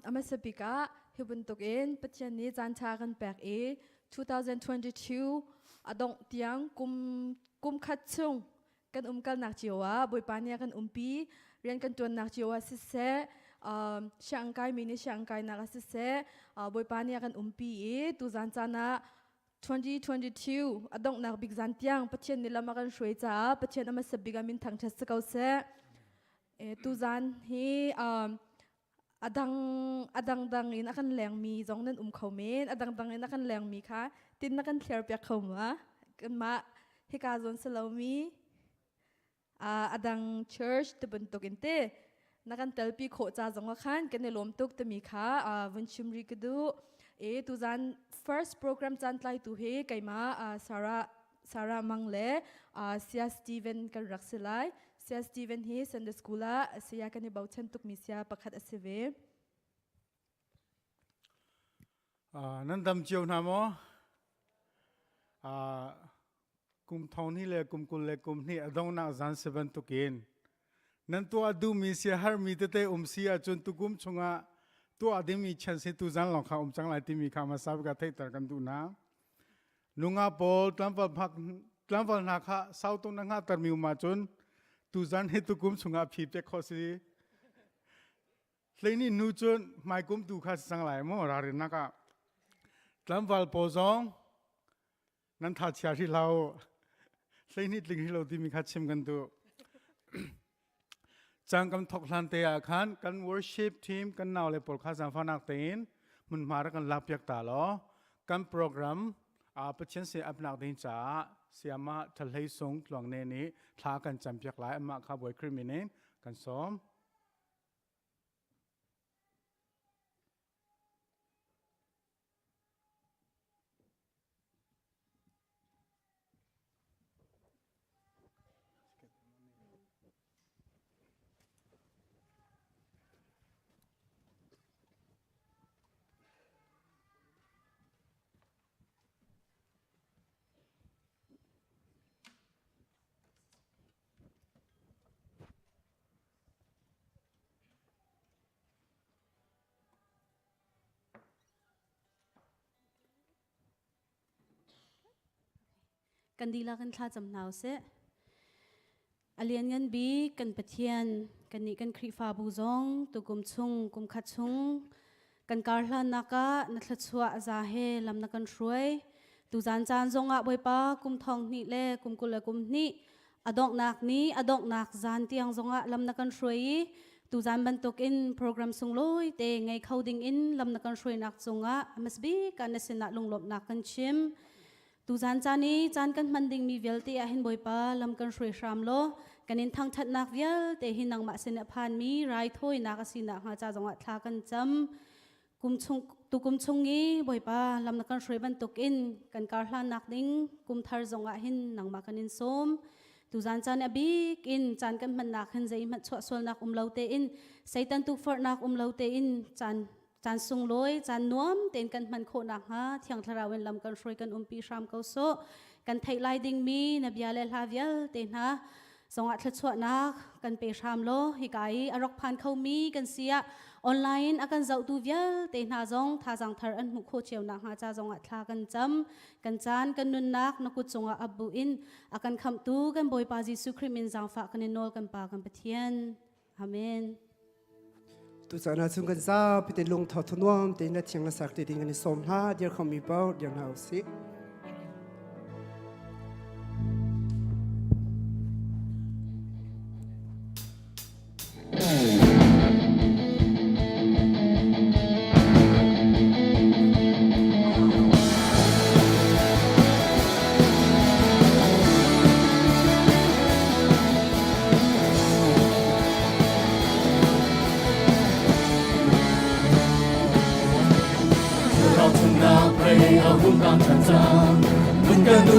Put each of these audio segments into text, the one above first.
ama sabika hibuntukin patyan ni zantaran pek 2022 adong tiang kum khatsung kan kal nak jiwa boy pania kan umpi rian kan tuan nak jiwa sise syangkai mini syangkai nak sise boy pania kan umpi tu zancana 2022 adong nak big zantiang patyan nila makan shweza patyan ama sabika min thang chaskau se tu zan hi adang dangin akan leng mi zong nan khomen adang dangin akan leng mi kha tin nakan thler pek khoma kan ma hika zon salomi adang church te bentukin te nakan telpi kho cha zong khan kan lom tuk te mi kha vanchumri kedu tu zan first program Caantlaitu he kaima Sara Mang le sia Steven kan rakselai sia Steven he Sunday school sia kan ni bauchan tuk misia pakhat aseve nan dam chiu na mo kum thong ni le kum kul le kum ni adong na zan 7 tukin nan to adu misia har mi te sia chun tukum chunga to ademi chanse tu zan long kha chang lai ti mi kha ma sab ka thai tar kan du na nunga pol tlampal na kha sau tong na nga tar mi ma chun tu zan he tu kum chunga phi pe khosi Hlei ni nu chun mai kum tu kha sang lai mo ra ri na ka tlampal po zong nan tha chia ri lao Hlei ni tling ri lo ti mi kha chim kan tu chang kam thok hlan te a khan kan worship team kan naw le pol kha sam fa nak tein mun ma ra kan lap yak ta lo kan program patchen se apnak din cha Sayama Hlei song tlong ne ni thla kan champyak lai ama kha boy criminal kan somกันดีละกันทลาจำนาวเสอเลียนกันบีกันปะเทียนกันนี่กันครีฟาบูซงตุกุมชุงกุมขัดชุงกันการลานักะนัทชัวซาเฮลำนักกันช่วยตุจานจานซงอ่ะบอยปากุมทองนี่เล่กุมกุลกุมนี่อดอกนักนี้อดอกนักจานเตียงซงอ่ะลำนักกันช่วยตุจานบรรทุกอินโปรแกรมส่งลอยเตงไงเขาดิ่งอินลำนักกันช่วยนักซงอ่ะมัสบีกันเนสนาลงหลบนักกันชิมtu zan chani chan kan manding mi velti a hin boipa lam kan shrei sham lo kanin thang that nak vel te hinang ma sena phan mi rai thoi nak asina ha cha jonga thla kan cham kum chung ngi boipa lam na kan shrei ban tuk in kan kar hlan nak ding kum thar zonga hin nang ma kanin som tu zan chan abi in chan kan man nak hin zai mat chwa sol nak umlote in saitan tu for nak umlote in chan sung loi chan nuam ten kan man kho nak ha thiang tharawen lam kan shroi kan umpi sham ko so kan thai lai ding mi na bia le havial te na zonga thla chwa nak kan pe sham lo hi kai arok phan khau mi kan sia online akan zau tu vial te na zong tha jang thar an mu kho cheu nak ha cha zonga thla kan cham kan chan kan nun nak na ku chunga abu in akan kham tu kan boi pa Jesu Christ min jang fa kan nol kan pa kan pathian amen tu sana chung kan sa pite long tho thnuam te na thiang la sak te ding ani som ha der khom mi pau der hau si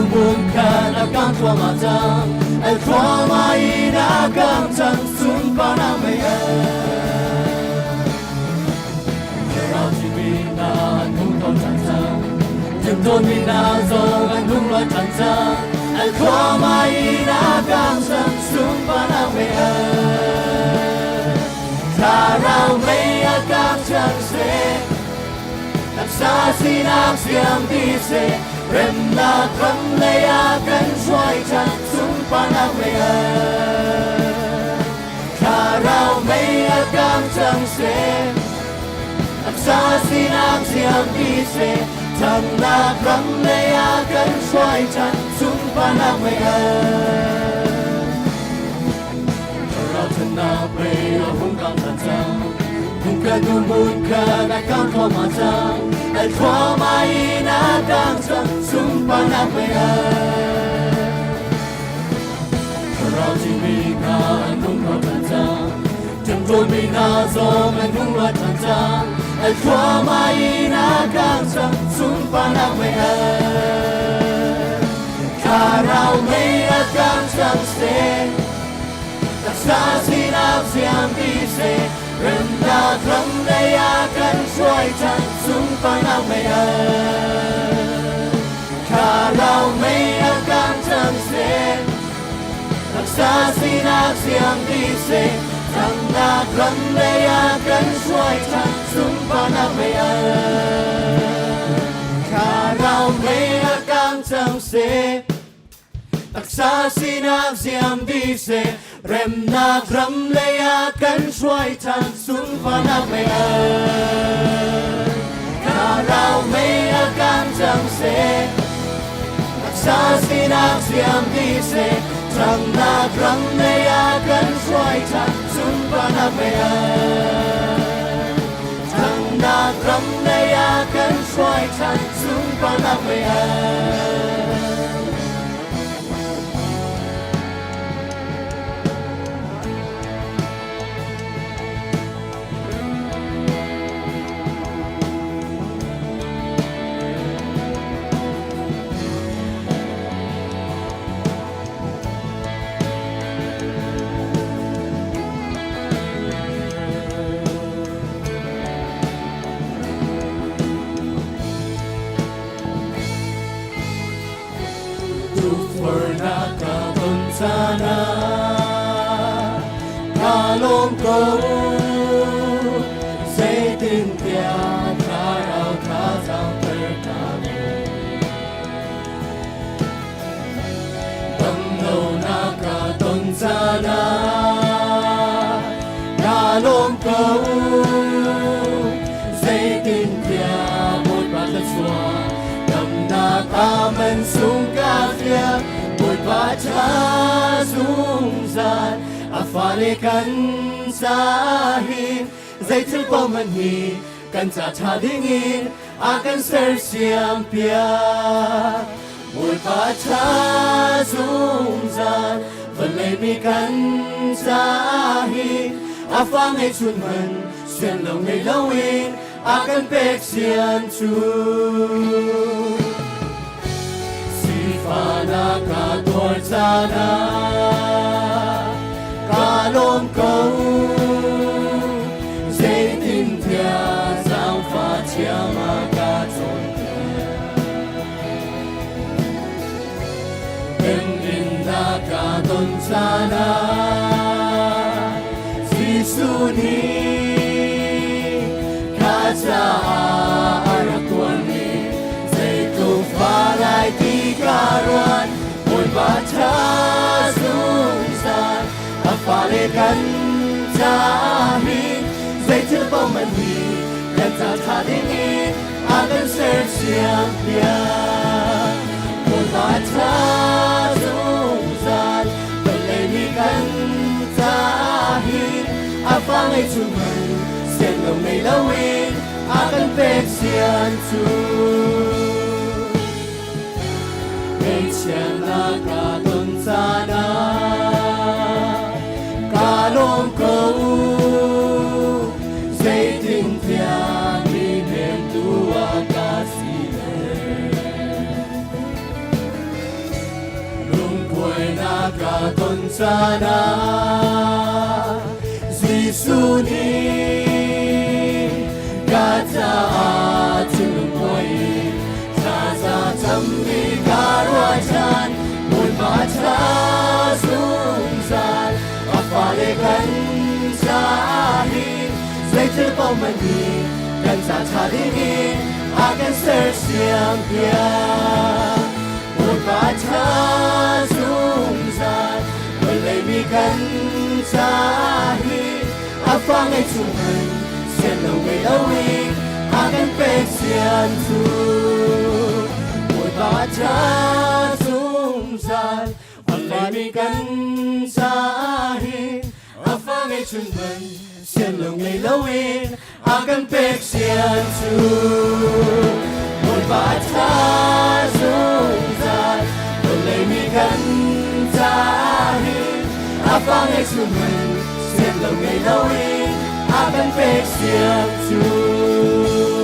Bukan akan trauma jam, el trauma ini akan jantung panamaya. Kalau cipina antung kau jantung, jemput mina zong antung lo jantung, el trauma ini akan jantung panamaya. Tarau maya akan jantung. sa sinak siam di se rem na kram le ya kan suai chan sung panak me kha rao me a kam chang se sa sinak siam di se thang na kram le ya kan suai chan sung panak me rao thân na pe a hung kam chan chang hung ka du mun ka na kam kho ma chang al khwa mai na kam chang sung panak me rao chi mi na an hung ka chan chang chân đôi mi na zo an hung la chan chang al khwa mai na kam chang sung panak me kha rao me a kam chang se ta sa sinak siam di se rem na kram le ya kan suai chan sung panak me kha rao me a kam chang se ta sa sinak siam di se thang na kram le ya kan suai chan sung panak me kha rao me a kam chang se ta sa sinak siam di se rem na kram le ya kan suai chan sung panak me kha rao me a kam chang se ta sa sinak siam di se thang na kram le ya kan suai chan sung panak me thang na kram le ya kan suai chan sung panak me Pumhnak sana kalom ko say tin tia tha rao tha sang per ka tâm no na ka ton sana kalom ko say tin tia một ba thật xóa tâm na ta men sung ka fia ba cha dung zan a fale kan sa hin zai thil po man hi kan cha tha ding in a kan ser siam pia mui ba cha dung zan vale mi kan sa hi a fang ai chun man xuyên lâu ngày lâu in a kan pek sian chu Phana ka tor sana kalom ko dây tin thia sang pha chia ma ka chon em din na ka ton sana Giêsu ni ka cha ara tuan ni dây tu pha lai ti karuan môi ba cha dung san a fale kan cha hi dây chữ bao man hi kan cha tha ding in a kan ser siam pia môi ba cha dung san vale mi kan cha hi a fale chu man sen lo nei lo in a kan pek sian chu Chana ka ton sana kalom ko say tin thia ni nem tua ka si lung koi na ka ton sana Giêsu ni ka cha chung koi cha cha cham ni chan môi ba cha dung zan a fale kan sa hi dây chữ bao man hi kan sa cha ding in akan sersiang dia một bát cha dung dàn một lấy mi căn cha hi afang ai chung hình xiên lâu ngày lâu in akan pek xiên tu một bát cha dung dàn một lấy mi căn cha hi afang ai chung hình xiên lâu ngày lâu in akan pek xiên tu một bát cha dung dàn một lấy mi căn cha hi afang ai chung hình xiên lâu ngày lâu in akan pek xiên tu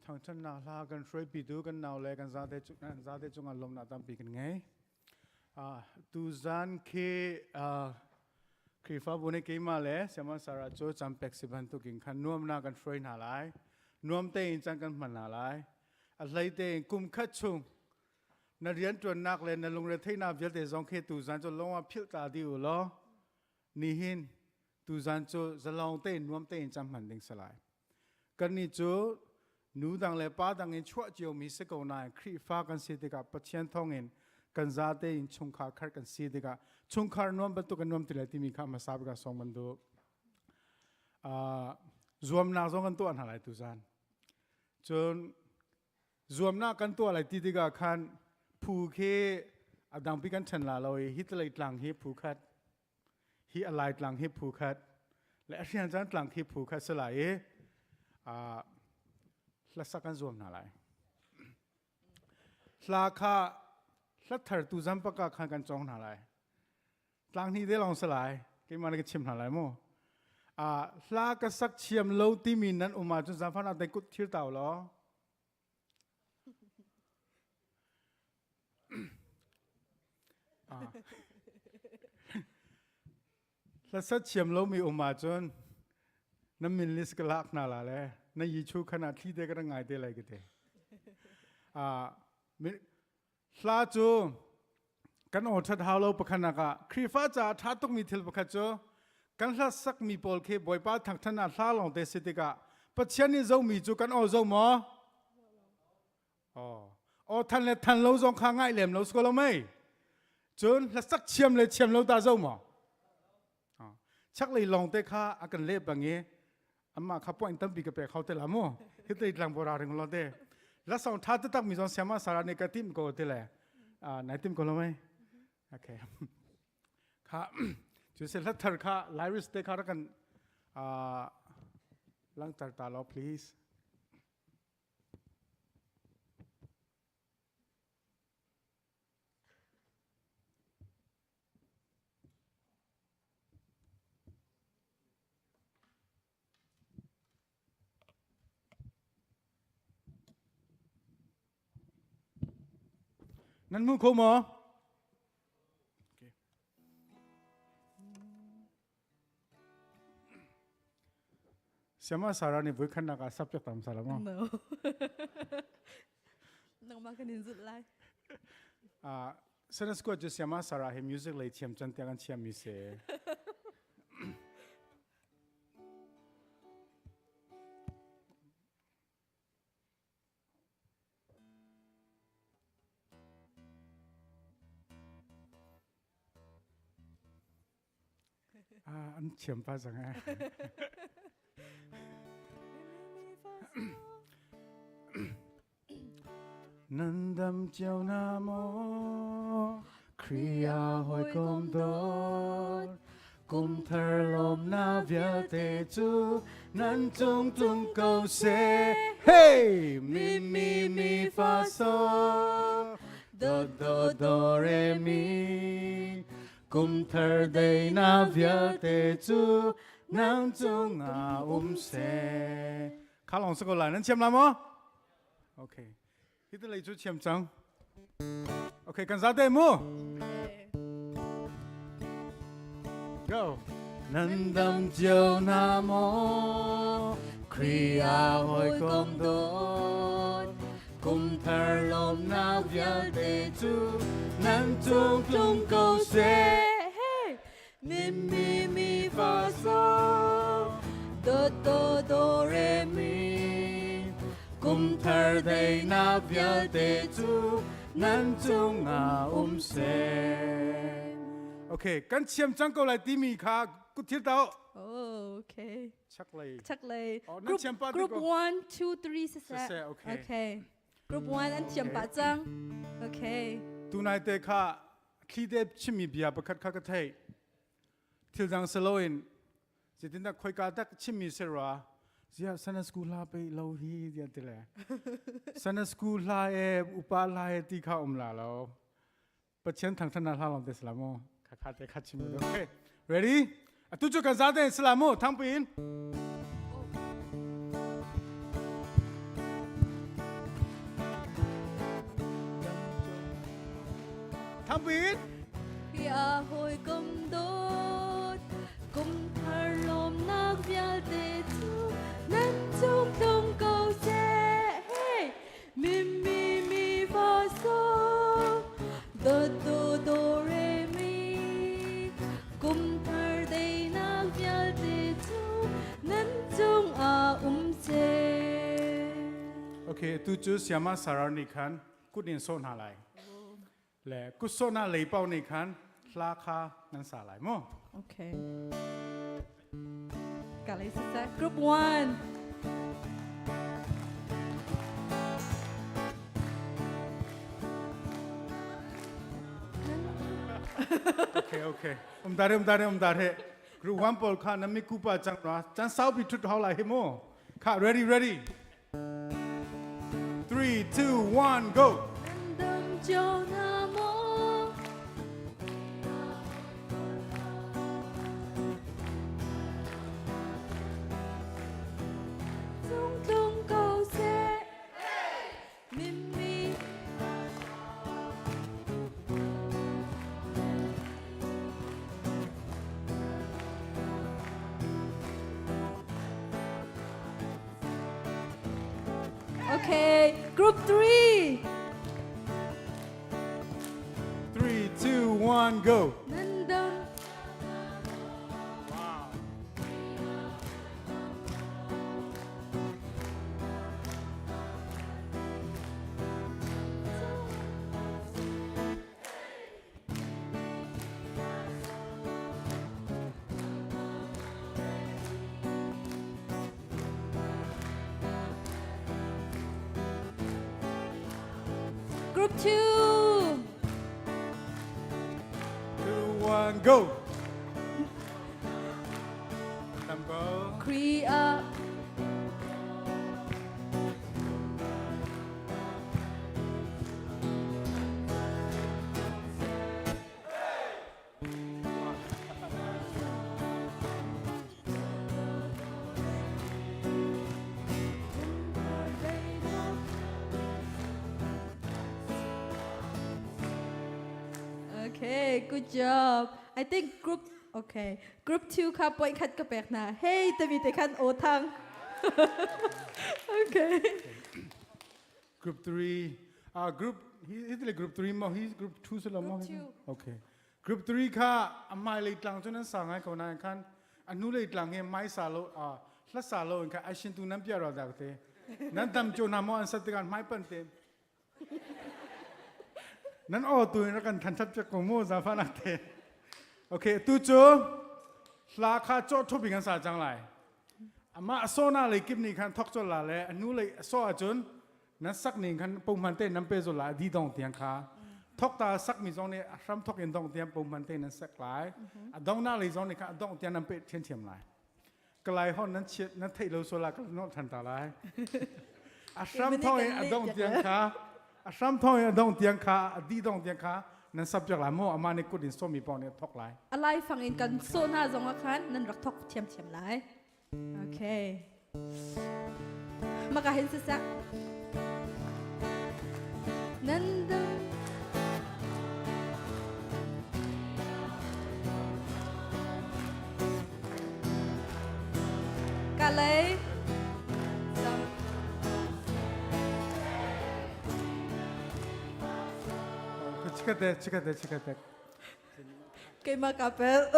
ทางฉันนาลากันช่วยปีดูกันนาวเลยกันซาเดจุงอารมณ์นาตามปีกันไงตูซันเคครีฟ้าบุญในเกมาเลยเสียมาสาระโจจำเป็กสิบันตุกินขันนวมนากันช่วยนาลายนวมเตอินจังกันมันนาลายอะไรเตอินกุมขัดชุงนาเรียนจวนนักเลยนาลงเรียนที่นาเวลเตจงเคตูซันจะลงว่าพิลตาดิวล้อนี่หินตูซันจะลองเตอินนวมเตอินจำมันดิ่งสลายกันนี่โจนูดังเลยป้าดังเงินชั่วเจียวมีสกุลนายครีฟ้ากันสีติกาปัจเจียนทองเงินกันซาเตอินชงคาคัดกันสีติกาชงคารนวมบรรทุกันนวมติเลติมีข้ามาสาบกันสองบรรทุรวมนาสองกันตัวอันหลายตุซันจนรวมนากันตัวอะไรติกาคันผู้เคอดังพิกันฉันลาลอยฮิตเลยตลังฮิผู้คัดฮิอะไรตลังฮิผู้คัดและอาจารย์จันตลังฮิผู้คัดสลายลักษณะการรวมนาลายลาคาลัทธร์ตุจัมปะกะขันกันจองนาลายตางนี้ได้ลองสลายกี่มันก็ชิมนาลายมั้งลากสักเชียมโลติมินนั้นอุมาจนสามพันอาเตกุทิลเต่าล้อลักษณะเชียมโลมีอุมาจนน้ำมินลิสกลักนาลาเลยนายยิชูขนาดที่เด็กก็ง่ายเท่าไรกันเถอะลาจูกันอดทัดฮาวโลปะขนักะครีฟ้าจะทัดต้องมีทิลปะขจูกันลักสักมีปอลเคบอยป้าทางถนัดลาลองเตสิติกะปัจจัยนี้เจ้ามีจูกันเอาเจ้าหมอทันเลยทันเราจงข้างง่ายเหลี่ยมเราสกุลไม่จนลักสักเชียมเลยเชียมเราตาเจ้าหมอชักเลยลองเตะข้าอากันเล็บแบบนี้อามาข้าป่วยตั้งปีกับเปเขาเตละมั้งฮิตเลยหลังโบราณของเราเตะแล้วสองท่าตั้งมีสองเสียมาสาระในกระติมก็เตะเลยไหนติมก็แล้วไหมโอเคข้าจุดเสร็จแล้วเธอข้าไลฟ์สเตะข้าแล้วกันลังตัดตาเรา pleaseนั่นมุขโมเสียมาสาระนี่บุคคลนักสับจากตามสาระมั้ง no น้องมากันนินสุดไล่สนับสนุนจะเสียมาสาระให้มิวสิกเลยเทียมจันทร์กันเทียมมิเซ่อันเฉียมป้าสังไงนันดำเจ้านาโมครียาหอยกมโดดกุมเธอลมนาเวียเตจูนันจงตุงเกาเซเฮ้มีฟาโซโดโดเรมีกุมเธอได้นาเวียเตจูนังจงอาเซข้าลองสกุลอะไรนั่นเชียมละมั้งโอเคที่ตัวเลยจุดเชียมจังโอเคกันซาเดมู go นันดำเจ้านาโมครีอาหอยกมโดดกุมเธอลมนาเวียเตจูนันจงตุงเกาเซมีฟาโซโดเรมีกุมเธอได้นาเวียเตจูนันจงอาเซโอเคกันเชียมจังก็เลยที่มีค่ากุทิลเต้าโอเคชักเลย group 1 2 3เสร็จโอเค group 1อันเทียมปะจังโอเคตูนายเตค่าคีเดบชิมีเบียประคัดข้ากระเทยทิลจังสโลอินจะติดนักคอยการตักชิมีเสราเสียสันสกูลาไปเลาฮีเดียนเตล่สันสกูลาอุปาลาตีข้าลาเราปัจเจนทางธนาคารลองเตสลามข้าเตข้าชิมีโอเค ready ตุจุกันซาเตสลามทั้งปีน Come in. Pia hoi kum dot kum thar lom nak vial te chu nan chung tung câu se hey mi fa so do re mi kum thar day nak vial te chu nan chung se. Okay, tu chu Sayama sarani khan kudin son halai. Le kusona leipau ni khan laka nan salai mo. Okay. Kalay sa group 1. Okay. Umdare. Group 1 pol khan nami kupa chang ra. Chan sao bi thut haw lai mo. Kha ready. 3, 2, 1, go. Nandam Jonah mo Tung tung câu se Mimi Okay, group 3. 3, 2, 1, go. Nandam Group 2. 2, 1, go. Number. Kriya Okay, good job. I think group 2 ka point khat ka pek na. Hey, tami te kan o thang. Okay. Group 3. Group 3 mo. He's group 2 sila mo. Group 2. Okay. Group 3 ka amai leit lang chunan sangai ko na kan anu leit lang he mai salo hla salo ka ashin tu nam pya ro da te. Nan tam chu na mo an sat kan mai pan te. Nan o tu na kan than chat ko mo za fa na te. Okay, tu chu hla kha cho thu bi kan sa chang lai. Ama so na le kip ni kan thok cho la le anu le so a chun nan sak ni kan Pumhnak te nam pe zo la di dong tiang kha. Thok ta sak mi zong ne ram thok en dong tiang Pumhnak te nan sak lai. A dong na le zong ne ka dong tiang nam pe chen chem lai. Ka lai hon nan chet nan thai lo so la ka no than ta lai. A ram thoi a dong tiang kha. A ram thoi a dong tiang kha a di dong tiang kha nan subject la mo ama ne kudin so mi pon ne thok lai. Alai phang in kan so na zong a khan nan rak thok thiam lai. Okay. Makahin sa Nandam Kalay Chikate. Kay makapel.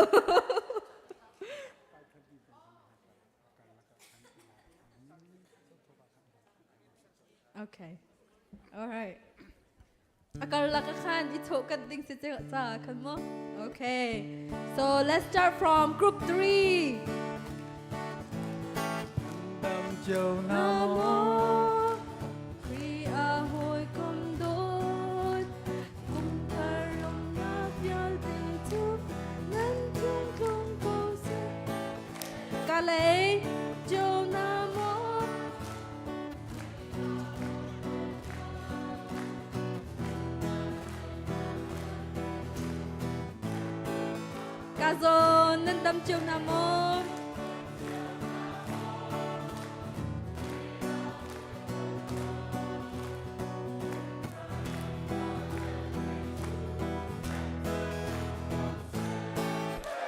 Okay. All right. Akala ka kan ito kan ding si sa kan mo. Okay. So let's start from group 3. Namo Kriya hoi kum dot kum thar lom nak vial te chu nan chung tung câu se Kalay jo namo Kazon nandam jo namo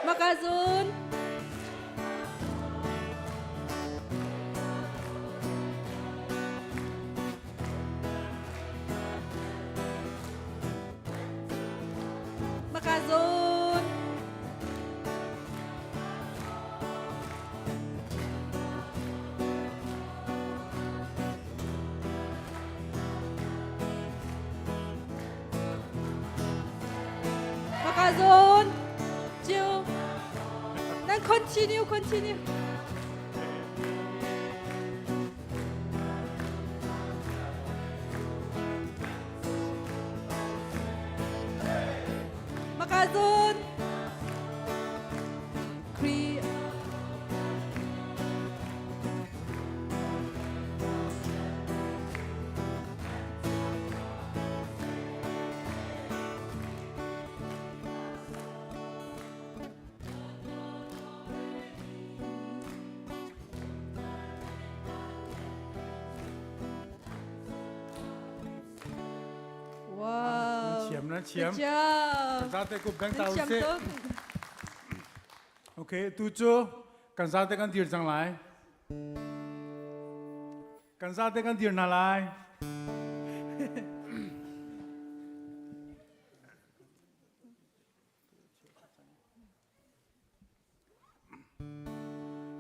Makazun. Makazun. Makazun. Jill. Then continue. Makazun. Wow. เฉียมนะเฉียม Good job. กันซาเตกุบกันเตา Good เซ job. โอเคตูโจกันซาเตกันดีร์จังไรกันซาเตกันดีร์นาไล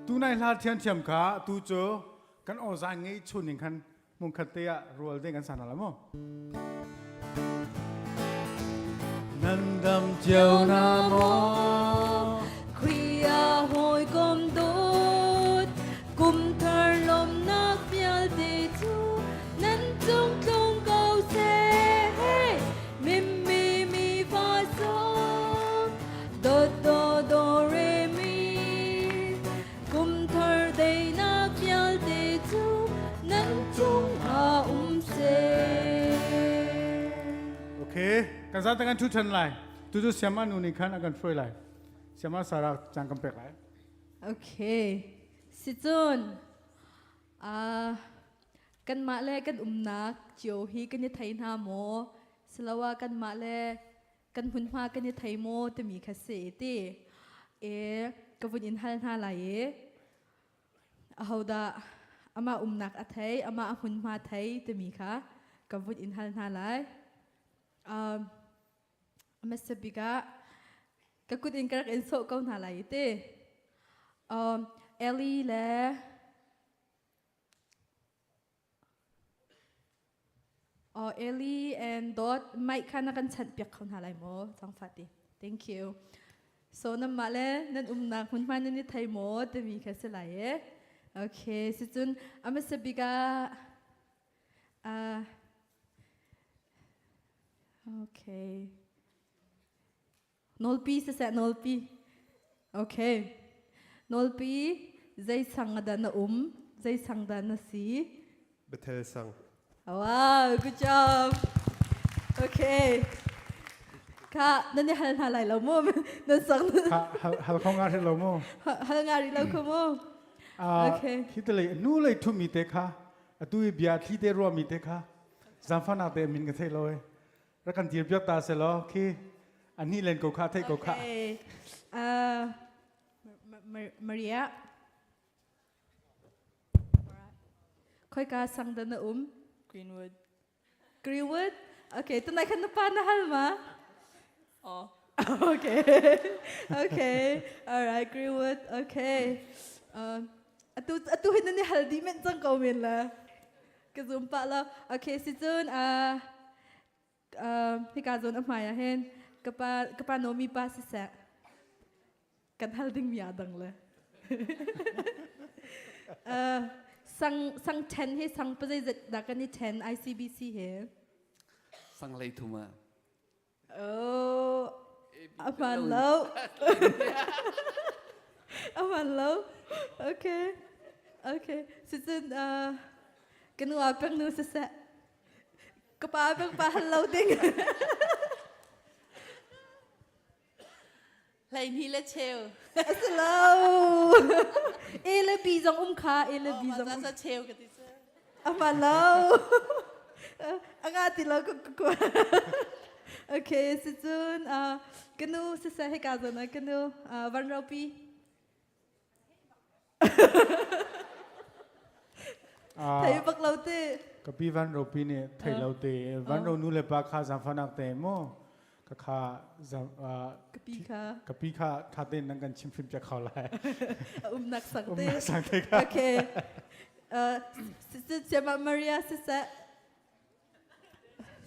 ตูนายลาเทียนเทียมขาตูโจกันออซางงี้ชุนหนึ่งคันมุงคัตเตียรัวเด้กันสานอะไรมั้งนันดำเจียวนาโม Khuya hồi gom đốt Kumthar Donnak mial te chu nan chung chung câu se mi fa sol do re mi Kumthar Donnak mial te chu nan chung ha se โอเคกันซาเตกันทุกทันไลตูโจเสียมานูนี่คันอากันฟรอยไลเสียมาสาระจังกำเปกไล Okay. Si Jun. Kan ma le kan umnak chiu hi kan ni thai na mo. Salawa kan ma le kan hun pha kan ni thai mo te mi kha se ti. Ka vun in hal na la ye. Ahoda ama umnak a thai ama hun pha thai te mi kha. Ka vun in hal na lai. Masabiga ka kut in karak in so kau na lai te. Ellie le Ellie and Dot might kana kan chat piak khon halai mo chang fati. Thank you. So nam ma le nan na hun man ni thai mo te mi kha se lai e. Okay, si chun amasabiga okay. Nolpi se nolpi. Okay. Nolpi zai sangada na zai sangda na si. Betel sang. Wow, good job. Okay. Ka nani hal halai lo mo nan sang ฮัลเขางานที่เราโม่ hal ngari lo ko mo. คิดเลยนู่เลยทุ่มมีเตค่ะตู้เบียร์ที่เตรัวมีเตค่ะจำฟันอาเตมินกันเทเลยแล้วกันเดียบยักตาเสร็จแล้วคีอันนี้เล่นกูค่าเทกูค่า Maria. Khoi ka sang da na Greenwood. Greenwood. Okay, tunay kan na pa na halma. Oh. Okay. Okay. All right, Greenwood. Okay. Atuhin na ni haldi men sang komen la. Kazumpa la. Okay, si Jun hikazon amaya hen kapa nomi pa si sa. Kan halding miadang la. Sang 10 he sang pa zai da kan ni 10 ICBC he. Sang Hlei ma. Oh. Aman low. Aman low. Okay. Okay. Si Jun kan wapang nu sa sa. Kapapang pa hello ding. Hlei hi le cheo. Slow. Ele bizong kha, ele bizong. Masa sa cheo ka ti sir. Amalaw. Ang ati lang ko. โอเคสิจุนกันนูสิเสให้กาจนะกันนูวันเราปี ไทยปักเราเต้ กับพี่วันเราปีเนี่ยไทยเราเตะวันเรานู่นเลยปากข้าสัมฟันักเตะโมกับข้าจะกะปีค่ะ กับพี่ข้าท่าเต้นนั่งกันชิมฟิมจะเข้าเลย หนักสัง อุ้ม เต้ นักสังเตะครับ โอเคสิเจมามาริยาสิเส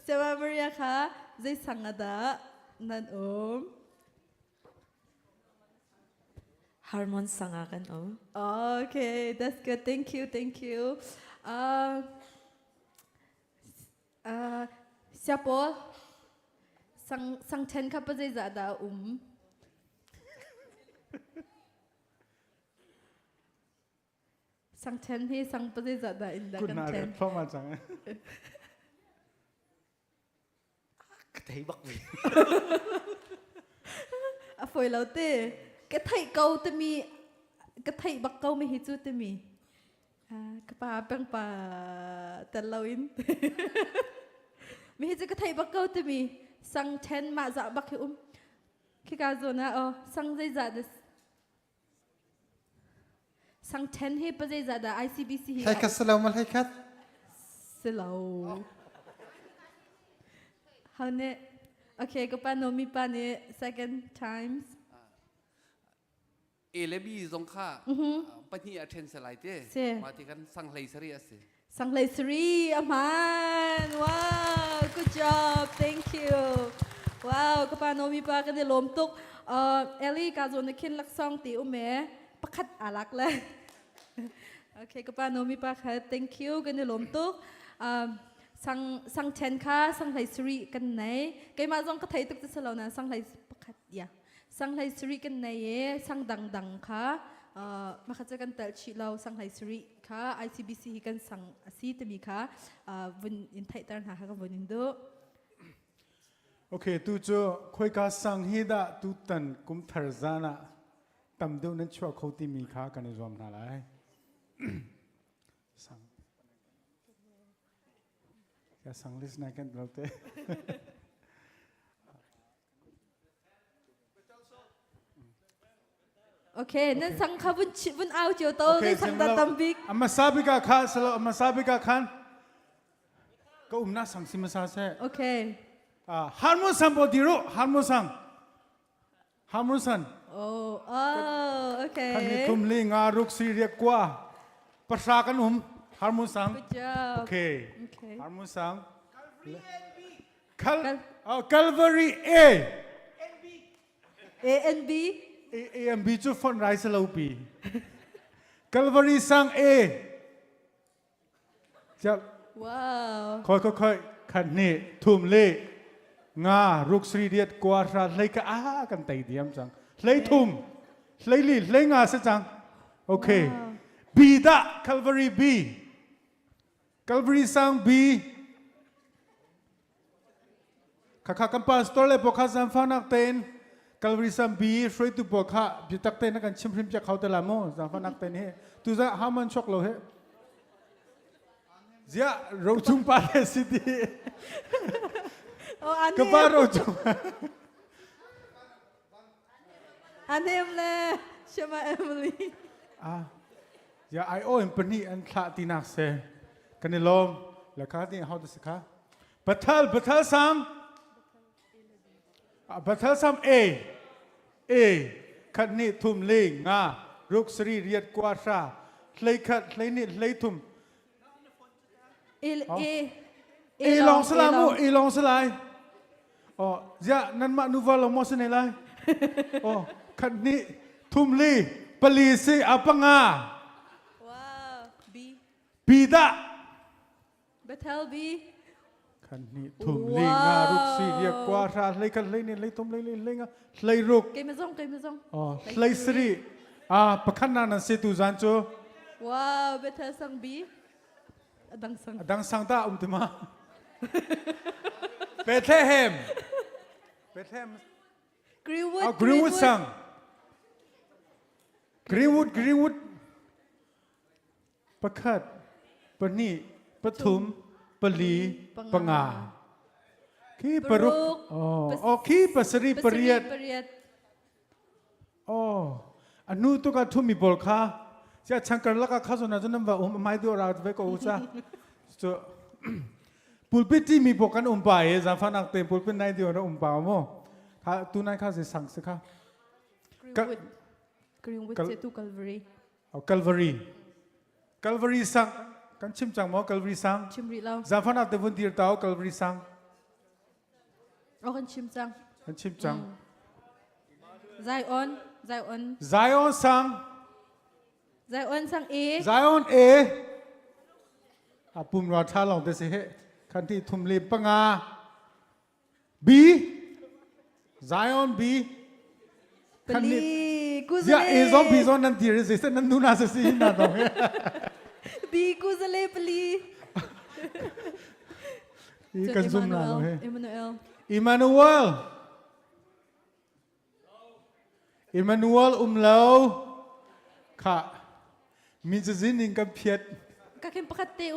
เจมามาริยาค่ะใจสังอาดานันHarmon sangakan oh. Okay, that's good. Thank you, thank you. Siapa sang ten kapa zai zada sang ten hi sang pa zai zada inda คุณ kan น่าจะ ten. เพราะมาจัง กระเทยบักวี Foi lau te. Cái thầy câu te mi, cái thầy bạc câu mi hitu te mi. Cái pa bang pa tên lau in. Mi hitu cái thầy bạc câu te mi. Sang ten ma dạ bạc hi Khi cả rồi na sang dây dạ des. Sang ten hi pa dây dạ da ICBC hi. Hai kat salam hai kat. Slow. How ne? Okay, cái pa no mi pa ne second times. เอเลบีสงค่าปัญญาเทนสไลเต้มาที่กันสังเลสเรียสิ Sang Hlei Sri, aman. Wow, good job. Thank you. Wow, kapano mi pa kan lom tuk. Ellie ka zon kin lak song ti ume pakat alak la. Okay, kapano mi pa ka. Thank you kan lom tuk. Sang chen ka sang Hlei Sri kan nai. Kay ma zong ka thai tuk sa law na sang Hlei pakat ya. Sang Hlei Sri kan nai sang dang dang ka. Makatsa kan tel chi law sang Hlei Sri ka ICBC kan sang asi te mi ka vun in thai tar ha ka vun indo โอเคตูโจคุยกับสังฮิดาตูตันกุมทาร์ซานะตำเดียวนั้นชัวเขาที่มีค่ากันในรวมนาไรสังอย่าสังลิสน์กันเราเต้ Okay, nan sang ka vun au chiu to dai sang da tambik. Amma sabika khan salo amma sabika khan ko umna sang simasa se Okay. harmon sam bodiro harmon sang harmon san Oh, kan ni okay. tumli nga ruk siria kwa pasra kan harmon sang Good job. okay Okay. harmon sang Cal- Calvary A and B. A and B จุดฟอนไรส์เราปี Calvary สั่ง A จะ Wow. ค่อยขันนี่ทุ่มเล่งารุกสรีเดียดกวาดราเลยก็กันไตเดียมจังเลยทุ่มเลยลีเลยงาซะจังโอเค B ดะ Calvary B Calvary สั่ง B ข้ากัมปัสตอร์เลยพวกข้าสัมฟันักเต้นCalvary สั่ง B ช่วยตุบข้าบิตักเต้นนักการชิมพิมจากเขาแต่ละโมสัมฟันักเต้นเฮตุจะหามันช็อกเราเฮเจ้าเราจุ่มไปสิดี Oh, anem. Kaparo chung. Anem le. Shema Emily. Ya I owe impani an kha tinak se. Kanilom la kha ti how this kha. Batal sam. Batal sam A. Khat ni thum le nga ruk sri riat kwa sa. Hlei khat hlei ni hlei thum. A long salamu A long salai. Oh, ja nan ma nuval mo sa nilai. Oh, khat ni thum li palisi apanga. Wow. B. Bida. Betel B. คันนี้ทุ่มลิงารุกสีเรียกว่าราเลยกันเลยนี่เลยทุ่มเลยเลยงาเลยรุก Kay mazong. อ๋อเลยสรีประคันนันเสตุจันโจ Wow. Betel sang B. Adang sang. ดังสังตาติมาเบธเลเฮม Greenwood. กรีนวูดสังกรีนวูดประคัดปนีปทุมปลีปงา ขี้ปรุกอ๋อขี้ปัสรีปริยดอ๋ออันนู้ตัวก็ทุ่มมีบอลค่ะจะชังกันแล้วก็ข้าสนาจนนั้นว่าไม่ดูเราจะไปก็อุตส่าห์ปุลปิดที่มีบอกกันไปจะฟังนักเตะปุลปิดไหนเดียวนะไปมั้งค่ะตัวนั้นข้าจะสั่งสิค่ะGreenwoodเจตุกัลวารีกัลวารีสั่งกันชิมจังมั้งกัลวารีสั่งชิมรีแล้วจะฟังนักเตะวันเดียวเต้ากัลวารีสั่งกันชิมจังกันชิมจังไซออนสั่งเอปุ่มรอท่าลองแต่สิเหคันที่ทุ่มลีปังอาบีไซออนบีคันนี้อย่าเอซอนบีซอนนั่นทีรีสินั่นดูน่าสิสิน่าตรงบีกูซเลปลีอีกันซุ่มน่าตรงอิมมานูเอลเลาค่ะมีจะสินิงกับเพียดก็แค่ปกติ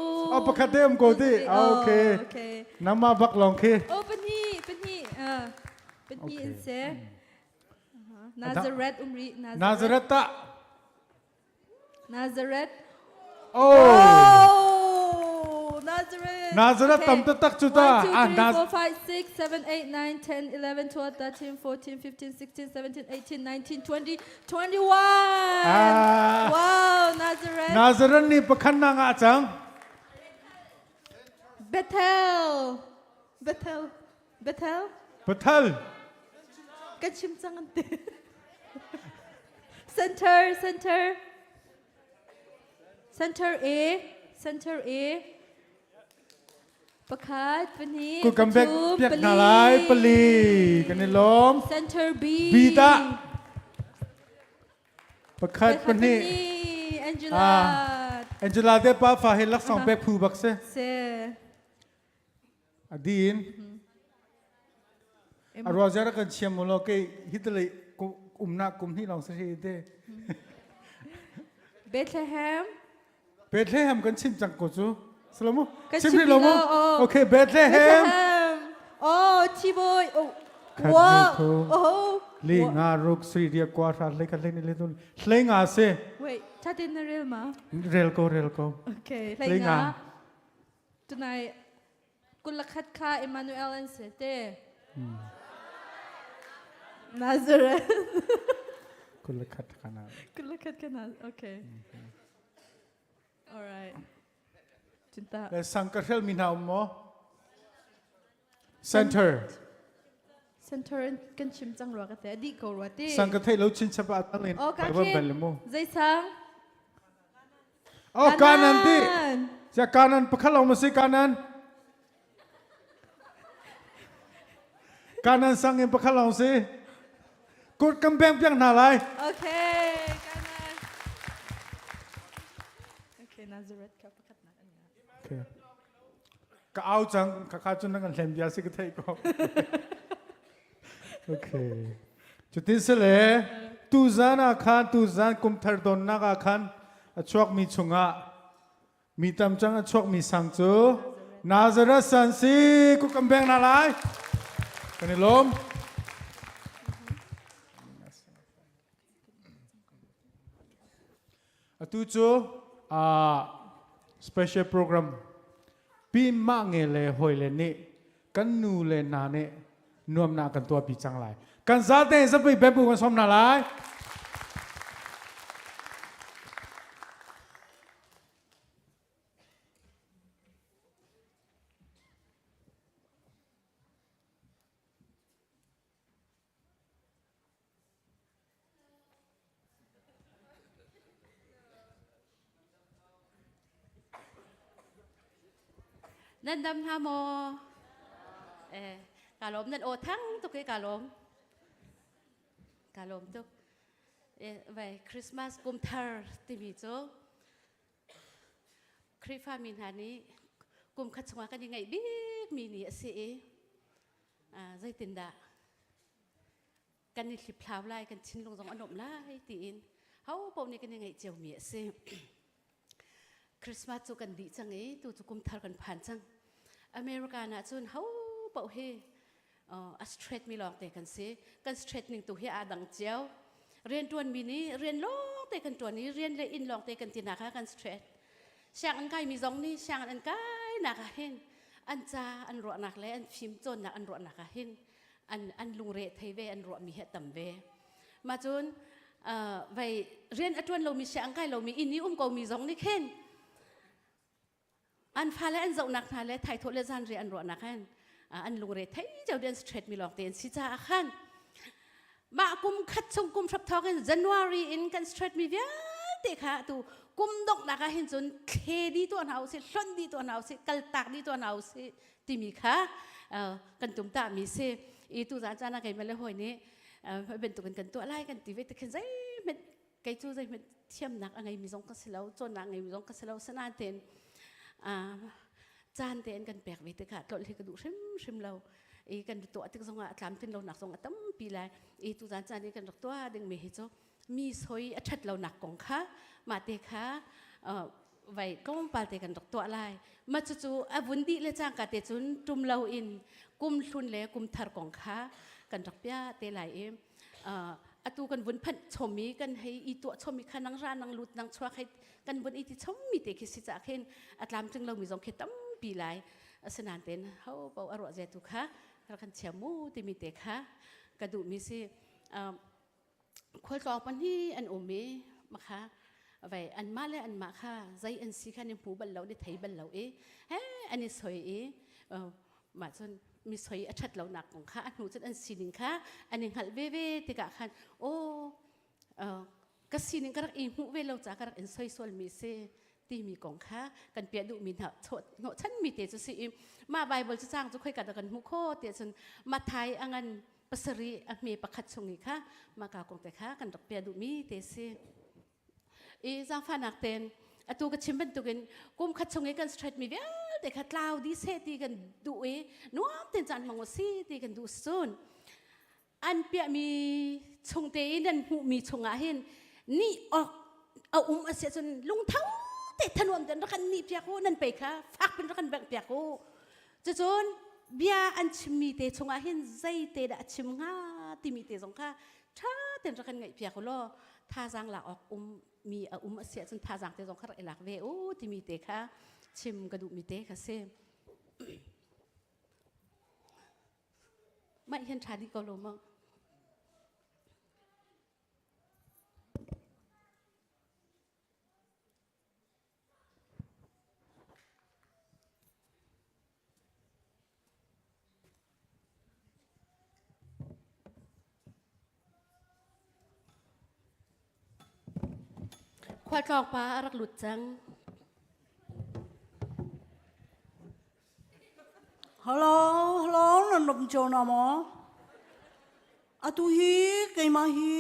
ปกติกูที่โอเคน้ำมาบักลองเคเป็นนี่เป็นอินเซนาซาเรตรีนาซาเรตโอ้นาซาเรตตั้มตักจุด1 2 3 4 5 6 7 8 9 10 11 12 13 14 15 16 17 18 19 20 21ว้าวนาซาเรตนี่ประคันนางอาจังเบเทลกันชิมจังอันเตcenter Aประคัดปนีกูกำแบกเปียกนาลายปลีกันในล้ม center B ตาประคัดปนีแองเจล่าเดป้าฟ้าเห็นลักษณะแบบผู้บักเซอดีนอารวาจาระกันเชียมมโลกฮิตเลยนักนี่ลองสิเดเบธเลแฮมกันชิมจังกูจูสลามุชิมที่ลามุโอเคเบธเลแฮมโอ้ทีบอยโอ้ว้าวโอ้ลิงารุกสรีเดียกว่าทัดเลยกันเลยนี่เลยตุนเลงาเซ่เว้ยถ้าเดินเร็วมาเร็วก็โอเคเลงาตุนายกุลคัดค่าเอมานูเอลอันเซเตนาซาเรตกุลคัดขนาดโอเค alright จินตาและสังกัดเฮลมินาอุโม center กันชิมจังรัวกันแต่ดีกว่าที่สังกัดเฮลเราชินชะบะตั้งเลยแต่ว่าเป็นเลยโมใจสังการนั้นที่จะการนั้นประคัลเรามาสิการนั้นสังเงินประคัลเราสิกดกำแพงเพียงนาลายโอเคนาซาเรตครับประคัดนักอันนี้โอเคก็เอาจังข้าจุนนั่งกันเล่นยาสิกเทยก็โอเคจุดที่สี่เลยตูซานกุมทาร์ดอนนักอาคันชวกมีชงะมีตำจังชวกมีสังจูนาซาเรตสันสีกุกำแพงนาลายกันนี่ลมtu cho special program pi mang le hoi le ni kan nu le na ne nuam na kan tua pi chang lai kan za te sa pi be bu kan som na laiนั่นดำฮาโมกาลมนั่นโอทั้งตุกกาลมตุกไว้คริสต์มาสกุมทาร์ติมิโจคริฟามินฮานี้กุมขัดสวากันยังไงบิ๊กมีนี่สิใจตินดากันนี่คลิปพลาวไล่กันชิ้นลงสองอันนมไล่ตีนเขาปมนี่กันยังไงเจียวเมียสิคริสต์มาสจูกันดีจังไงตัวจุกุมทาร์กันผ่านจังอเมริกาน่ะจุนเขาเป่าเฮ สเตรทมีลองเตะกันสิกันสเตรทหนึ่งตัวเฮียดังเจียวเรียนตัวมีนี้เรียนลองเตะกันตัวนี้เรียนเลยอินลองเตะกันตีนะคะกันสเตรทช่างอันไกมีซองนี่ช่างอันไกนะคะเห็นอันจ้าอันรัวนักเลยอันฟิมจนนักอันรัวนักเห็นอันลุงเรทไทยเวอันรัวมีเหตุต่ำเวมาจนไปเรียนอัตวันเรามีช่างไกเรามีอินนี้ก็มีซองนี่เห็นอันฟ้าและอันเจ้านักนาและไทยทุเลจันเรียนรัวนักเห็นอันลุงเรทไทยเจ้าเดินสเตรทมีลองเตะสิจ้าขันมากุมคัดชงกุมทับทอกันจันวารีอินกันสเตรทมีเวียเด็กค่ะตัวกุมดกนักเห็นจนเคดีตัวหนาวสิชนดีตัวหนาวสิกัลตักดีตัวหนาวสิที่มีค่ะกันตุ่มตามีสิอีตัวจานจานักไก่มาเลยหอยนี้เป็นตัวกันตัวไล่กันตีเวทกันใจมันไก่ตัวใจมันเทียมนักอะไรมีสองกัสเลาจนนักอะไรมีสองกัสเลาสนานเต็นจานเต็นกันแปลกเวทค่ะตัวเล็กกระดูกชิมเราอีกันตัวที่สองอ่ะตามที่เราหนักสองอ่ะตั้มปีไรอีตัวจานนี้กันตัวดึงมีเหตุมีสวยชัดเราหนักกองค่ะมาเตะค่ะไว้ก็มันปาเตะกันตัวอะไรมาจู่ๆบุญดีเลยจ้างกันเตะจุนจุ่มเราอินกุมทุนเลยกุมทาร์กองค่ะกันดอกเบี้ยเตะไหลตูกันบุญพันชมมีกันให้อีตัวชมมีค่ะนังร้านนังลุดนังชัวให้กันบุญอีที่ชมมีเตะคิดสิจากเห็นอัตลามจึงเรามีสองเขตตั้มปีไรสนานเต้นเขาบอกอร่อยใจทุกค่ะเรากันเชียมูที่มีเตะค่ะกระดูมีสิคนรอปันที่อันอมีมาค่ะไปอันมาเลยอันมาค่ะใจอันสีค่ะในหูบัลเราได้ไถบัลเราอันนี้สวยมาจนมีสวยชัดเราหนักของค่ะอันหูจนอันสีหนึ่งค่ะอันนี้หัดเว่ติกะคันโอ้ก็สีหนึ่งก็รักอีหูเวเราจากรักอันสวยส่วนมีเซที่มีกองค่ะกันเปียดูมีหนักโฉดโง่ฉันมีเตจสิมาใบบอลจะจ้างจะค่อยกันกันหูโคเตจนมาไทยอันปัสรีมีประคัดชงอีกค่ะมากากงแต่ค่ะกันดอกเปียดูมีเตสิจางฟ้านักเต้นตัวก็ชิมเป็นตัวกันกุมคัดชงกันสเตรทมีเวียแต่คัดลาวดีเซตีกันดูนัวเต้นจันมังวสีตีกันดูซูนอันเปียมีชงเตนันหูมีชงอาเห็นนี่ออกเอาเสียจนลุงเท้าเตะถนนจนรักกันนี่เปียกนั่นไปค่ะฟักเป็นรักกันแบบเปียกจนเบียอันชิมีเตชงอาเห็นใจเตดชิมง่าที่มีเตสงค่ะถ้าเต้นรักกันไงเปียกล้อท่าจางหลักออกมีเสียจนท่าจางเตสงค่ะหลักเวโอที่มีเตค่ะชิมกระดูกมีเตค่ะเซไม่เห็นชาดิโกโลมั้งควายกองปลารักหลุดจังฮัลโหลนั่นนมโจนามอตุฮีไกมาฮี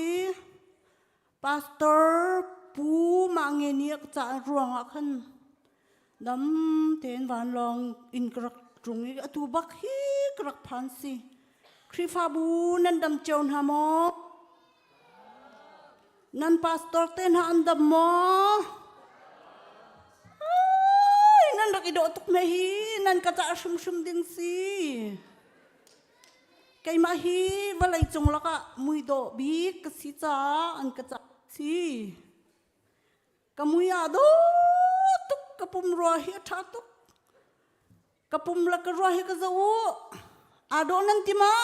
พาสเตอร์ปูมังเงียกจะรวงอ่ะคันดำเต็นวันลองอินกรักตรงนี้ตุบักฮีกรักพันสิคริฟาบูนั่นดำโจนหามอนั่นพาสเตอร์เต้นหาอันดับมอนั่นรักอีโดตุกเมฮีนั่นกระจะชุมดิ้งสิไกมาฮีว่าไรจงละกะมุยโดบีกสิจ้าอันกระจะสิกะมุยอาโดตุกกะปุ่มรัวเฮียชาตุกกะปุ่มละกะรัวเฮียกะจะวูอาโดนั่นติมา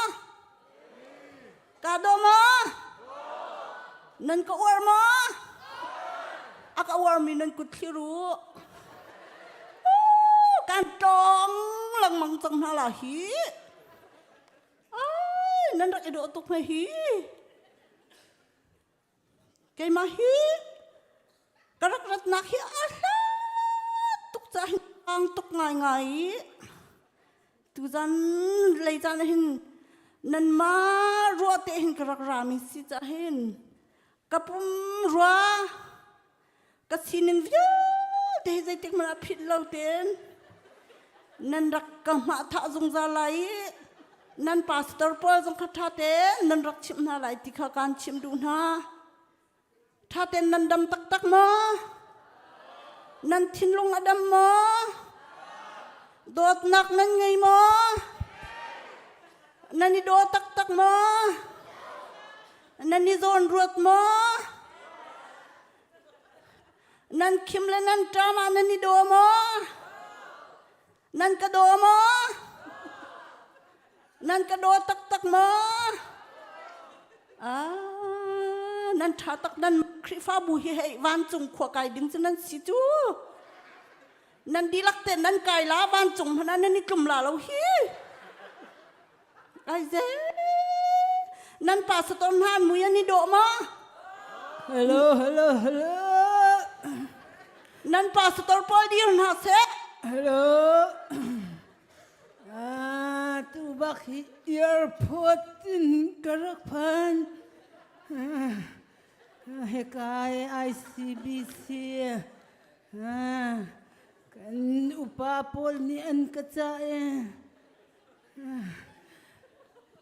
กาโดมานั่นก็อวร์มาอากอวร์มีนั่นกุดที่รู้การจองหลังมังจังนาลาฮีนั่นรักอีโดตุกมาฮีไกมาฮีกรักรัตนักฮีอาลาตุกจังตุกไงตุจันเลยจันหินนั่นมารัวเตหินกรักรามิสิจันหินกับปุ่มรัวกับสินิงวิวเตะใจติกมันผิดเราเต้นนั่นรักกับมาท่าจงจะไหลนั่นพาสเตอร์พอจงขัดท่าเต้นนั่นรักชิมนาไหลติขาการชิมดูนะท่าเต้นนั่นดำตักมานั่นทิ้งลงอดำมาโดดหนักนั่นไงมานั่น นั่นนี่โดตักตักมานั่นนี่โซนรวดมานั่นคิมและนั่นจามานั่นนี่โดมานั่นกระโดมานั่นกระโดตักตักมานั่นชาตักนั่นคริฟ้าบุหิเหวันจงขวาไก่ดึงจนนั่นสิจูนั่นดีลักเต้นนั่นไก่ล้าวันจงพนันนั่นนี่กลุ่มลาเราฮีไอ้เจ้นั่นป่าสตอมหานมุยันนี่โดมาฮัลโหลฮัลโหลฮัลโหลนั่นป่าสตอมปอยดีหน้าเสะฮัลโหลตูบักฮีเอียร์พอร์ตinกระพันเฮกายICBCกันอุปาปลนี่อันกระจาย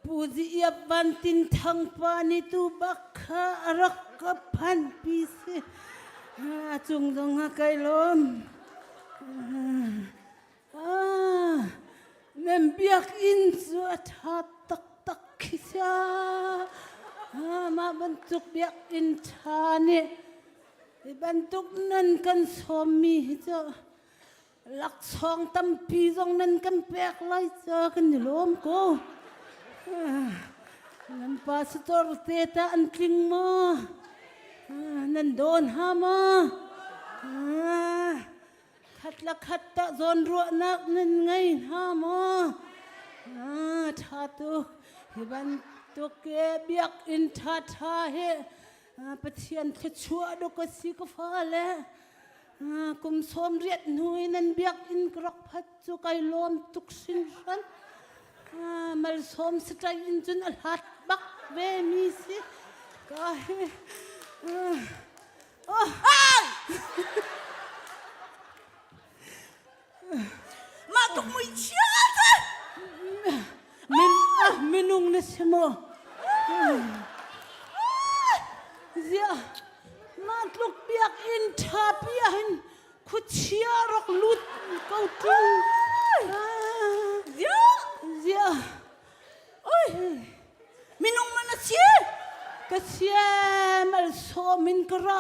ปูจิยับบันตินทังปานิตูบักขารักกับพันปีเสจงจงหาไกลลมนั่นเบียกอินสวดหาตักตักขิษามาบรรทุกเบียกอินชาเนี่ยบรรทุกนั่นกันสอมีเจ้าหลักสองตั้มปีสองนั่นกันแปลกไล่เจอกันอยู่ล้มกูนั่นปาสตอร์เตตาอันกลิงมานั่นโดนหามาขัดละขัดตะโซนรัวนักนั่นไงหามาท่าตุบันตุกเกเบียกอินท่าท่าเฮปะเทียนขชัวดกสิกฟ้าแลกุมสมเรียดหนุยนั่นเบียกอินกรอกพัดจุกไอลมตุกสินชันมาสมสตรายอินจุนอัลฮัดบักเวมีสิกายมาตุกมุยเชียจ้ะมินุงนะสมอเสียมาตุกเบียกอินทาเปียหินขุดเชียรักลุดเกาตุเสียโอ้ยมินุงมันเชียก็เชียมันโซมินกระไร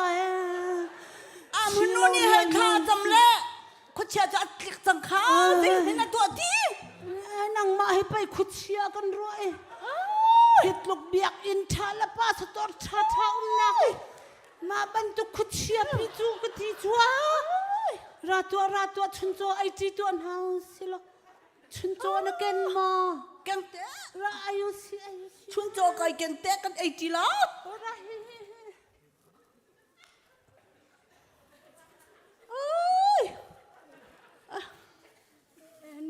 มินุนี่ให้ข้าจำเละขุดเชียจะคลิกสังขารสิเห็นนะตัวดีนั่งมาให้ไปขุดเชียกันรวยฮิตลูกเบียกอินทาละป้าสตอร์ชาท้านักมาบรรทุกขุดเชียพิจูกติจัวราตัวชุนโจไอจีตัวหาวสิละชุนโจนักเกนมาเกนเตะราอายุสิชุนโจไกเกนเตะกันไอจีละ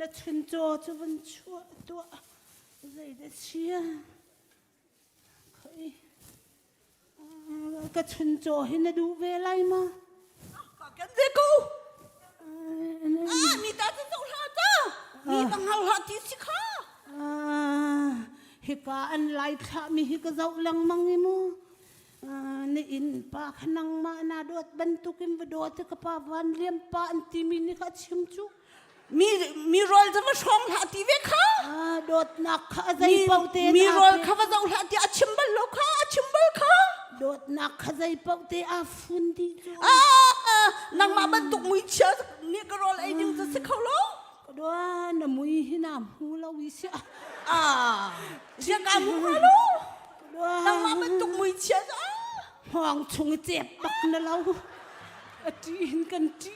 นักชุนโจจะบรรชัวตัวใจเด็ดเชียก็ชุนโจเห็นดูเวลัยมากันเด็กกูนี่ตาจะต้องหาจ้านี่ต้องหาที่สิค่ะฮิกาอันไล่ท่ามีฮิกาเจ้าลังมังอิมูนี่อินปาขนังมานาดวดบรรทุกิมวดวดกับปาวันเลี้ยมปาอันที่มีนี่ค่ะชิมจูมีรอยจะมาชมหาที่เวค่ะโดดนักข้าใจเป่าเตะมีรอยข้าว่าจะหาที่อาชิมบัลโลค่ะอาชิมบัลค่ะโดดนักข้าใจเป่าเตะอาฟุนดีนางมาบรรทุกมุ้ยเชื่อนี่ก็รอไอ้ดึงจะสิเขาล้อก็ด้วยน้ำมุ้ยหินน้ำหูเราวิเศษเชื่อการหูเรานางมาบรรทุกมุ้ยเชื่อห้องชงเจ็บบักนะเราจีนกันจี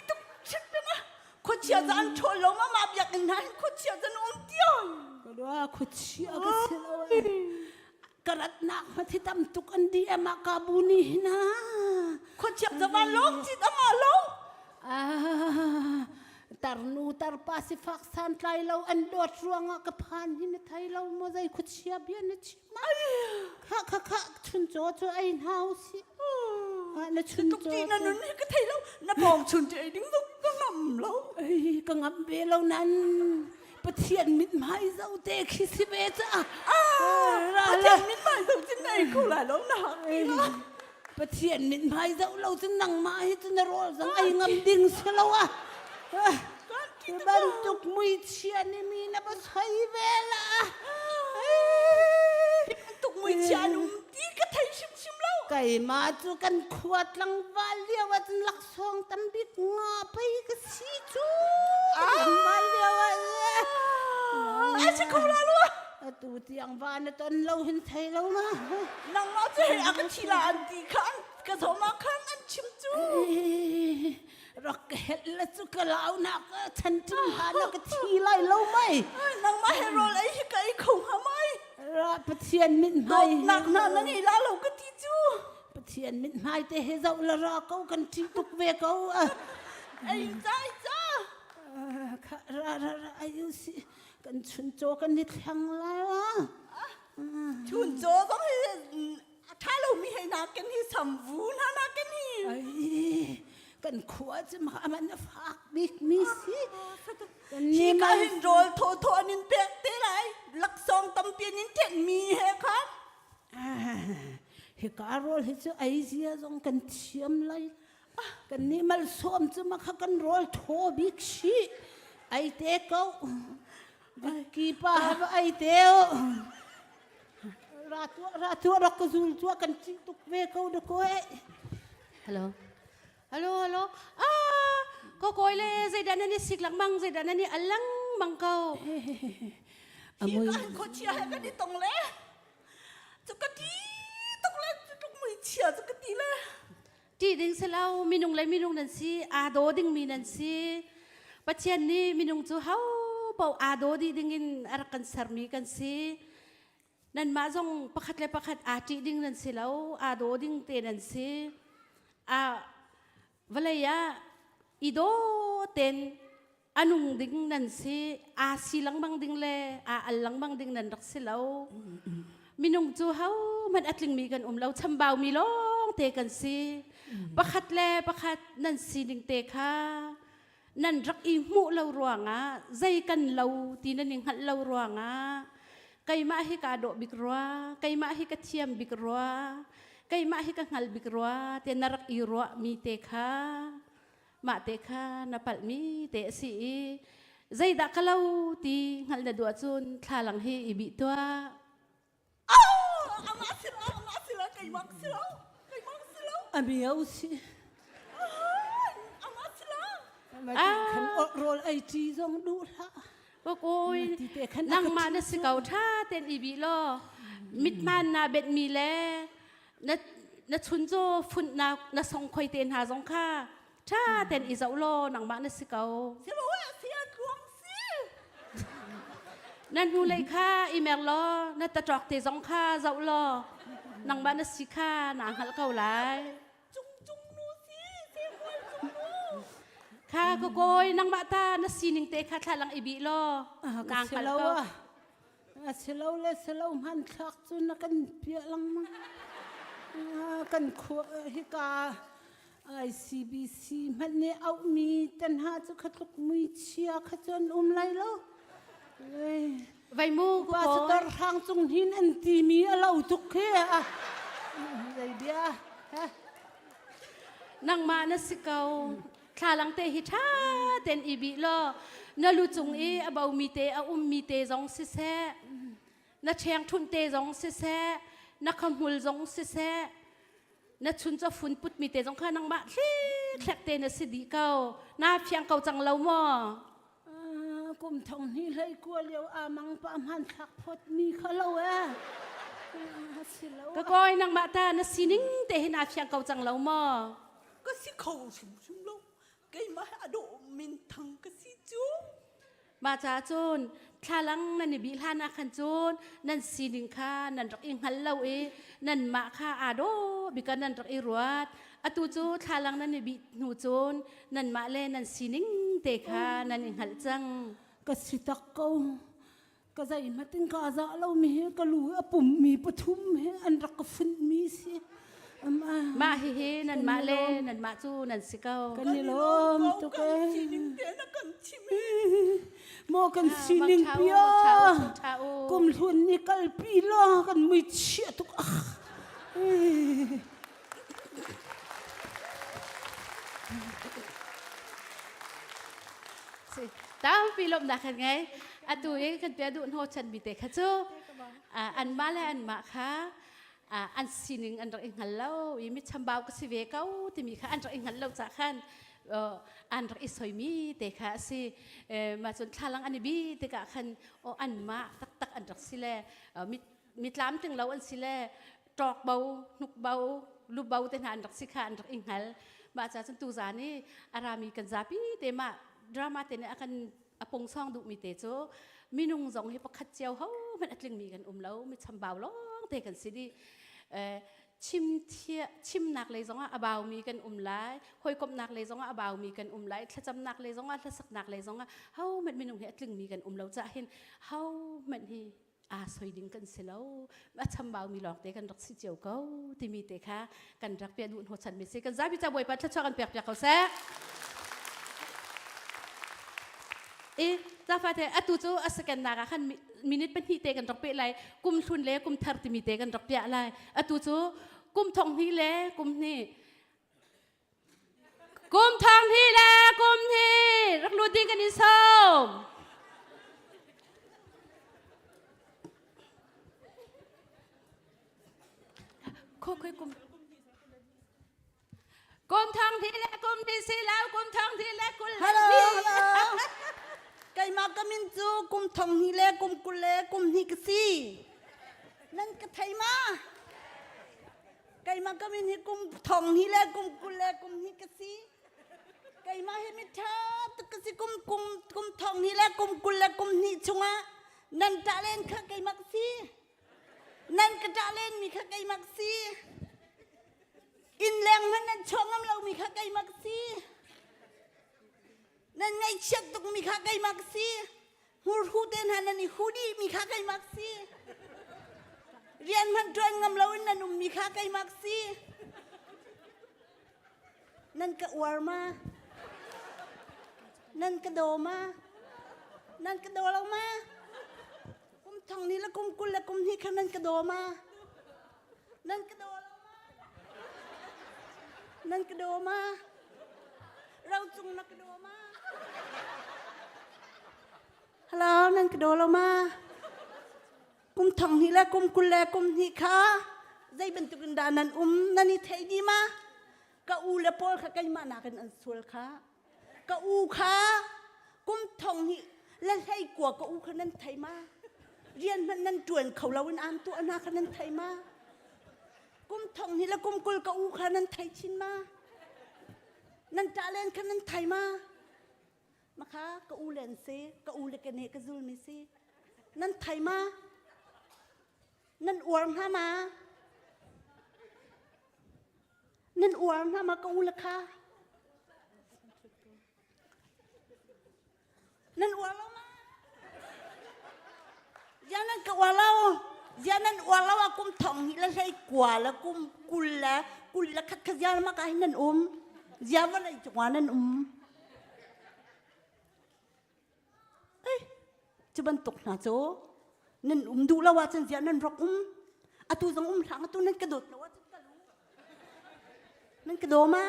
ต้องชิดนะคนเชียร์จะอันโชว์ลงมาเบียกนั้นคนเชียร์จะนอนเดียวก็ด้วยคนเชียร์ก็เสียเลยกระดนักมาที่ตำตุกันดีมากาบุนีนะคนเชียร์จะมาลงจิตมาลงtarnu tar pasifak santlai lau andot ruang kapan hin thai lau mo zai khuchia bian na chima kha chun cho ai house na chun cho na nun ka thai lau na bong chun ai ding lu ka ngam lau ka ngam be lau nan pathian mit mai zau te khi si be cha pathian mit mai zau chin nai khu la lau na pathian mit mai zau lau chin nang mai chin na rol zang ai ngam ding se lau bantuk muit siya ni mina ba say vela ชียนุ่มตีก็ไทยชิมแล้ว ไก่มาจูกันขวดลังวาเลียวจนลักซองตำบิกงอไปก็สีจูวาเลียวไอ้ชิคลาลัวตูที่ยังวานตอนเราเห็นไทยเรานะนางมาจะเห็นอากันทีละอันตีขันก็สมาขันอันชิมจูรักเห็ดและจุกเหล่านักฉันจึงหานักทีไรเราไหมนางมาเฮโรไอ้ไก่คงหาไม่รักปะเทียนมินไม้หนักนั่นนี่ลาเราก็ทีจูปะเทียนมินไม้แต่เฮเราละรักเขากันที่ตุกเวเขาไอ้จ้าค่ะอายุสิกันชุนโจกันนิดแข็งแล้วชุนโจต้องให้ถ้าเรามีให้นักกันที่สมบูรณ์นักกันนี่กันขวดจะมามันฝากบิ๊กมิสิที่ก็เห็นโรลโทนินเปียกเท่ไรลักซองตำเปียนินเทนมีเหรอครับเฮการโรลเฮจะไอเสียจงกันเทียมเลยกันนี่มันส้มจะมากันโรลโทบิ๊กชีไอเต้เขากี่ป้าไอเต้ราตัวรักกซูลตัวกันจิตุกเวเขาดูก้อยฮัลโหลก็ก้อยเลยใจด้านนี้สิกหลังมังใจด้านนี้อัลลังมังเขาที่กันคนเชียร์ให้กันที่ตรงเลยจุกตีตรงเลยจุกมือเชียร์จุกตีเลยจีดิ้งเสลามีนุ่งเลยมีนุ่งนั่นสิอาโดดิ้งมีนั่นสิปัจเจียนนี้มีนุ่งจูเฮาเป่าอาโดดิ้งอินอารักันสารมีกันสินั่นมาจงประคัดเลยประคัดอาจีดิ้งนั่นสิแล้วอาโดดิ้งเตนั่นสิวันเลยอีโดเต็นอันุงดิ้งนั่นสิสีหลังบังดิ้งเลยอัลลังบังดิ้งนั่นรักสิแล้วมีนุ่งจูเฮามันอัดลิงมีกันเราทำเบามีล้องเตกันสิประคัดเลยประคัดนั่นสิดิ้งเตค่ะนั่นรักอีมูเรารวงใจกันเราตีนั่นยังหัดเรารวงไก่มาให้กาโดบิกรัวไก่มาให้กระเทียมบิกรัวไก่มาให้กังหัลบิกรัวเตนรักอีรัวมีเตค่ะมาเตค่ะนับปัลมีเตสีใจดักเราตีหัลนัดวจุนทาลังให้อีบิตัวอามาสิละไก่มักสิละอามีเอาสิอามาสิละขันโรลไอจีจงดูละก็โอยนั่งมาเนสิเก่าท่าเต้นอีบีล้อมิดมันนาเบ็ดมีแลนัดชุนโจฝุ่นนัดส่งคอยเต้นหาสงค่าท่าเต้นอีเจ้าล้อนั่งมาเนสิเก่าเสียว่าเสียกวงสินั่นหูเลยค่าอีเมลล้อนัดตะจอกเตะสงค่าเจ้าล้อนั่งมาเนสิค่าหนังหัลเก่าหลายข้าก็โกยนางมาตานาซีนิงเตะข้าทาลังอีบีล้อนางขัลเก่าเสลาเลยเสลามันทักจนนักกันเปียลังมั้งกันขวฮิกาICBC มันเนี่ยเอามีตันหาจะขัดลุกมือเชียขัดจนไล่ล้อไว้มูกว่าจะต้องทางจงหินอันตีมีเราทุกแค่ใจเดียนางมานาสิเกาทาลังเตหิท่าเต้นอีบีล้อนลูจงบ่าวมีเตมีเตจงเสนเชียงทุนเตจงเสนขมุลจงเสนชุนจะฝุ่นปุดมีเตจงข้านังมาแคลกเตนสิดีเก่าหน้าเพียงเก่าจังเราหม้อกุมทองนี่เลยกลัวเลี้ยวมังปะมันทักพดมีเขาเราก็ก้อยนางมาตานสินิ่งเตหินาเพียงเก่าจังเราหม้อก็สิเขาชิมเราไก่มาอโดมินทังก็สิจูมาจ้าโจนทาลังนันบิลานาคันโจนนันซีนิงค่านันรักอิงฮัลเรานันมาค่าอโดบิกันนันรักอิรวัดอตูโจทาลังนันบินูโจนนันมาเลนันซีนิงเตค่านันอิงฮัลจังก็สิตักเขาก็ใจมาติงกาซาเรามีก็รู้ปุ่มมีปทุมอันรักฝุ่นมีสิมาเฮนันมาเลนันมาจูนันสิเกากันนี่ลมตุกโมกันสินิงเปียกุมทุนนี่กัลปีลากันไม่เชี่ยตุกตามปีลมดักกันไงอะตัวเองกันเปียดุนโฮชันบิเตค่ะจูอันมาและอันมาค่ะ อันสิหนึ่งอันรักอิงหันเล่ายังมีชำบ่าวก็สิเวเก้าที่มีค่ะอันรักอิงหันเล่าจากขันอันรักอิสอยมีแต่ค่ะสิมาจนทาลังอันนี้บีแต่กะขันอันมาตักอันรักสิแลมีล้ำถึงเราอันสิแลตอกเบาหนุกเบาลูบเบาแต่อันรักสิค่ะอันรักอิงหันมาจากจนตูจานี่อารามีกันซาปีแต่มาดราม่าแต่เนี่ยอากันอปงซองดุมีเตโจมีนุ่งจงให้ประคัดเจียวเขามันอัดเลี้ยงมีกันแล้วมีชำบ่าวร้องแต่กันสิดีชิมนักเลยจงว่าบ่าวมีกันไล่หอยกบนักเลยจงว่าบ่าวมีกันไล่ถ้าจำนักเลยจงว่าถ้าสักนักเลยจงว่าเขามันมีนุ่งให้อัดเลี้ยงมีกันแล้วจะเห็นเขามันที่สวยดิ้งกันเสียแล้วว่าชำบ่าวมีหลอกแต่กันรักสิเจียวเขาที่มีแต่ค่ะกันรักเปียดุนหัวฉันไม่เสียกันจ้าพี่จะบ่อยปัดถ้าชอบกันเปียกเขาแซ่จ้าฟ้าเธอตุจูสแกนนาคันมินิทเป็นที่เตกันรักเปียไรกุมทุนเล่กุมทาร์ติมีเตกันรักเปียไรตุจูกุมทองที่เล่กุมนี่กุมทองที่เล่กุมที่รักลูดิ้งกันอิสมค่อยกุมทองที่เล่กุมที่สีแล้วกุมทองที่เล่กุล ฮัลโหลไก่มากมินจูกุมทองฮิเลกุมกุเลกุมฮิกซีนั่นก็ไทยมาไก่มากมินฮิกุมทองฮิเลกุมกุเลกุมฮิกซีไก่มาเฮมิทาตะกสิกุมทองฮิเลกุมกุเลกุมฮิชงะนั่นตาเล่นข้าไก่มักซีนั่นก็ตาเล่นมีข้าไก่มักซีอินแรงมันนั่นชงน้ำเรามีข้าไก่มักซีนั่นไงเช็ดตุกมีข้าไก่มักซีหูเต้นหันนั่นนี่หูดีมีข้าไก่มักซีเรียนมันจวนงำเรานั่นมีข้าไก่มักซีนั่นก็อวร์มานั่นก็โดมานั่นก็โดเรามากุมทองนี้แล้วกุมกุลแล้วกุมนี่ข้านั่นก็โดมานั่นก็โดเรามานั่นก็โดมาเราจุงนักก็โดมาฮัลโหลนั่นก็โดเรามากุมทองนี่แล้วกุมกุลแล้วกุมนี่ข้าใจเป็นตุกันดานันนั่นนี่เทดีมากะอูและปอลข้าไก่มานากันอันสวยข้ากะอูข้ากุมทองนี่และให้กลัวกะอูข้านั่นไทยมาเรียนมันนั่นจวนเขาเราวันอามตัวอนาข้านั่นไทยมากุมทองนี่แล้วกุมกุลกะอูข้านั่นไทยชินมานั่นจ่าเล่นข้านั่นไทยมาค่ะกะอูเลนเซกะอูเลกันเฮกะซูลมิซีนั่นไทยมานั่นอวมฮามากะอูละค่ะนั่นอวมเรามายานั่นกะอวมเรายานั่นอวมเราว่ากุมทองหิละใช้กว่าแล้วกุมกุลละคัดขยานมากะให้นั่นยาว่าอะไรจังหวะนั่นจะบรรทุกนะโจนั่นดูแล้วว่าฉันเสียนั่นรกอะตูสังทางอะตูนั่นกระโดดแล้วว่าฉันก็รู้นั่นกระโดดมา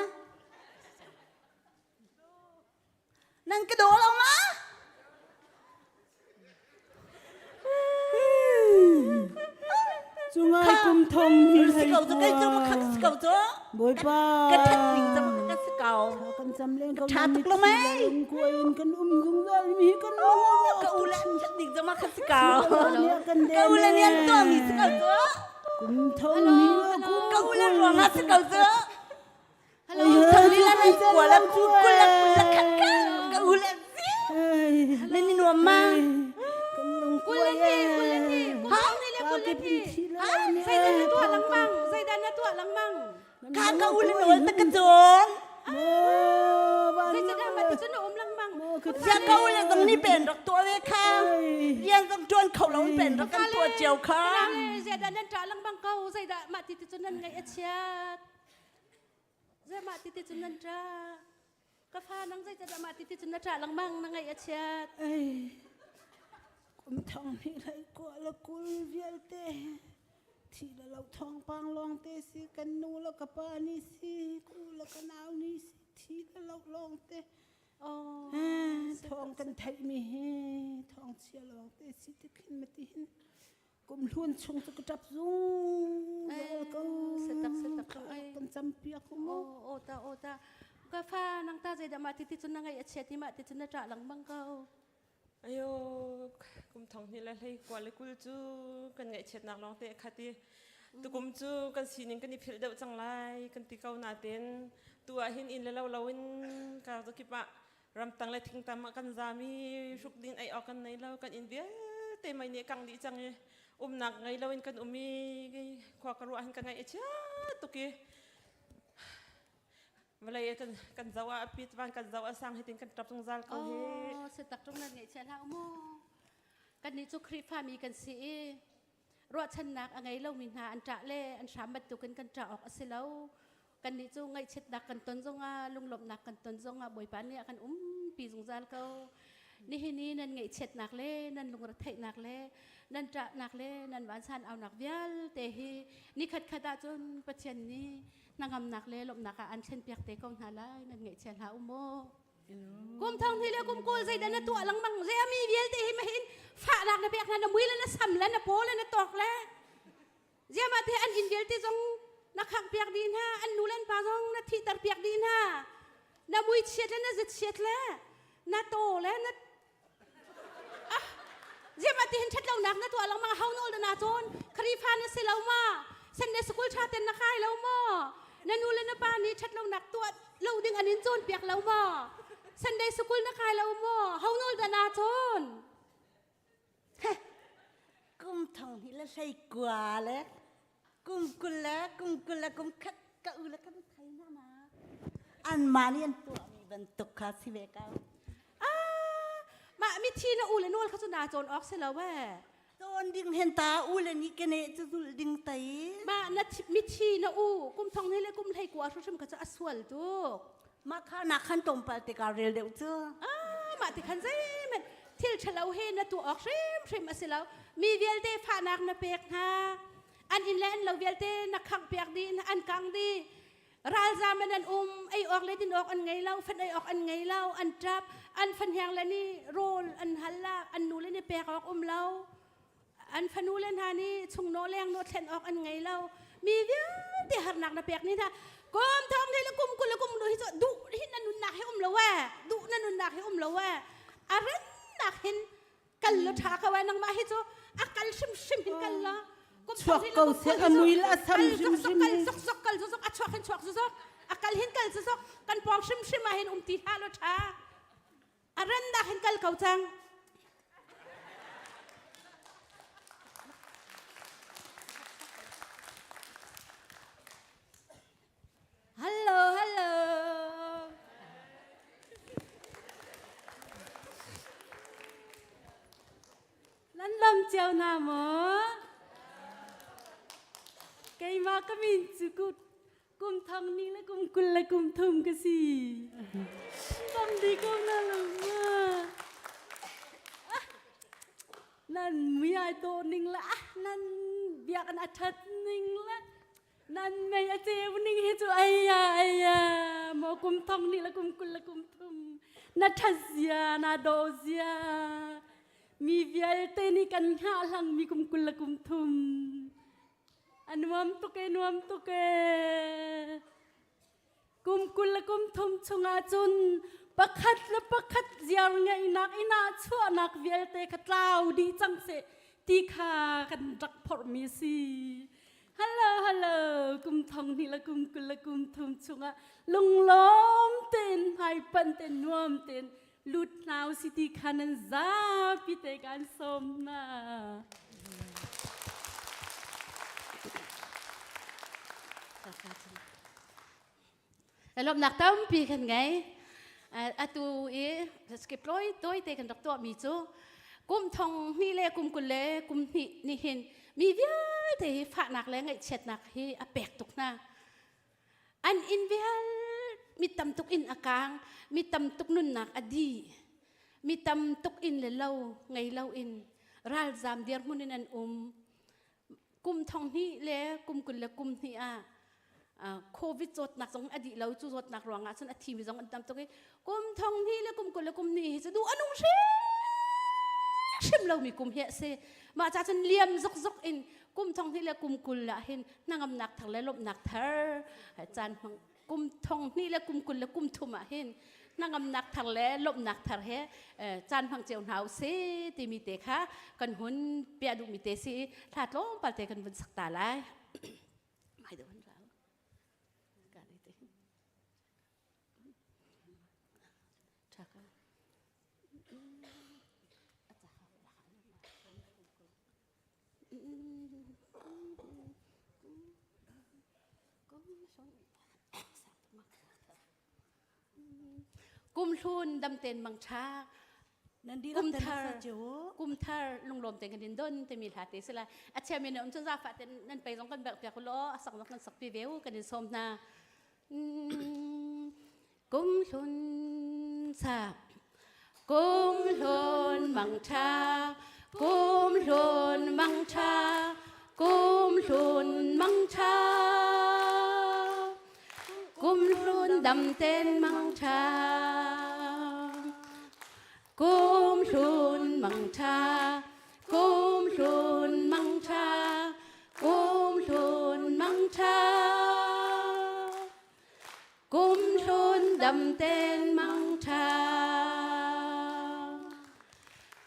นั่นกระโดดเรามาจุงไอ้กุมทองนี่ให้กว่า สเกาจะมาขัดสเกาจ้ะ บอยป้าก ระทัดลิงจะมาขัดสเกา กันจำเล่นเขา ชาตุกละไหม กวยกันกุงได้มีกันโอ้ กะอูและชัดลิงจะมาขัดสเกากะอูและเนี่ยตัวมีสเกาจ้ะ กุมทองนี่กุม กะอูและหลวงอ่ะสเกาจ้ะทำนี่ละในกว่าแล้วกุละขัดกะอูและสินั่นนี่หนัวมากุลทีฮะนี่แหละกุลทีใส่ดันตัวหลังมังข้ากะอูและหนัวตะกะโจนใส่จะได้มาติดจนอมหลังมังยากะอูและตรงนี้เป็นดอกตัวเลยค่ะยังต้องจวนเขาเราเป็นดอกกันตัวเจียวค่ะใส่ดันนั่นจ่าหลังมังเขาใส่ดามาติดจนนั่นไงเอเชียใส่มาติดจนนั่นจ้ากะฟ้านังใส่จะมาติดจนนั่นจ่าหลังมังนังไงเอเชียกุมทองนี่ให้กว่าละกุลเวียลเตทีละเราทองปังลองเตสิกันนูละกะปานี่สิกูละกะนาวนี่สิทีละเราลองเตทองกันไทยมีทองเชียลองเตสิตะขึ้นมาติหิน กุมล้วนชงจะกระจับซุงก็เสตักกันจำเปียกกูมั้งโอตาก็ฟ้านางตาใจดำมาติดจนนางไอ้เช็ดที่มาติดจนน่าจะหลังบังเกาอายุกุมทองนี่แหละเลยกว่าเลยกุลจูกันไงเช็ดนักร้องเตะขัดที่ตุกุมจูกันสีนึงกันนี่ผิดเดาจังไรกันตีเกาหนาเต้นตัวหินอินแล้วเราวินกาวตุกิปะรำตังเลยทิ้งตามกันจามีชุกดินไอออกกันในเรากันอินเบียเตะไม่เนี่ยกังดีจังเลยหนักไงเราวินกันมีขวากระวานกันไงเช็ดตุกี้เวลากันเจ้าว่าปิดวันกันเจ้าว่าสร้างให้ถึงกันจับตรงจัลเขาเฮเสตักตรงนั้นไงเช็ดแล้วโมกันนี่จุครีฟ้ามีกันสิรอดฉันนักอะไรเรามีนาอันจ่าเล่อันสามบัตรกันจ่าออกสิแล้วกันนี่จูไงเช็ดดักกันตนจงอ่ะลุงหลบนักกันตนจงอ่ะบ่อยปานเนี่ยกันปีจงจัลเขานี่นั่นไงเช็ดนักเล่นั่นลุงรัฐไทยนักเล่นั่นจ่านักเล่นั่นหวานชันเอานักเบี้ยเตฮีนี่ขัดจนประเทศนี้นางนักเล่หลบนักอันเช่นเปียกเตะกองหาไล่นั่นไงเช็ดหาโมกุมทองที่เลี้ยกุมกูใจดันตัวหลังบังเสียมีเบี้ยเตฮีไม่เห็นฝ่านักนะเปียกนั่นมุ้ยแล้วนะซ้ำแล้วนะโป้แล้วนะตอกแล้วเสียมาที่อันอินเบี้ยที่จงนักขังเปียกดีน่าอันนูเล่นปาจงนักที่ตัดเปียกดีน่านะมุ้ยเช็ดแล้วนะจะเช็ดแล้วนะโตแล้วนะเจ้ามาที่เห็นชัดเราหนักนะตัวเรามาเฮาโนลนะโจนครีฟานะสิเรามาเส้นในสกุลชาเต็นนะค่ายเรามานันูเลนะปานี้ชัดเราหนักตัวเราดึงอันนี้โจนเปียกเรามาเส้นในสกุลนะค่ายเรามาเฮาโนลนะโจนกุมทองนี่ละใส่กว่าแล้วกุมกุลแล้วกุมคัดกะอุละกันไทยนะมาอันมาเนี่ยตัวมีบรรทุกคาสิเวกามามิทีนะอูเลนวลเขาจะนาโจนออกเสร็จแล้วแว่โจนดิ่งเห็นตาอูเลนี่กันเนจะดูดิ่งไตมานัดมิทีนะอูกุมทองนี่เลยกุมไทยกว่าชุดชมก็จะอสวลตุกมาข้านักขันตรงปฏิการเร็วเร็วเจ้ามาติขันใจมันที่เฉลาเห็นนะตัวออกชิมมาเสร็จแล้วมีเวลเตฟ้านักนะเปียกฮะอันอินแลนเราเวลเตนักขังเปียกดีอันกังดีราลจามันอันไอออกเลยดินออกอันไงเล่าฟันไอออกอันไงเล่าอันจับอันฟันแหงแล้วนี่โรลอันฮัลลาอันนูเลยนี่เปียกออกเล่าอันฟันนูเล่นฮานี่ชุงโนแรงโนเทนออกอันไงเล่ามีเวียเดี๋ยวหักหนักนะเปียกนี่ท่ากุมทองที่ละกุมดูที่จะดุที่นั่นนุนหนักให้ละแวดุนั่นนุนหนักให้ละแวอะไรหนักเห็นกันละทาเขาไว้นังมาให้จ้าอาการชิมเห็นกันละชวกเขาเสียอมุยละซ้ำซกอัชวกเห็นชวกซกอาการเห็นกันซกกันปองชิมมาเห็นตีท่าละทาอะไรหนักเห็นกันเขาจังฮัลโหลนั่นลมเจ้าหน้าหมอไกมาก็มีจุกุมทองนี่และกุมกุลและกุมทุมก็สิทำดีก็น่ารักมากนั่นมีไอโตนิ่งละนั่นเบียกันอาทิตย์นิ่งละนั่นแม่เจ้านิ่งให้ตัวไอ้ยาหมอกุมทองนี่และกุมกุลและกุมทุมนาทัศยานาโดเซียมีเวียเตนี่กันหาหลังมีกุมกุลและกุมทุมอันวมตุเกกุมกุลและกุมทุมชงอาจุนประคัดเจียงไงนักนาชั่วนักเวียเตขัดลาวดีจังเสตีขากันรักพอมีสีฮัลโหลกุมทองนี่ละกุมกุลและกุมทุมชงอาลุงล้อมเต้นไฮปันเต้นนวมเต้นลุดนาวสิตีขานันซาพิเตกันสมนาลมหนักตั้มปีกันไงตูสเก็ปร้อยตัวเตกันดอกตัวมีจูกุมทองนี่เลยกุมกุลเลยกุมนี่เห็นมีเวียแต่ฝาหนักแล้วไงเช็ดหนักให้อเปกตุกหน้าอันอินเวียมีตำตุกอินอากางมีตำตุกนุ่นหนักอดีมีตำตุกอินเลยเล่าไงเล่าอินราลจามเดียร์มุนินันกุมทองนี่เลยกุมกุลเลยกุมนี่โควิดจดหนักสองอดีตเราจดหนักรองฉันอธิบายสองอันตามตัวกุมทองนี่และกุมกุลและกุมนี่จะดูอนุเช shim lo mi kum he se ma cha chen liam zok zok in kum thong ni le kum kul la hin nangam nak thar le lop nak thar chan mang kum thong ni le kum kul le kum thuma hin nangam nak thar le lop nak thar he chan phang cheu nau se ti mi te kha kan hun pia du mi te si that lom pal te kan bun sak ta lai mai do han rao ka ni te chaka kum thun dam ten mang cha Nanti kum nak thar tanya saja. kum thar lung lom ten kan din don te mi hate sila at siya mi na za fa ten nan pe jong kan bak pya ko lo asak nok kan sak pi veu kan din som na kum thun sa kum thun mang cha kum thun mang cha kum thun mang cha kum thun dam ten mang cha kum thun mang cha kum thun mang cha kum thun mang cha kum thun đầm tên mang cha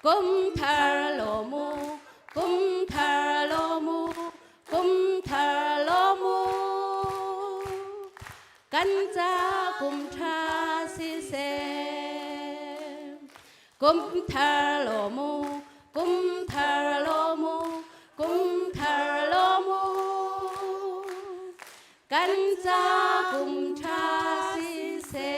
kum thar lo mu kum thar lo mu kum thar lo mu căn cha kum cha si se kum thar lo mu kum thar lo mu kum thar lo mu căn cha kum cha si se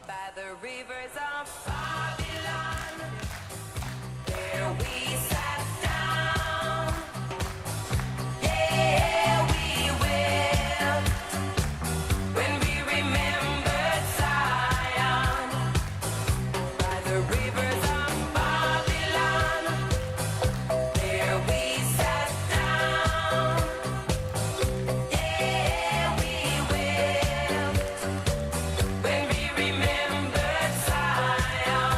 By the rivers of Babylon, there we sat down. Yeah, we will, when we remembered Zion. By the rivers of Babylon, there we sat down. Yeah, we will, when we remembered Zion.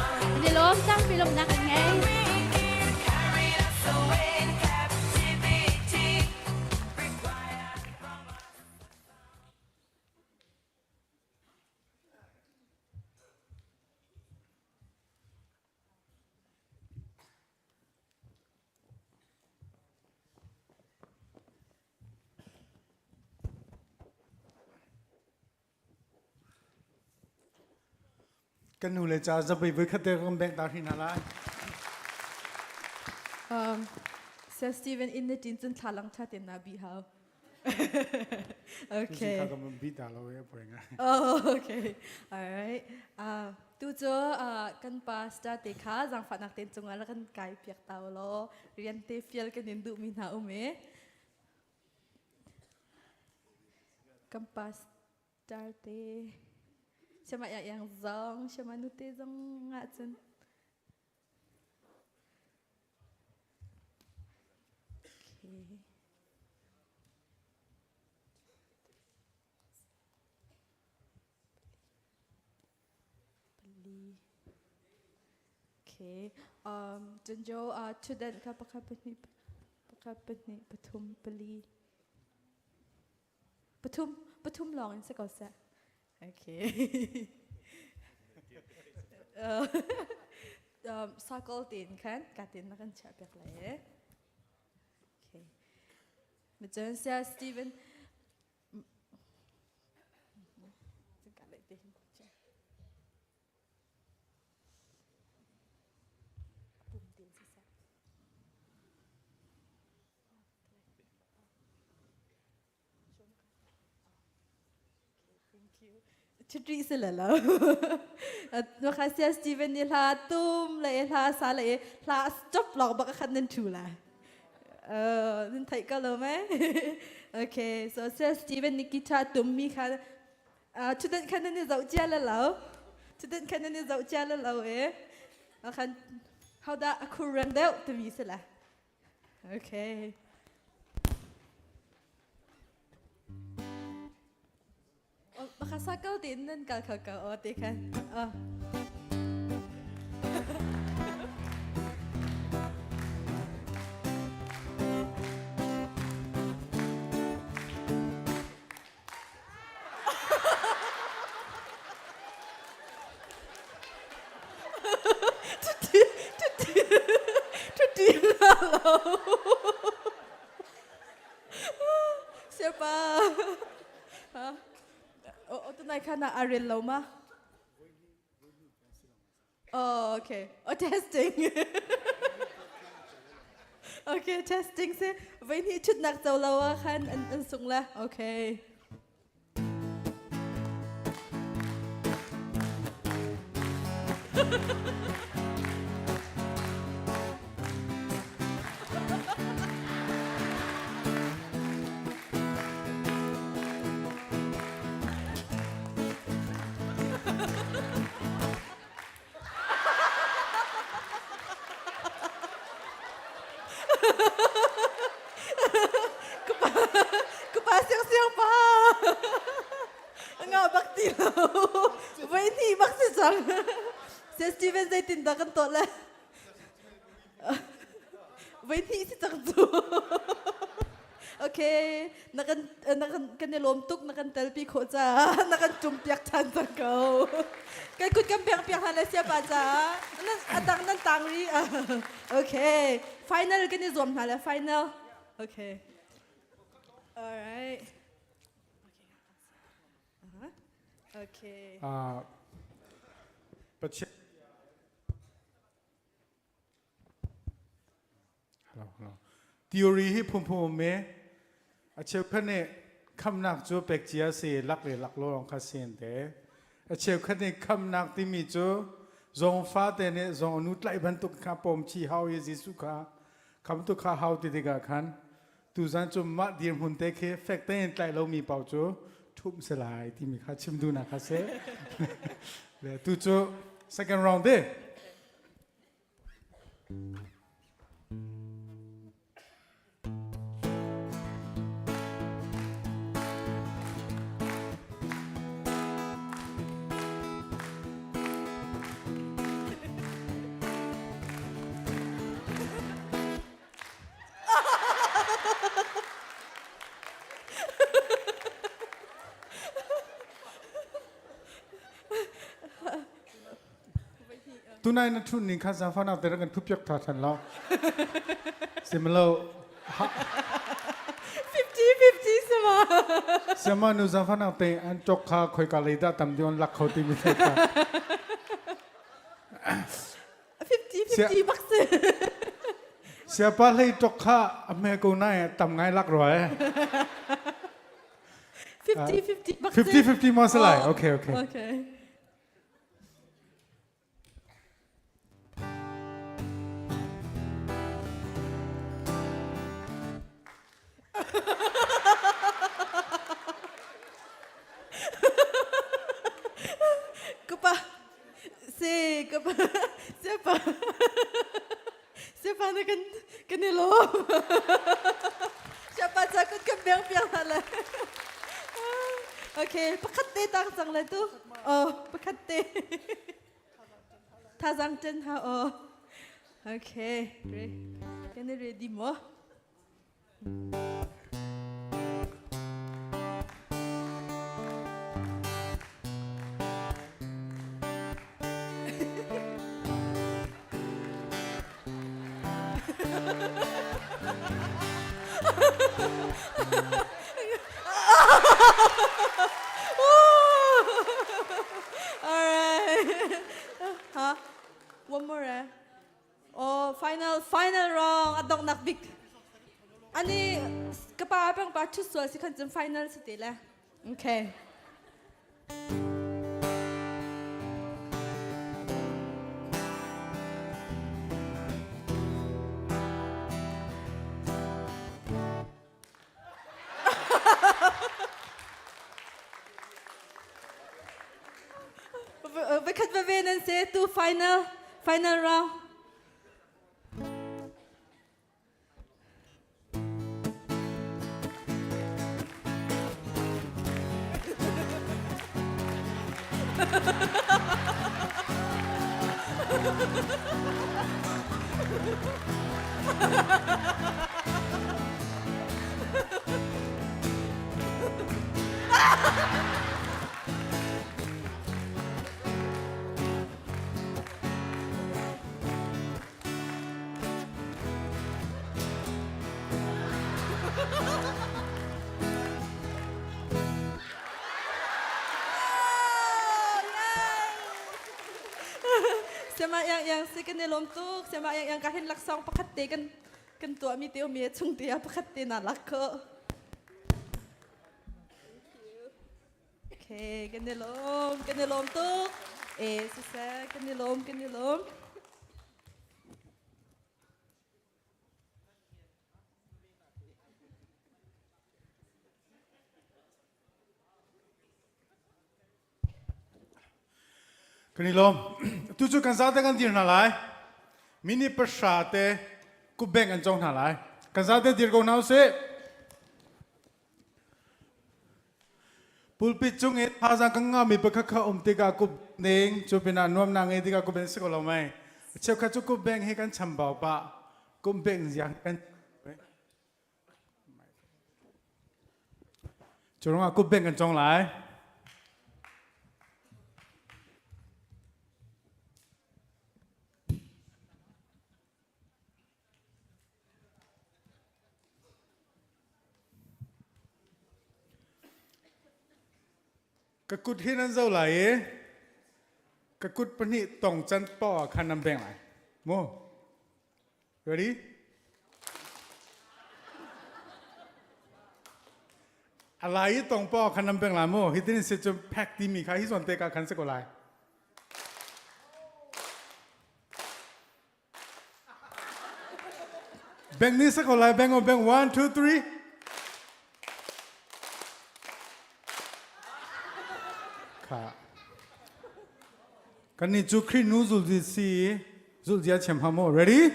đi lốm tăng phi lốm nặng ngay Carried us away in captivity, required from us. cái nụ lệ chaจะไปvới khách tới không bên ta thì nào lại Sir Stephen in the tin chân thả lăng cha tiền na bi hao. cái gì Okay. khác mình biết đã lâu vậy phải ngay Oh, okay. Alright. Tu cho kan pasta te kha jang fa nak ten chunga la kan kai piak taw lo. Rian te fiel kan indu min ha ume. Kan pasta te Siapa yang zong, siapa nu te zong ngak chen. Okay. Beli. Okay. Junjo chudan ka pakapet ni patum beli. Patum long in sekosa. Okay. Circle tin kan, katin na kan chapek le. Okay. Macam saya Stephen. Dekat lagi tin. Pum tin sisa. Thank you. Cedri selala. Makasih Stephen ni lah tum lah lah salah lah stop lah bakakan nentu lah. Nên thấy có lâu mấy. Okay, so says Steven Nikita Tummi Khan. Chút đến khăn nên dậu chia là lâu. Chút đến khăn nên dậu chia là lâu Khăn how da aku rang đeo từ vì sẽ là. Okay. Makasakal din ng kakao kan. Siapa? Tunay ka na Ariel Loma? Oh, okay. Oh, testing. Okay, testing se. Vain hi chut nak zau lawa kan an sung la. Okay. Siang pa. Nga bakti lo. Vain hi bakti sang. Si Steven say tindakan to la. Vain hi si sang tu. Okay, nakan kanilom tuk nakan telpi ko cha, nakan tumpiak chan sang ko. Kay kut kam piak hala siya pa cha. Nan atang nan tangri. Okay, final kani zom hala final. Okay. Alright. Okay. But hello. Theory hi phum me. Acheu khane khamnak chu pekchia se lakle laklo rong kha sen te. Acheu khane khamnak ti mi chu zong fa te ne zong nu tlai ban tuk kha pom chi hau ye jisu kha kham tu kha hau ti diga khan. Tu zan chu ma dir hun te khe fek te tlai lo mi pau chu thum se lai ti mi kha chim du na kha se. Le tu chu second round de. Tunai na thun ning kha zafa na tera kan thupyak tha than lo. Simlo 50-50 sama. Sama nu zafa na te an chok kha khoi ka leida tam dion lak khoti mi the kha. 50-50 bakse. Siapa lei chok kha ame ko nai tam ngai lak roi. 50-50 bakse. 50-50 mo salai. Okay. Okay. Siapa na kanilo? Siapa takut kebiang-biang hala? Okay, pakate tang la tu. Oh, pakate. Tazang chen ha oh. Okay, ready. Ready mo? Alright. Huh? One more Oh, final round. Adong nakbik. Ani kapapang pa chuswa si kanjum final si tila. Okay. we cut the win and say to final round. Sama yang second lom tuk, sama yang kahin laksong pakate kan tua mi teo mi chung dia pakate na lako. Okay, kanilom tuk. Sisa kanilom. Kanilom, tujuh kan saat kan dir nalai, mini persate kubeng kan jong nalai, kan saat dir kau nau se, pulpit jung it pasang kang ngami bekaka tiga kubeng, cupina Nuamhnak tiga kubeng sekolah mai, cep kacu kubeng he kan cambau pa, kubeng yang kan, curang aku kubeng kan jong lai. Kakut hinan zau lai, kakut pani tong chan po kan nam beng lai, mo, ready? Alai tong po kan nam beng lai mo, hitin se jom pack di mi kai hison teka kan se ko lai. Beng ni se ko lai beng o beng 1 2 3. Kan ni cukri nu zul di si zul dia cem hamo ready?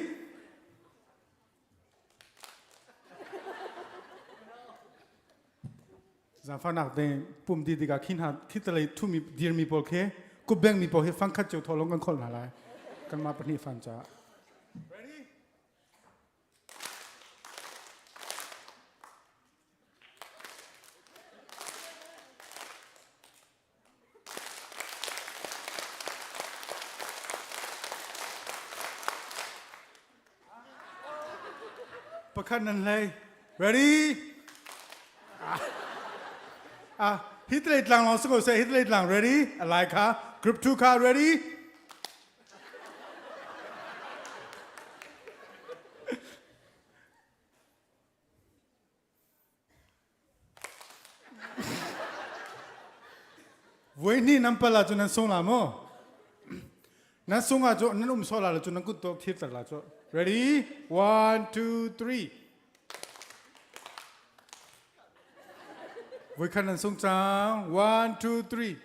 Zafa nak de pum di diga kin ha kitalai tu mi dir mi polke kubeng mi polke fang kat jo tholong kan khol nalai kan ma pani fan cha. Ready? Pakan nan Hlei, ready? Hit rate lang also go say hit rate lang, ready? Alai ka, group 2 ka, ready? Voi ni nampala tu nan song la mo. Nan song a jo nan sola la tu nan kut tok thit la jo. Ready? 1 2 3. Voi kan nan song chang 1 2 3.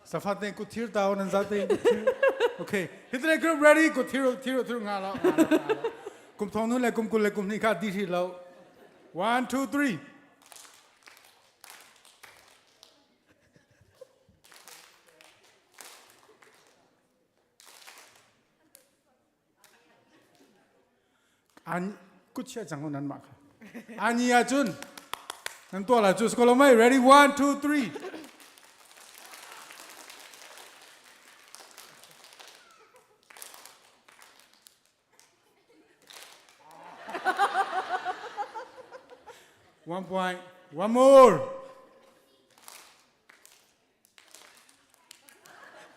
Safate kut thir tao nan zate. Okay. Hitre group ready? Kut thir nga la. Kum thong nu le kum kul le kum ni ka di thi lo. 1 2 3. Good share jangan nan mak. Ani Ajun. Nanti lah jus kalau mai ready 1 2 3. One point. One more.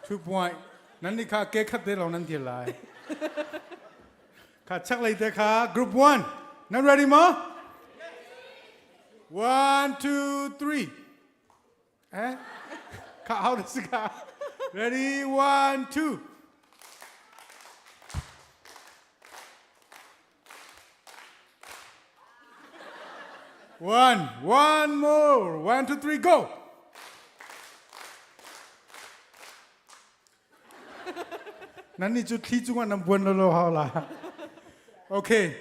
2 point. Nanti kah kekat deh lawan nanti lah. Kah cak lagi deh kah. Group 1. Now ready mo? 1 2 3. Kah how does it kah? Ready 1 2. One more. 1, 2, 3, go. Nani chu thi chu ngan buan lo ha la. Okay.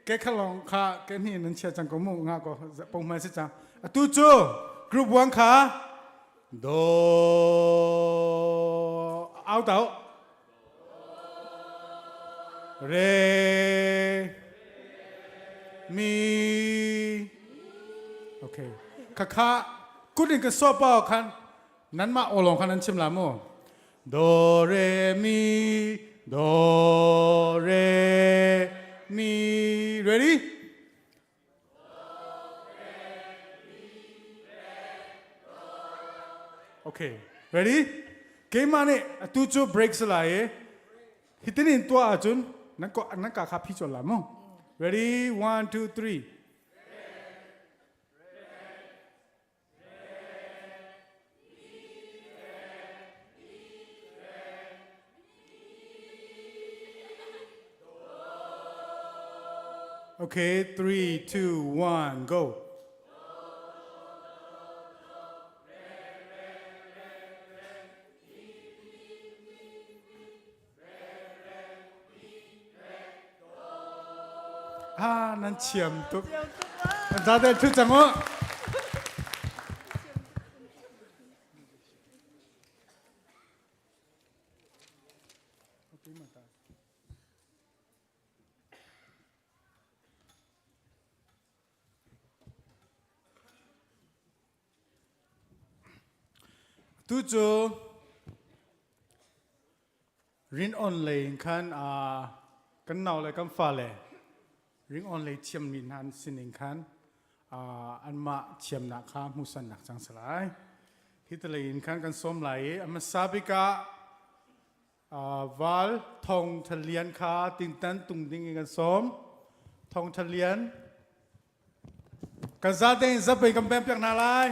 Cái khả lòng khá cái này nên chia chẳng có một ngã có bông mai sẽ chẳng tu chu group 1 khá do áo tàu re mi okay khá khá quyết định cái số bao khăn nắn mà ô lòng khăn nắn chim làm mô do re mi do re mi ready? Okay, ready? Cái mà này, tu cho breaks lại, hitin in tua ajun, nang cả khắp cho làm không? Ready? 1, 2, 3. Okay, 3, 2, 1, go. 난 치암 또. 다들 투장어. tu chu rin on le khan kan nau le kam fa le ring on le chiam min han sining khan an ma chiam na kha musan nak chang salai hitlein khan kan som lai am sabika wal thong thalian kha tin tan tung ding kan som thong thalian kan za den za pe kam pem pyak na lai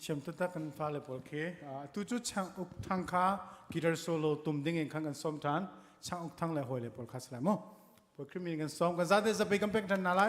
เชื่อมตัดกันฟ้าเลยพอเคตุจุดช่างอุกทางค้ากีฬาโซโลตุ่มดิ่งเองข้างกันซ้อมทานช่างอุกทางเลยหอยเลยพอคัสแล้วมั้งพอคริมีกันซ้อมกันซาเดจะไปกันเป็นทันนาไล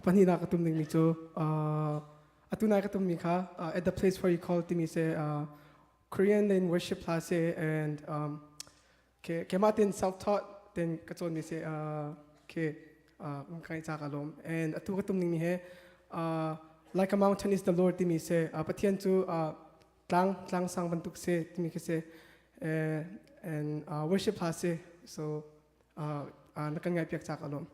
ปันนี้นักตุ่มหนึ่งมิจูตุนายกตุ่มมีค่ะ at the place where you call it มีเซ Korean then worship class and เคมาเป็น self taught then กระโจนมีเซใครจากอารมณ์ and ตุกตุ่มหนึ่งมีlike a mountain is the Lord ที่มีเซปะเทียนจูกลางสังบรรทุกเซที่มีเซ and worship class so นักการงานเปียกจากอารมณ์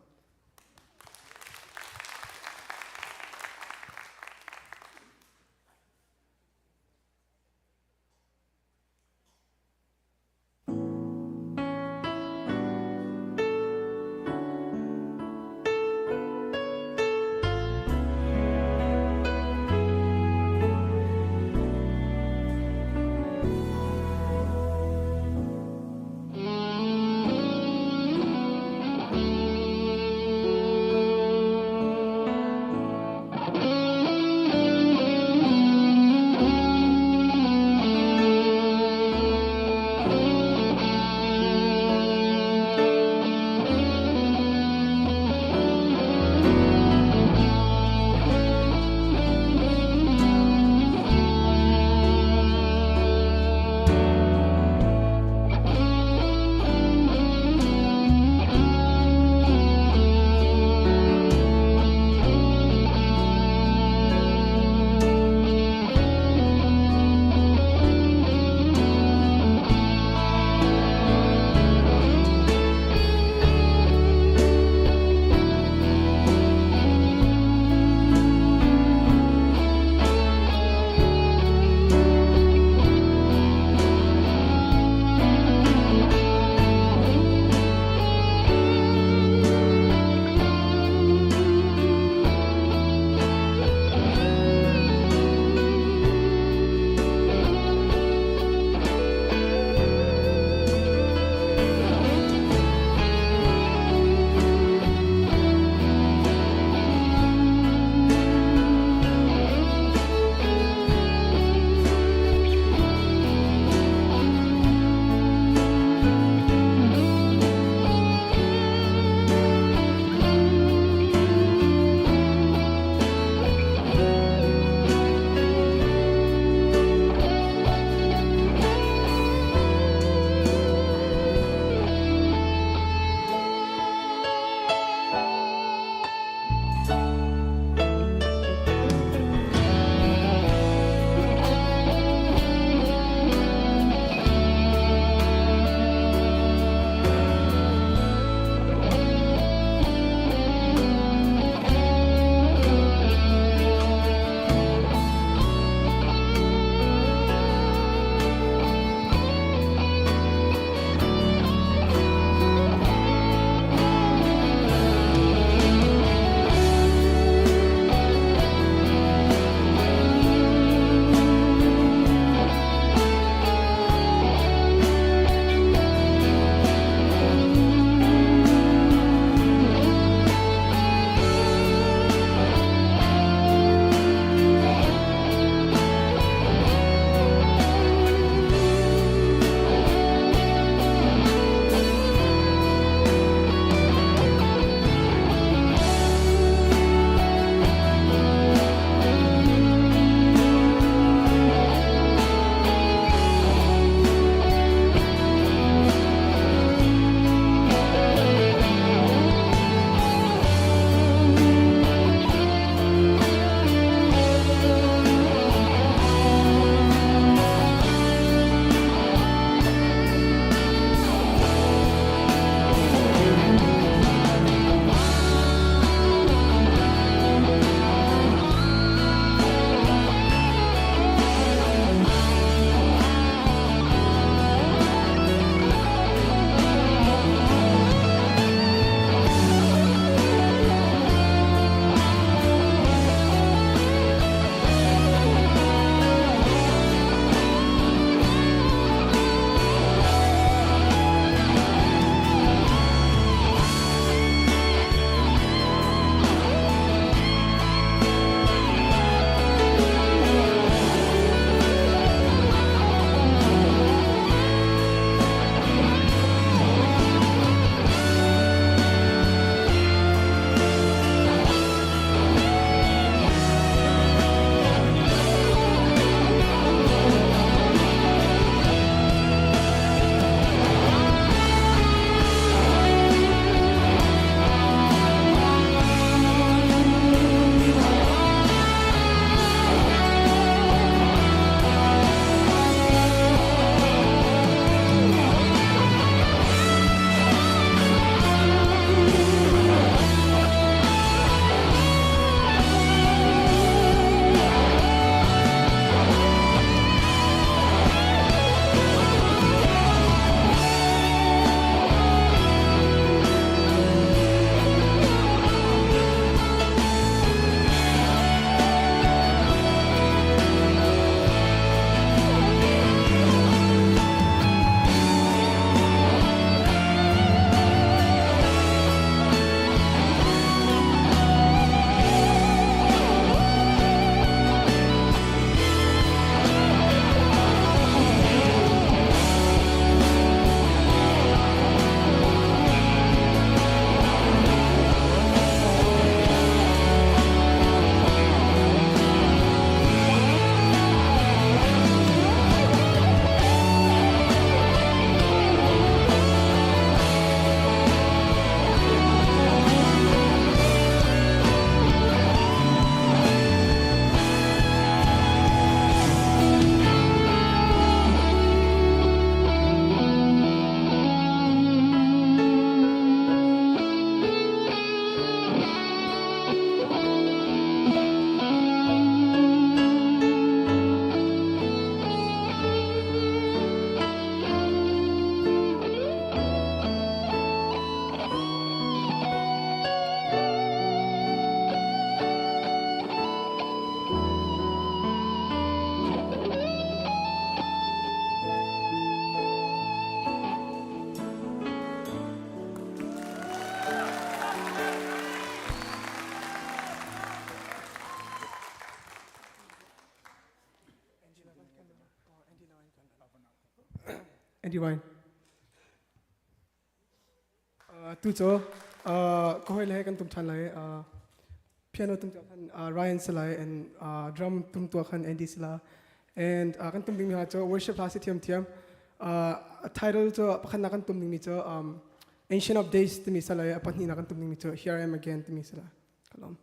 rewind tu cho ko hoi le kan tum than lai piano tum khan Ryan salai and drum tum to khan Andy sala and kan tum ding mi ha cho worship class thiam thiam title cho pakhan na kan tum ding mi cho Ancient of Days to me sala apatni na kan tum ding mi cho Here I Am Again to me sala kalom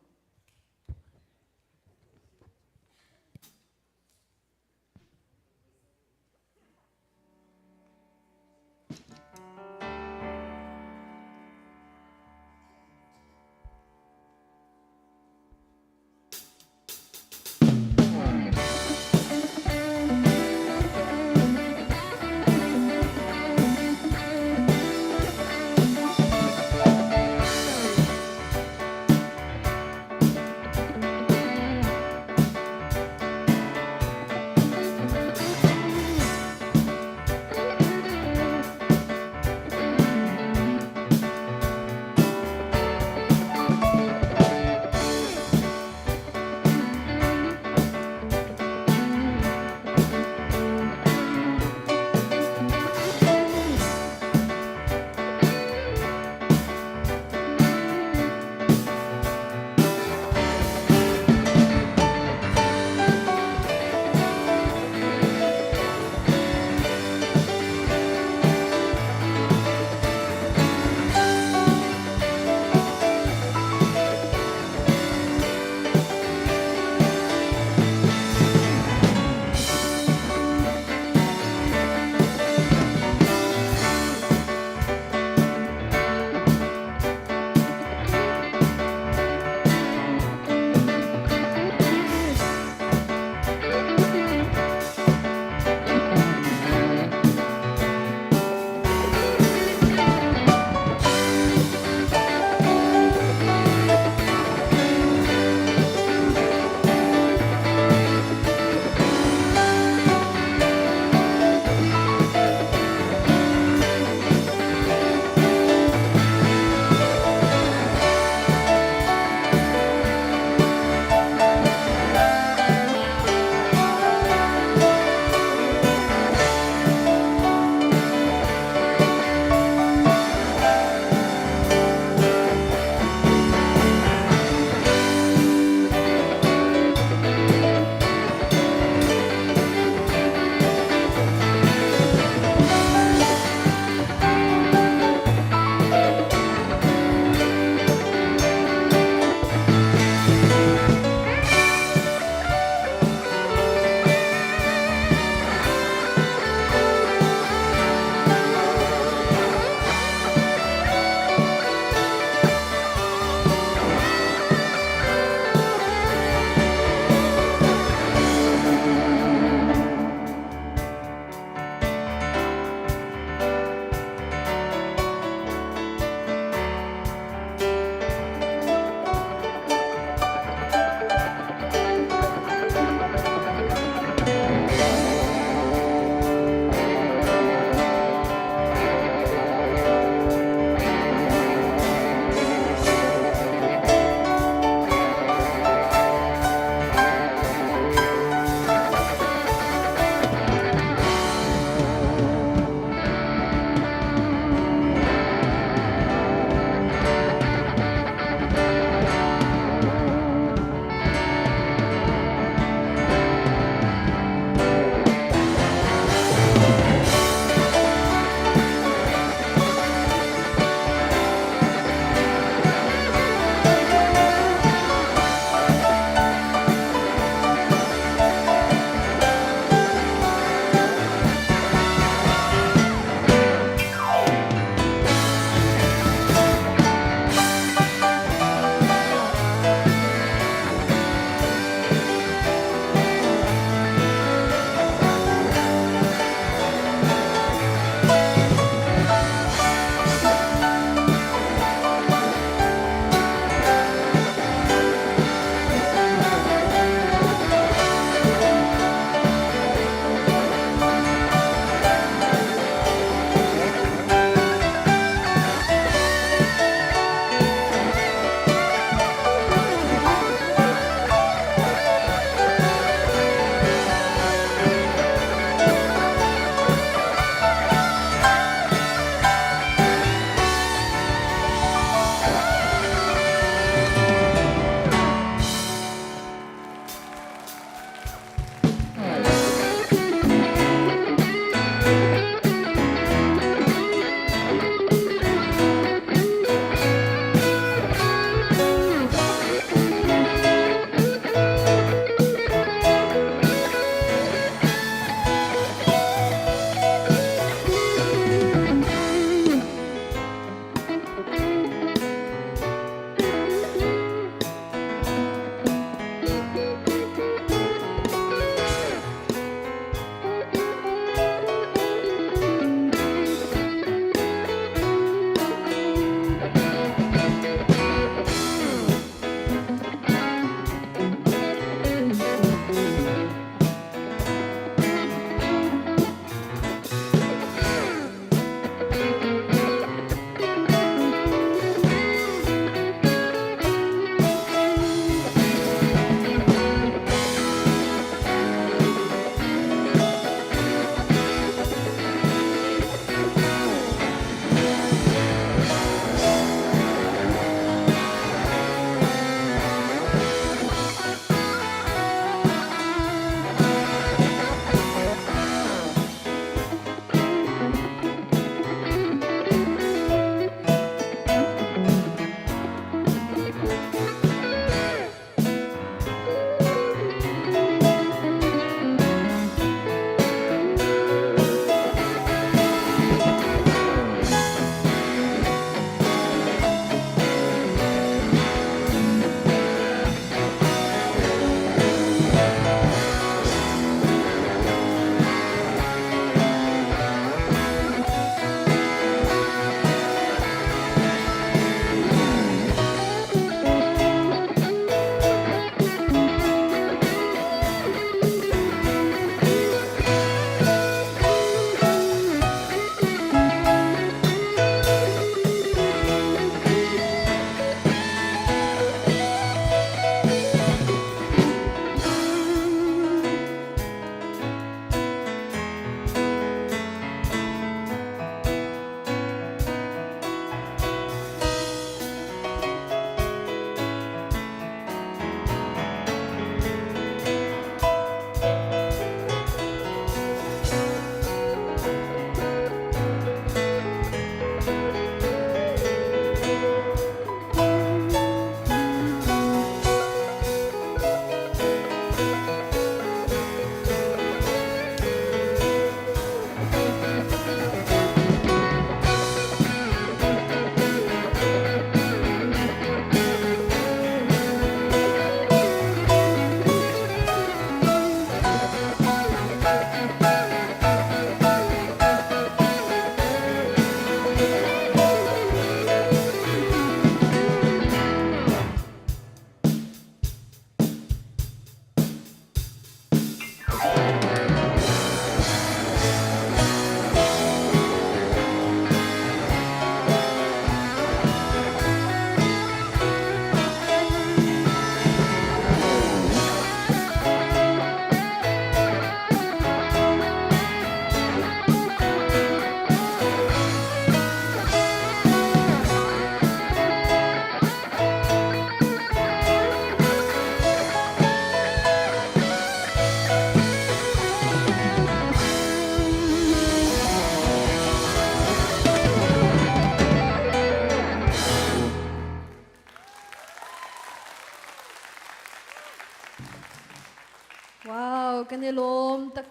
ว้าวกันนี่ลมตัก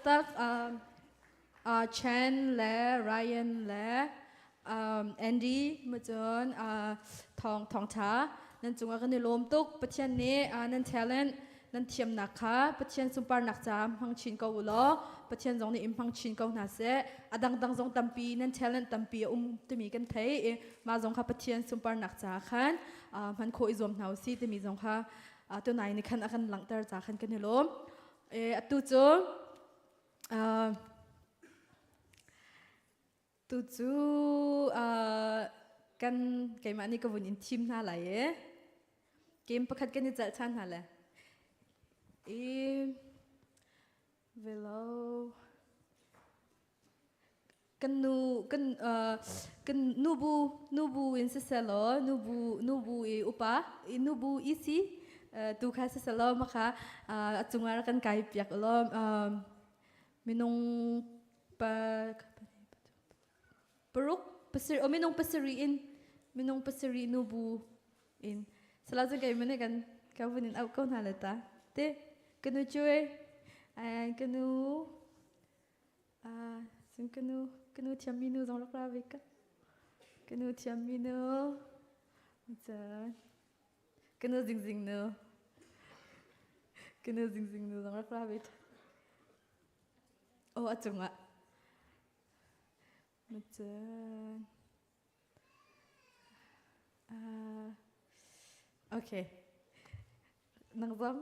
เชนและไรอันและแอนดี้มาจนทองช้านั่นจงว่ากันนี่ลมตุกประเทศนี้นั่นเทเลนนั่นเทียมนักค่ะประเทศซุปเปอร์นักจามพังชินเกาหลีประเทศจงนี่อิมพังชินเกาหนาเสดังจงตัมปีนั่นเทเลนตัมปีจะมีกันไทยมาจงค่ะประเทศซุปเปอร์นักจาขันมันโคอิจวมหนาวซีจะมีจงค่ะตัวไหนในขันอาการหลังตาจาขันกันนี่ลมตู้จูกันเกมอันนี้ก็วุ่นอินทิมน่าไหลเกมประคัดกันนี่จะชันน่าเลยเวลากันนูบูอินเซลล์นูบูอุปะนูบูอีซีตูค่ะเซลล์มาค่ะจุงอะไรกันไกลเปียกล้อมินงปะปรุกปัสริมินงปัสริอินมินงปัสรินูบูอินสลาจะไกลมันเนี่ยกันเขาพูดอินเอาเข้าหน้าเลยตาเต้กันนูช่วยกันนูซึ่งกันนูเทียมมินูจงรักราวิกะกันนูเทียมมินูจ้ากันนูซิงนูกันนูซิงนูจงรักราวิกโอ้จุงอ่ะมาเจอโอเคนังซ้ำ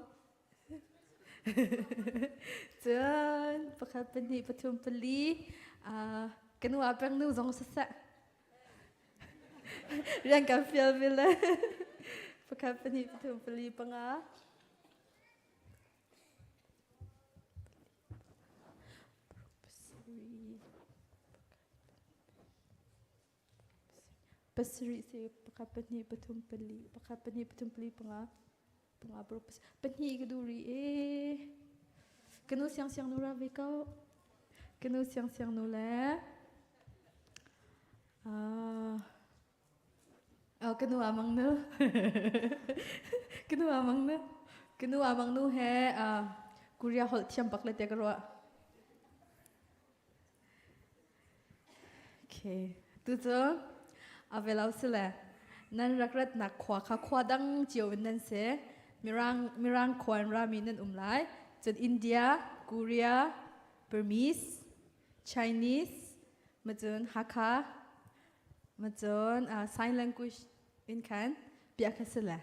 เจนประคับเป็นที่ประชุมปลีกันว่าเป็นนูจงเสะเรื่องการฟิลวิลเลยประคับเป็นที่ประชุมปลีปังปัสริสิประคับเป็นที่ประชุมปลีประคับเป็นที่ประชุมปลีปังบรูเป็นที่ก็ดูรีกันนูเสียงนูราวิกากันนูเสียงนูแลกันนูอามังนูกันนูอามังนูเฮกุริยาหดเทียมปักเลยเตะกระวะโอเคตัวจ้าเวลาสิแหละนั่นรักนักขวาดังเจียวนั่นเสมีรังควานรามีนั่นไลจนอินเดียกุริยาเบอร์มีสไชนีสมาจนฮักคามาจนsign language อินคันเปียกสิแหละ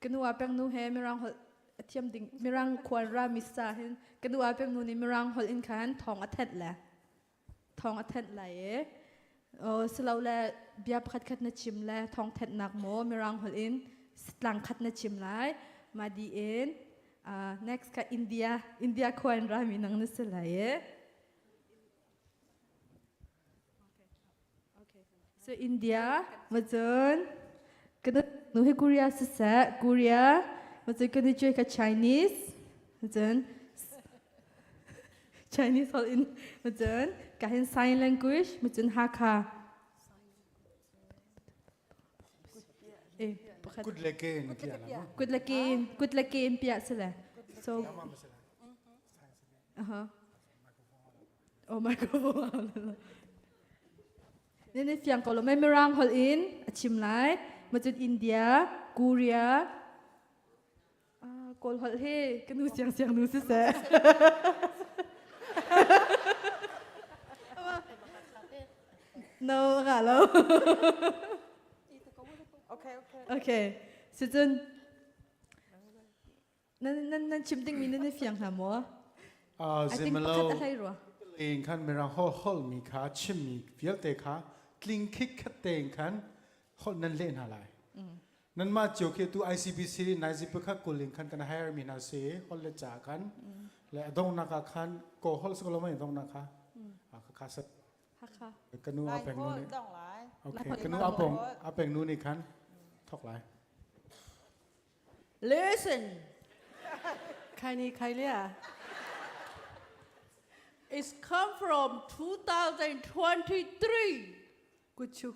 กันว่าเป็นนูเฮมีรังหดเทียมดิ่งมีรังควานรามิสาเห็นกันว่าเป็นนูนี่มีรังหดอินคันทองอัฐแหละทองอัฐไหลสลาวแลเบียบขัดนัดชิมแลทองเท็ดนักโมมีรังหลินสลังขัดนัดชิมไลมาดีเอ็นnext ก็อินเดียควานรามีนังนึกสลายso อินเดียมาจนกันนูให้กุริยาสิเสกุริยามาจนกันช่วยกับ Chinese มาจน Chinese หลินมาจนการเห็น sign language มาจนฮักคากุดเลกินเปียสิแหละ so โอ้ microphone นี่เฟียงก็เราไม่มีรังฮอลอินชิมไลมาจนอินเดียกุริยากอลฮอลเฮกันนูเสียงนูสิเสno ค่ะแล้วโอเคสุดจนนั่นชิมติ้งมีนั่นเฟียงหาหมอซิมโลเองคันมีรังฮอลมีขาชิมมีเฟียลเตขาคลิงคิกขัดเตงคันฮอลนั่นเล่นอะไรนั่นมาเจียวเคตู ICBC นายจิปขัดกุลิงคันกันไฮร์มีนาเซ่ฮอลเลจ่ากันและดงนักคันโกฮอลสกลไม่ดงนักค่ะสักกันนูอาเป็งนูนี่โอเคกันนูอาเป็งนูนี่คันทอกไร Listen ใครนี่ใครเนี่ย It's come from 2023 Good you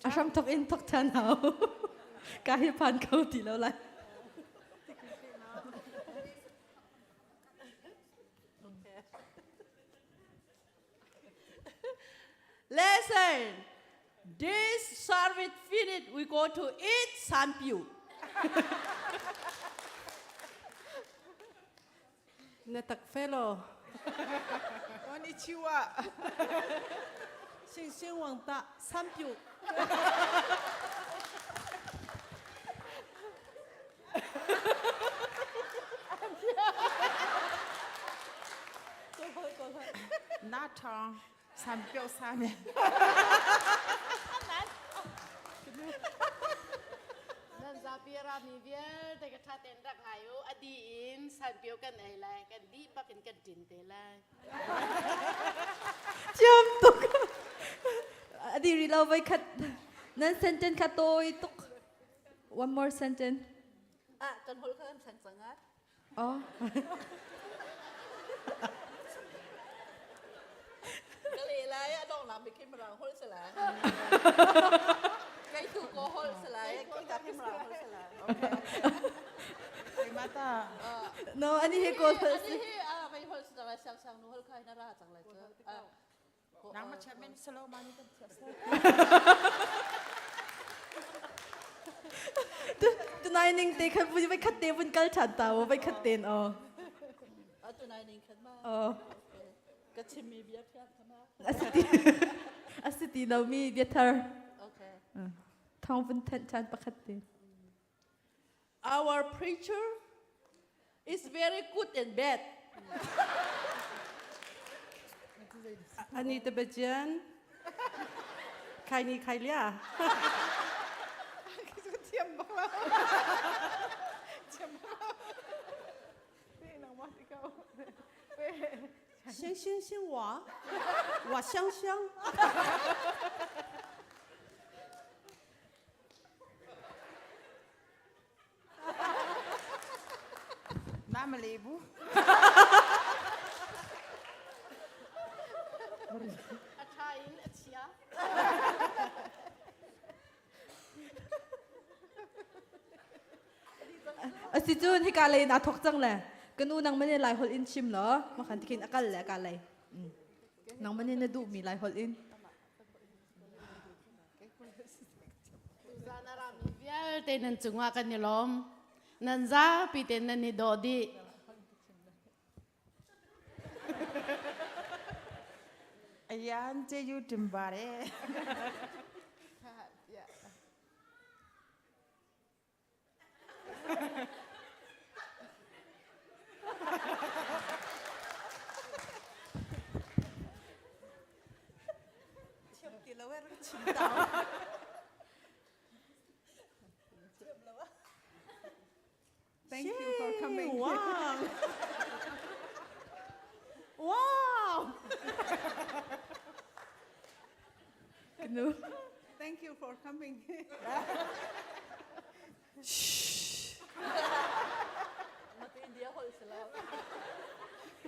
Aram tok in tok chan hao. Kahit pan kau di lo lai. Listen, this service finished, we go to eat sanpiu. Natak fellow. Konnichiwa. Xing Wang Da, Sanpiu. Nata, Sanpiu Sane. Zapira mi vier de kata tendrak ngayu adiin sanpio kan elai kan di pakin kan dintelai. Jam tok. Adi rilaw bay kat. Nan sentence katoy tok. One more sentence. Kan hol kan sangat. Oh. Kali lai adong nam bikin merang hol selai. Cái tu cô hol selai, cái cà phê merang hol selai. Okay. Mata. No, ani he ko. Ani hi may hol selai sang nu hol kai na ra chang lai. Nang machamen slow mani kan. Tunay ning te kan puji bay kat te pun kal chat tao bay kat ten oh. Tunay ning kan ma. Oh. Kachim mi biar pian kama. Asiti daw mi better. Okay. Thang pun ten chan pakat ten. Our preacher is very good and bad. Anita Bajan. Kai ni kai lia. Tiam bala. Tiam bala. Nang mati kau. 先我，我香香。Nama lebu. Achain achia. Asitun hi kalay na thok chang le. Kanu nang mani lai hol in chim lo. Makan tikin akal le kalay. Nang mani na du mi lai hol in. Zana rami vier tenan chungwa kan nilom. Nanza piten na ni dodi. Ayan, je you timbare. Thank you for coming. Wow. Wow. Kanu. Thank you for coming.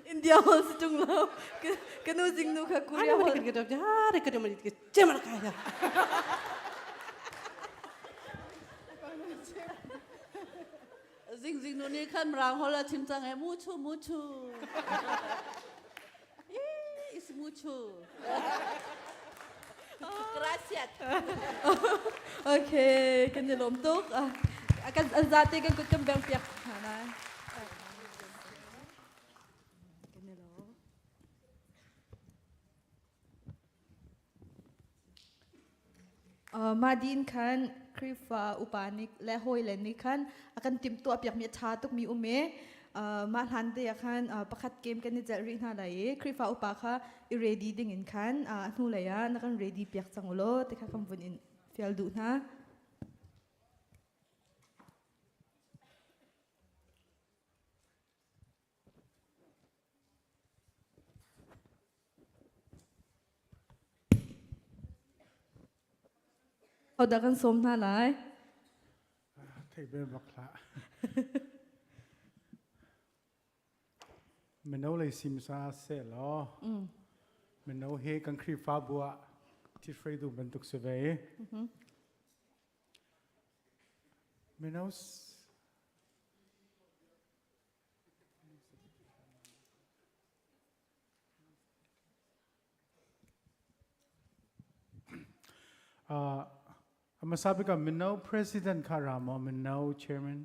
India hol situng lo. Kanu jing nu ka Korea hol. Cemal kaya. Zing nu ni kan merang hol la chim chang muchu. Is muchu. Gracias. Okay, kan nilom tok. Akan azate kan kut kan bang piak. Hana. Madin kan krifa upanik lehoi leni kan akan tim tu apiak mi chatuk mi ume ma hante akan pakat game kan ni jari na lai krifa upaka i ready dingin kan anu laya nakan ready piak changulo tekha kam bunin fial du na Ada kan som na lai. Thầy bên bạc lạ. มันเอาเลยซิมซาเสร็จแล้วมันเอาเฮกันครีฟ้าบัวที่เฟรดูบรรทุกเสเวมันเอามาทราบกันมันเอา president คารามมันเอา chairman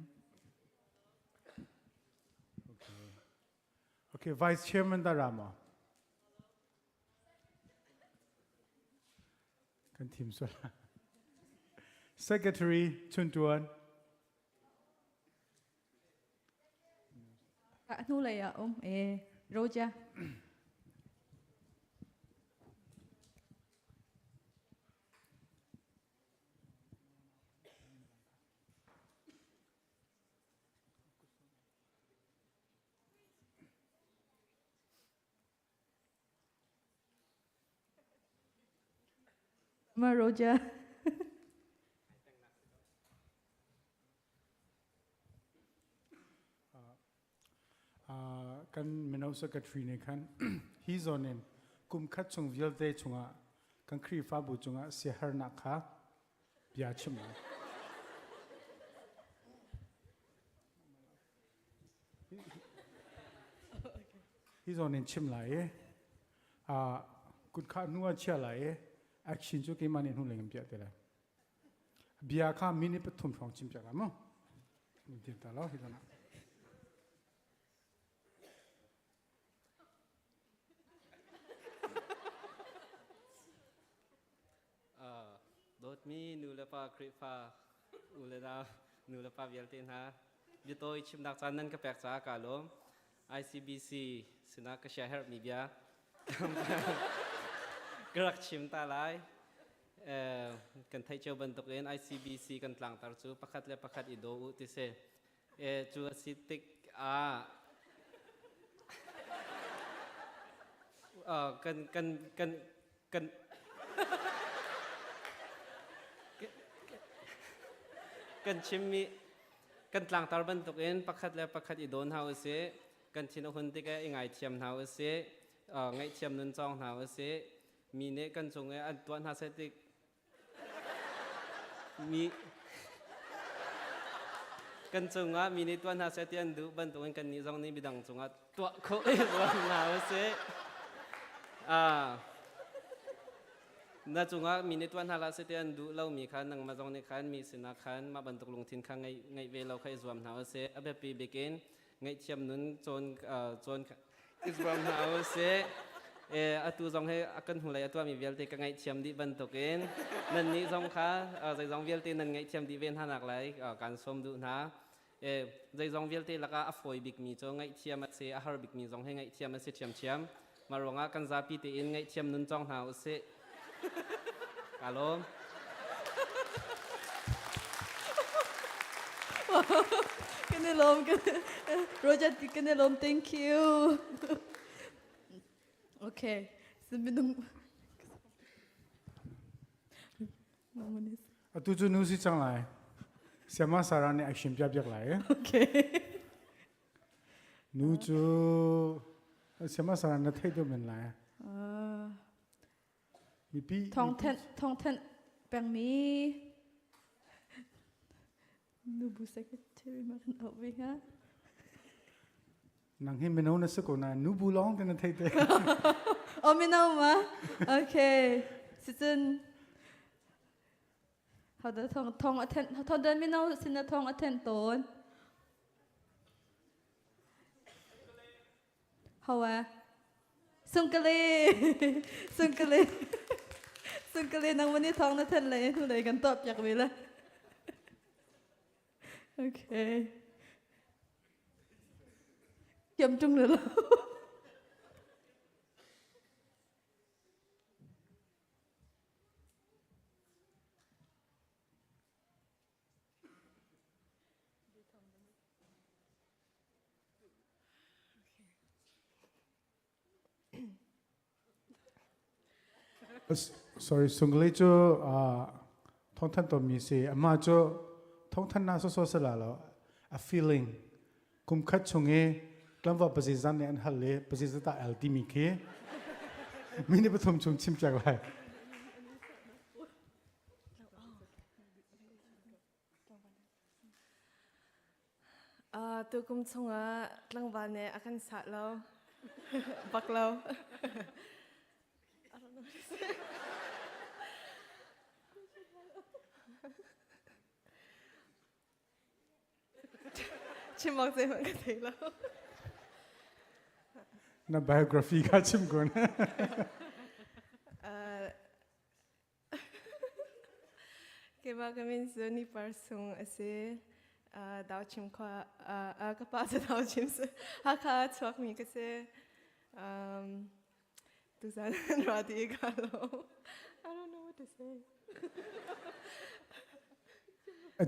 okay vice chairman ดารามกันทีมสุด secretary ชุนจวนนู่นเลยอ่ะโรจ้ามาโรจ้ากันมันเอา secretary นี่คัน he's on in กุมคัดชงวิลเตชงอ่ะกันครีฟ้าบุจงอ่ะเสียหานักค่ะยาชิม he's on in ชิมไหลกุดข้านัวเชี่ยไหล action จุกี่มันนี่หุ่นเลยกันเปียเตละเบียข้ามินิปฐุมฟองชิมจากมั้งนี่เดี๋ยวตาล้อที่ตรงนั้นโดดมีนูเลปาคริฟาอุเลดานูเลปาเวลตินฮะบิโตยชิมดักจันนันก็แปลกจากาลม ICBC สินักก็แชร์มีเบียกรักชิมตาไลกันไทยเจ้าบรรทุกเอ็น ICBC กันหลังตาจูประคัดและประคัดอิโดอุติเซจูสิติกกันชิมมีกันหลังตาบรรทุกเอ็นประคัดและประคัดอิโดนเฮาเซกันชินหุ่นที่แกง่ายเทียมเฮาเซง่ายเทียมนุนจองเฮาเซมีเนกันจงอันตัวหาเสติกมีกันจงมีในตัวหาเสติอันดูบรรทุกกันนี้จงนี้บิดังจงตัวเขาวันหาเสน่าจงมีในตัวหาเสติอันดูเรามีขันนังมาจงในขันมีสินาขันมาบรรทุกลงทิ้งขังไงเวลาใครจวมหาเสอเบปีเบกินไงเทียมนุนจนจวมหาเสatu zong he akan hulai atu mi velte ka ngai chiam di ban token nan ni zong kha zai zong velte nan ngai chiam di ven hanak lai kan som du na zai zong velte laka afoi big mi cho ngai chiam se a har big mi zong he ngai chiam se chiam maronga kan za pi te in ngai chiam nun chong ha se kalom kanelom Roger kanelom thank you Okay, sebenarnya. Atu tu nusi cang lai, siapa saran ni action biar lai. Okay. Nuju, siapa saran nak thay tu men lai. Mipi. Thong ten, peng mi. Nubu secretary makan awak ha. Nang he menau na sekona nubu long kena thay te. Oh menau ma. Okay. Season. How the thong attend. Thong dan menau sina thong attend ton. How Sungkale. Sungkale nang mani thong na ten le. Tu le kan top yak bila. Okay. Chậm chung nữa đâu. Sorry, sunglei cho thong than to mi se ama cho thong than na so se la lo a feeling kum khat chunge กลัมว่าประสิทธิ์จันเนี่ยอันฮัลเลประสิทธิ์ตาเอลติมิเคมินิปฐมชงชิมจากไร tu kum chunga tlang ba ne akan sa lo bak lo chimok se man ka thei lo na biography ka chim gon ke ba kamin zoni parsung ase dao chim kha ka pa sa dao chim se ha kha chok mi ka se tu san rati ka lo I don't know what to say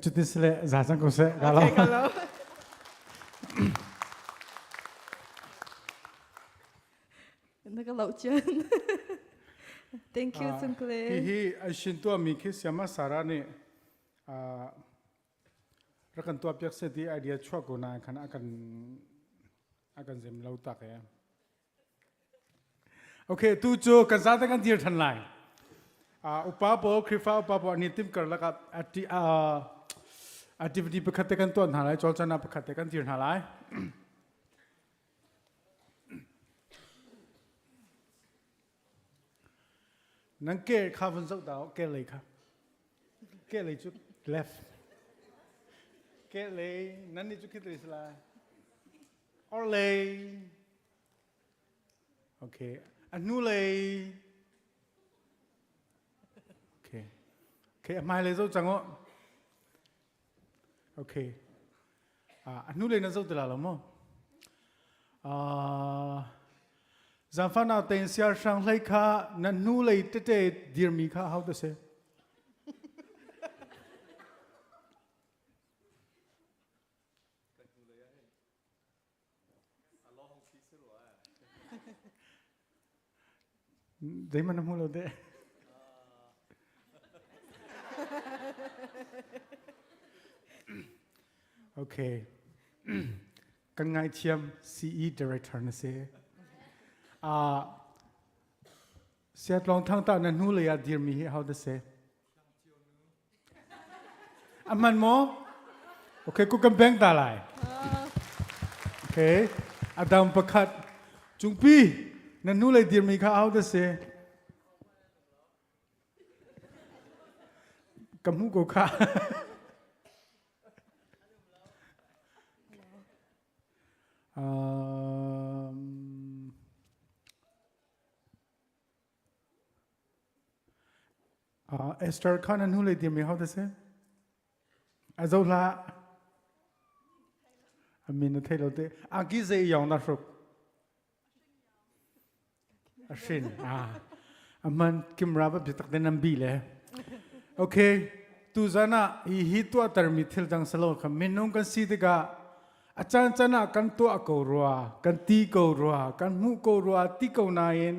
จุดนี้เลยจะจังกูเสกาลนักเล่าเจน thank you สุนเคลฮีไอชินตัวมีคิดสมาสาระนี่รักันตัวเปียกเสดีไอเดียชั่วกูนาขันอากันเซมเล่าตักเองโอเคตู้โจกันซาตกันดีทันไลอุปาโปคริฟ้าอุปาโปนิติมกันแล้วกับactivity ประคัตกันตัวหาไรจอลจนาประคัตกันดีหาไรนั่งเกลข้าฟันสุดดาวเกลเลยครับเกลเลยจุด left เกลเลยนั่นนี่จุดคิดตัวอิสลามออเลยโอเคอันนู้เลยโอเคไม่เลยจุดจังวะโอเคอันนู้เลยนั่นจุดละมั้งจำฝันเอาแต่เสียช่างเลยค่ะนั่นนู้เลยเตะดีร์มีค่ะ how to say เดี๋ยวมันน้ำมูเราเด้โอเคกันไงเชียม CE director นะเสียเสียลองทางตานั่นนู้เลยอะดีร์มี how to say มันโมโอเคกูกำแพงตาลายโอเคอดัมประคัดจุงปีนั่นนู้เลยดีร์มีค่ะ how to say กำหูกูค่ะเอสเตอร์ข้านั่นนู้เลยดีร์มี how to say อาจจะละมีนเทโลเตอากิเซยองนะฟรุกอาชินมันคิมราบบิตักเดนัมบีเลยโอเคตูจานะฮีตัวตร์มิทิลจังสโลคมินนุ่งกันซีดกะอาจารย์จานะกันตัวกูรัวกันตีกูรัวกันหูกูรัวตีกูนายน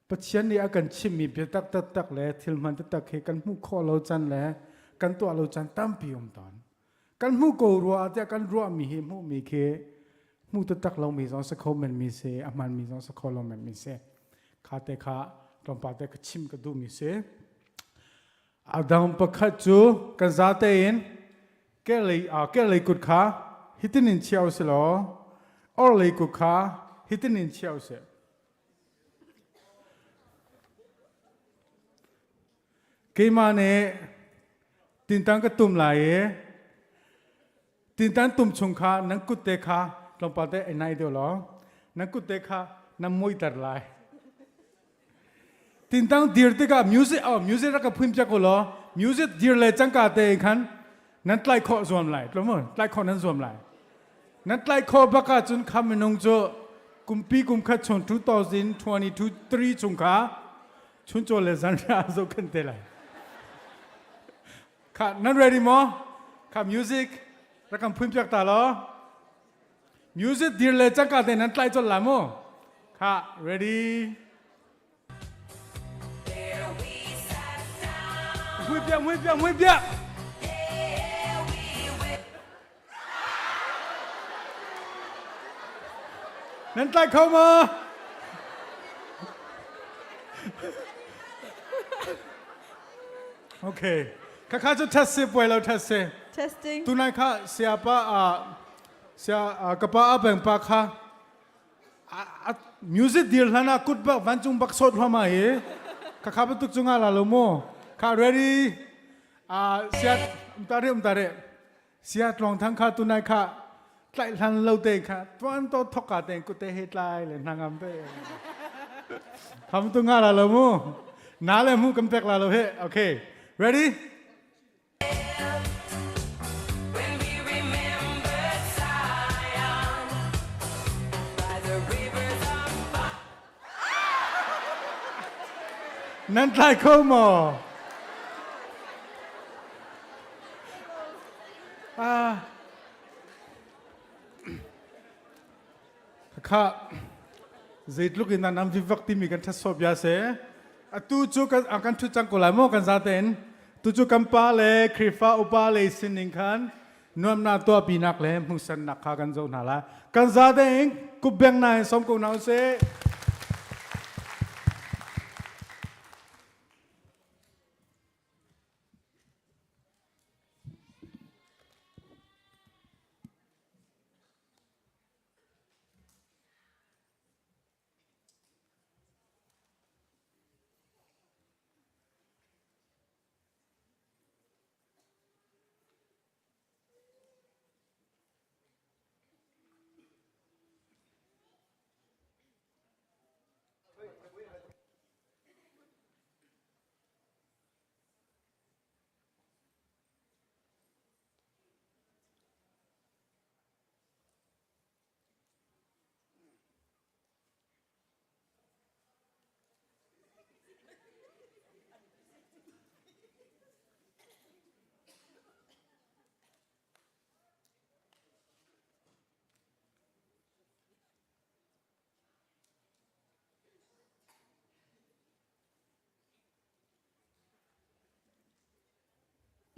ปัจจัยนี้อากันชิมีบิตักตักเลยทิลมันตักเฮกันหูข้อเราจันเลยกันตัวเราจันตั้มพิมตอนกันหูกูรัวแต่กันรัวมีเฮมูมีเคมูตักเรามีสองสกอมันมีเสอามันมีสองสกอเรามันมีเสข้าแต่ข้าตอนป่าแต่ก็ชิมก็ดูมีเสอาดัมประคัตจูกันซาเตอินแกเลยกุดข้าฮิตนินเชียวเสลอออเลยกุดข้าฮิตนินเชียวเสเกมาเนตินตังก็ตุ่มไหลตินตังตุ่มชงข้านังกุดเตข้าลองป่าแต่ไอ้นายเดียวหรอนังกุดเตข้าน้ำมวยตัดไหลตินตังดีร์ติกามิวสิกรักพิมพ์จักรล้อมิวสิกดีร์เลยจังกาเตะขันนั่นไล่ข้อส่วนไหลรู้มั้ยไล่ข้อนั้นส่วนไหลนั่นไล่ข้อบักกาจนคำนงโจกุมปีกุมขัดชน2022 3จงข้าชนโจเลซันราโจกันเตะไหลข้านั่น ready มั้ยข้ามิวสิกรักพิมพ์จักรตาล้อมิวสิกดีร์เลยจังกาเตะนั่นไล่จนหลามั้ยข้า ready muy bien. นั่นใต้เข้ามาโอเคข้าจะ test ป่วยเรา test testing ตุนายข้าsiapa kapa abang pa kha music deal hana kut ba vanchung bak sot hama he kha ba tuk chunga la lo mo kha ready siat umtare siat long thang kha tunai kha tlai hlan lo te kha twan to thoka te ku te he tlai le nangam te kham tunga la lo mo na le mu kam pek la lo he okay ready When we remembered Zion by the rivers of nan tlai ko moข้าจิตลูกอินนันวิวักที่มีกันทดสอบยาเสตูจูกันอาการทุจังกุลายโมกันซาเตนตูจูกันปาเลคริฟ้าอุปาเลสินิงคันนวมนาตัวปีนักเลมุสันนักขากันโจนาละกันซาเตนกุบเบงนายสมกูนาวเส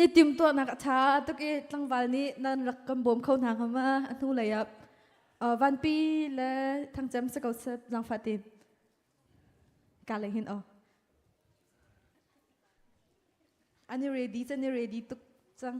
นี่ติมตัวนักช้าตุกี้ตั้งวันนี้นั่นรักกำบมเข้าหนังมาอันนู้นเลยอ่ะวันปีและทางจำสกอตเซจังฟาตินการเลยเห็นอ๋ออันนี้ ready ตุกจัง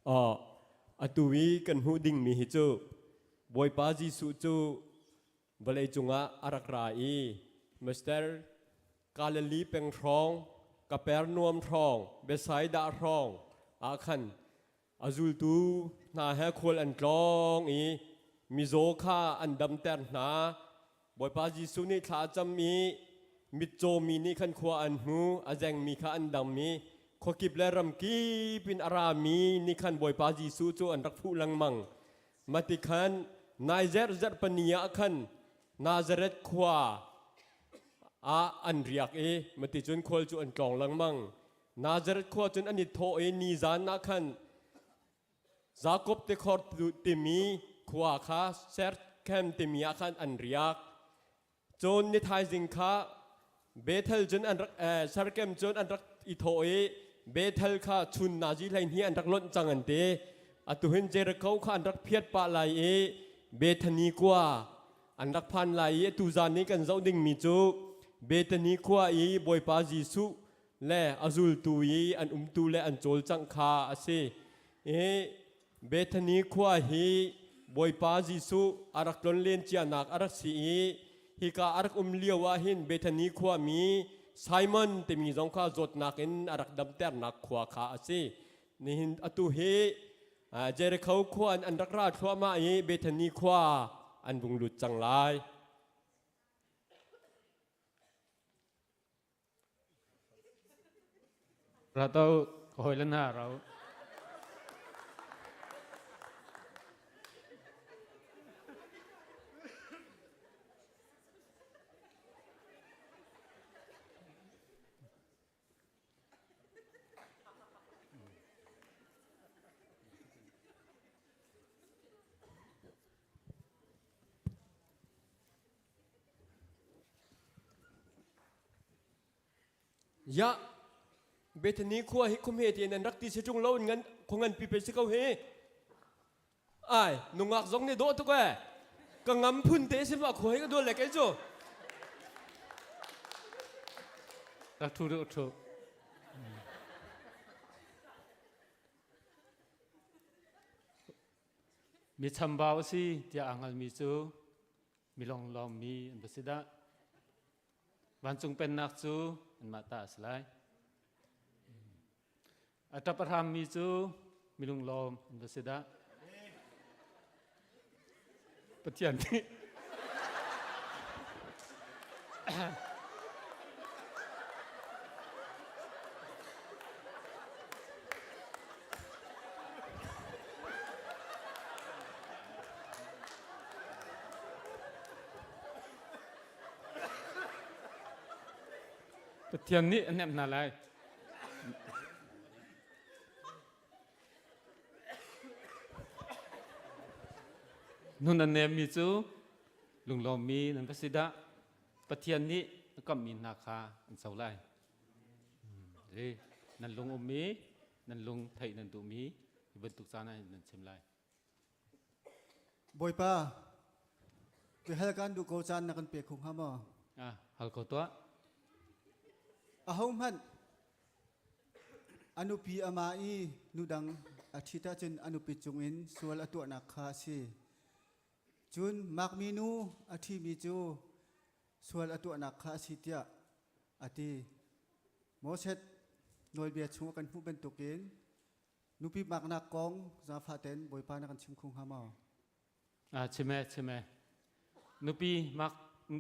อตุวีกันหูดิ่งมีฮิจูบอยปาจีสุจูบลายจุงะอารักราอีมิสเตอร์กาลลีเป็งทองกาเปรนวมทองเบสไซดาทองอาคันอาจูลตูนาเฮควลอันกลองอีมิโซคาอันดำเตอร์นาบอยปาจีสุนี่ท้าจำมีมิโจมีนี่ขันขวาอันหูอาแจงมีข้าอันดำมีขกิบและรำกีปินอารามีนี่ขันบอยปาจีสุโจอันรักผู้ลังมังมาติขันนายเจรปนียขันนาซาเรตขวาอันเรียกมาติจนควลจุอันกลองลังมังนาซาเรตขวาจนอันนิโทนีจานนักขันจากบเตคอร์ติมีขวาข้าเซร์แคมติมีขันอันเรียกจนนิทายสิงค้าเบเทลจนอันรักซาร์แคมจนอันรักอิโทเบเทลข้าชุนนาจีไลนี้อันรักล้นจังอันเตอตุเห็นเจรเขาข้าอันรักเพียรปะไหลเบทนีกว่าอันรักพันไหลตุจานนี้กันเจ้าดิ่งมีจูเบทนีกว่าบอยปาจีสุและอาจูลตุยอันตูและอันโจลจังคาอาเซเบทนีกว่าบอยปาจีสุอารักล้นเลียนเจียนักอารักสีฮิกาอารักเลียวว่าหินเบทนีกว่ามีไซมอนเตมีจงข้าจดนักอินอารักดำเตอร์นักขวาขาอาเซนี่หินอตุเฮเจรเขาขวานอันรักราชขวามาเบทนีขวาอันบุงหลุดจังไรเราต้องคอยเล่นหน้าเรายะเบทนีขวาฮิคุมเฮตีนันรักที่เชจุงเล่าเงินคงเงินปีเป็นสิเขาเฮไอ้นุ่งอักซงเนี่ยโดดทุกแกกังงำพุ่นเตะสิว่าขวายก็โดนแหลกไอ้โจรักทุกมีชำบาวสิที่อ่างอันมีจูมีลองมีอันประสิทธิ์วันจงเป็นนักจูอันมาตาสลายอัตประธรรมมีจูมีลงลมอันประสิทธิ์ปฏิญาณนี้ปฏิญาณนี้อันนี้นาไรนุ่นอันเนมีจูลุงลมมีนันประสิทธิ์ปฏิญาณนี้ก็มีนาคาอันเสาไลนั่นลุงอมมีนั่นลุงไทยนั่นตุมีบรรทุกสารนั่นเชมไลบอยป้าไปหาการดูโกจันนักเปียกคงห้ามฮัลโหลตัวอาหงมันอนุปีอามาอีนุดังอาทิตย์จนอนุปีจงอินส่วนตัวนักคาซีจุนมักมีนูอาทิมีจูส่วนตัวนักคาซีเตียอาทิโมเสสหน่วยเบียดชูกันผู้เป็นตุกินนุปีมักนักกองซาฟาเตนบอยปานักชิมคงหามใช่ไหมนุปีมัก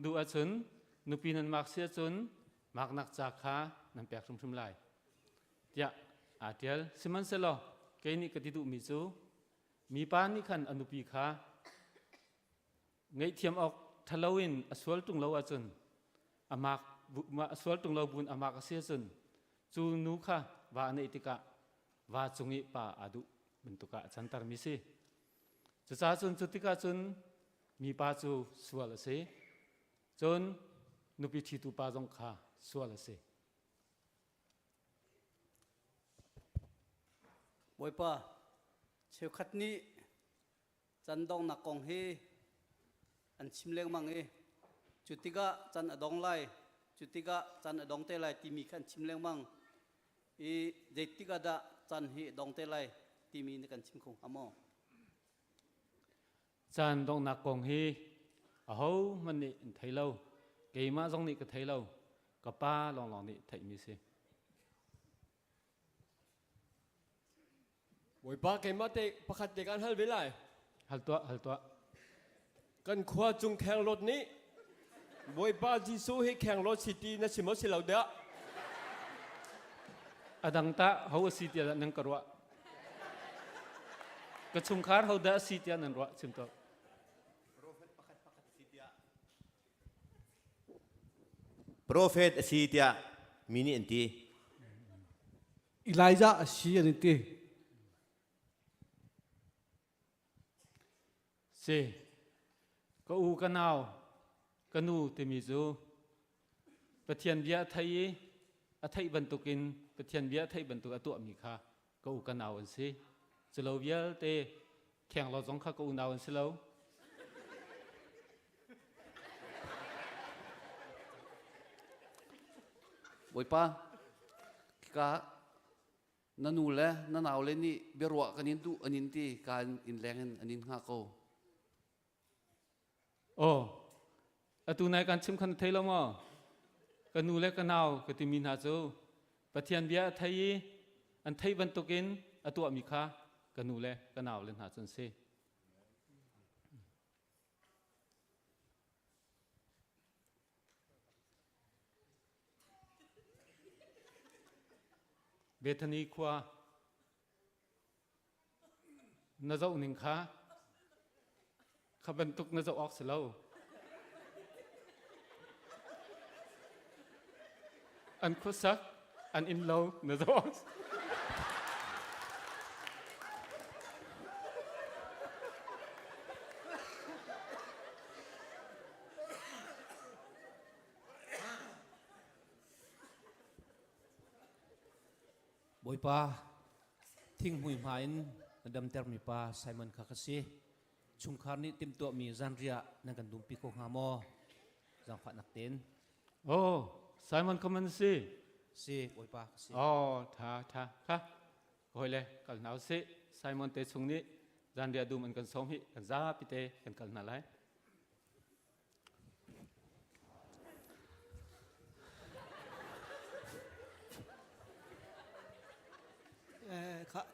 ดูอาจุนนุปีนั้นมักเสียจุนมักนักจากขานั่นแปลกชุ่มๆไหลเจ้าอาเทียลสิมันเสลอแค่นี้ก็ติดมีจูมีปานนี่ขันอนุปีขาไงเทียมออกทะเลวินอสวลตุงเลาอาจุนอามักอสวลตุงเลาบุญอามักเสียจุนจูนูค่ะว่าในอิติกะว่าจงอิปาอาดุbentukจันทร์มิสิจะจ้าจุนจุติกาจุนมีปาจูสวลเสจนนุปิทิตุปาจงขาสวลเสบอยป้าเชวขัดนี้จันดองนักกองเฮอันชิมเลี้ยงมังจุติกะจันอดองไลจุติกะจันอดองเตไลที่มีขันชิมเลี้ยงมังเจติกะดะจันเฮดองเตไล ที่มีในการชิมคงอโม chan dong nak kong hi a ho man ni thei lo ke ma jong ni ka thei lo ka pa long long ni thei mi si boi pa ke ma te pakhat te kan hal velai hal to กันขวาจุงแข่งรถนี้บอยป้าจีซูให้แข่งรถซิตี้นะสิมสิเหล่าเดะ adang ta ho si tia nang karwa ka chung khar ho da si tia nan ro chim to Prophet asitia mini enti Elijah asi ani ti si ko u ka naw ka nu te mi zu pathian bia thai a thai ban tukin pathian bia thai ban tu atu mi kha ko u ka naw an si chlo bia te kheng lo jong kha ko u naw an si lo บอยป้า กะนันนูแลนันเอาเลยนี่เบรัวกันนินตุอันนินที่การอินแรงอันนินหักโก โอ้อตูนายการชิมคันเทลมากันนูเล็กกันเอากติมินหาจูปะเทียนเบียไทยอันไทยบรรทุกินอตัวมีค่ากันนูเล็กกันเอาเล่นหาจนเซเบทนีขวาน่าจะอุนิงค่าขับบรรทุกน่าจะออกเสลาอันคุสักอันอินโลน่าจะออกบอยป้าทิ้งหุยหมายนดำเตอร์มีป้าไซมอนคาคาซีชุมคาร์นี่เต็มตัวมีจันเรียนังกันดุมปีโกฮามอจังฝันนักเต้นโอ้ไซมอนคอมมันซีบอยป้าซีอ๋อท่าค่ะก็เลยกันเอาซีไซมอนเตชุงนี้จันเรียดูมันกันสมหิกันซาปิเตกันนั่นแหละ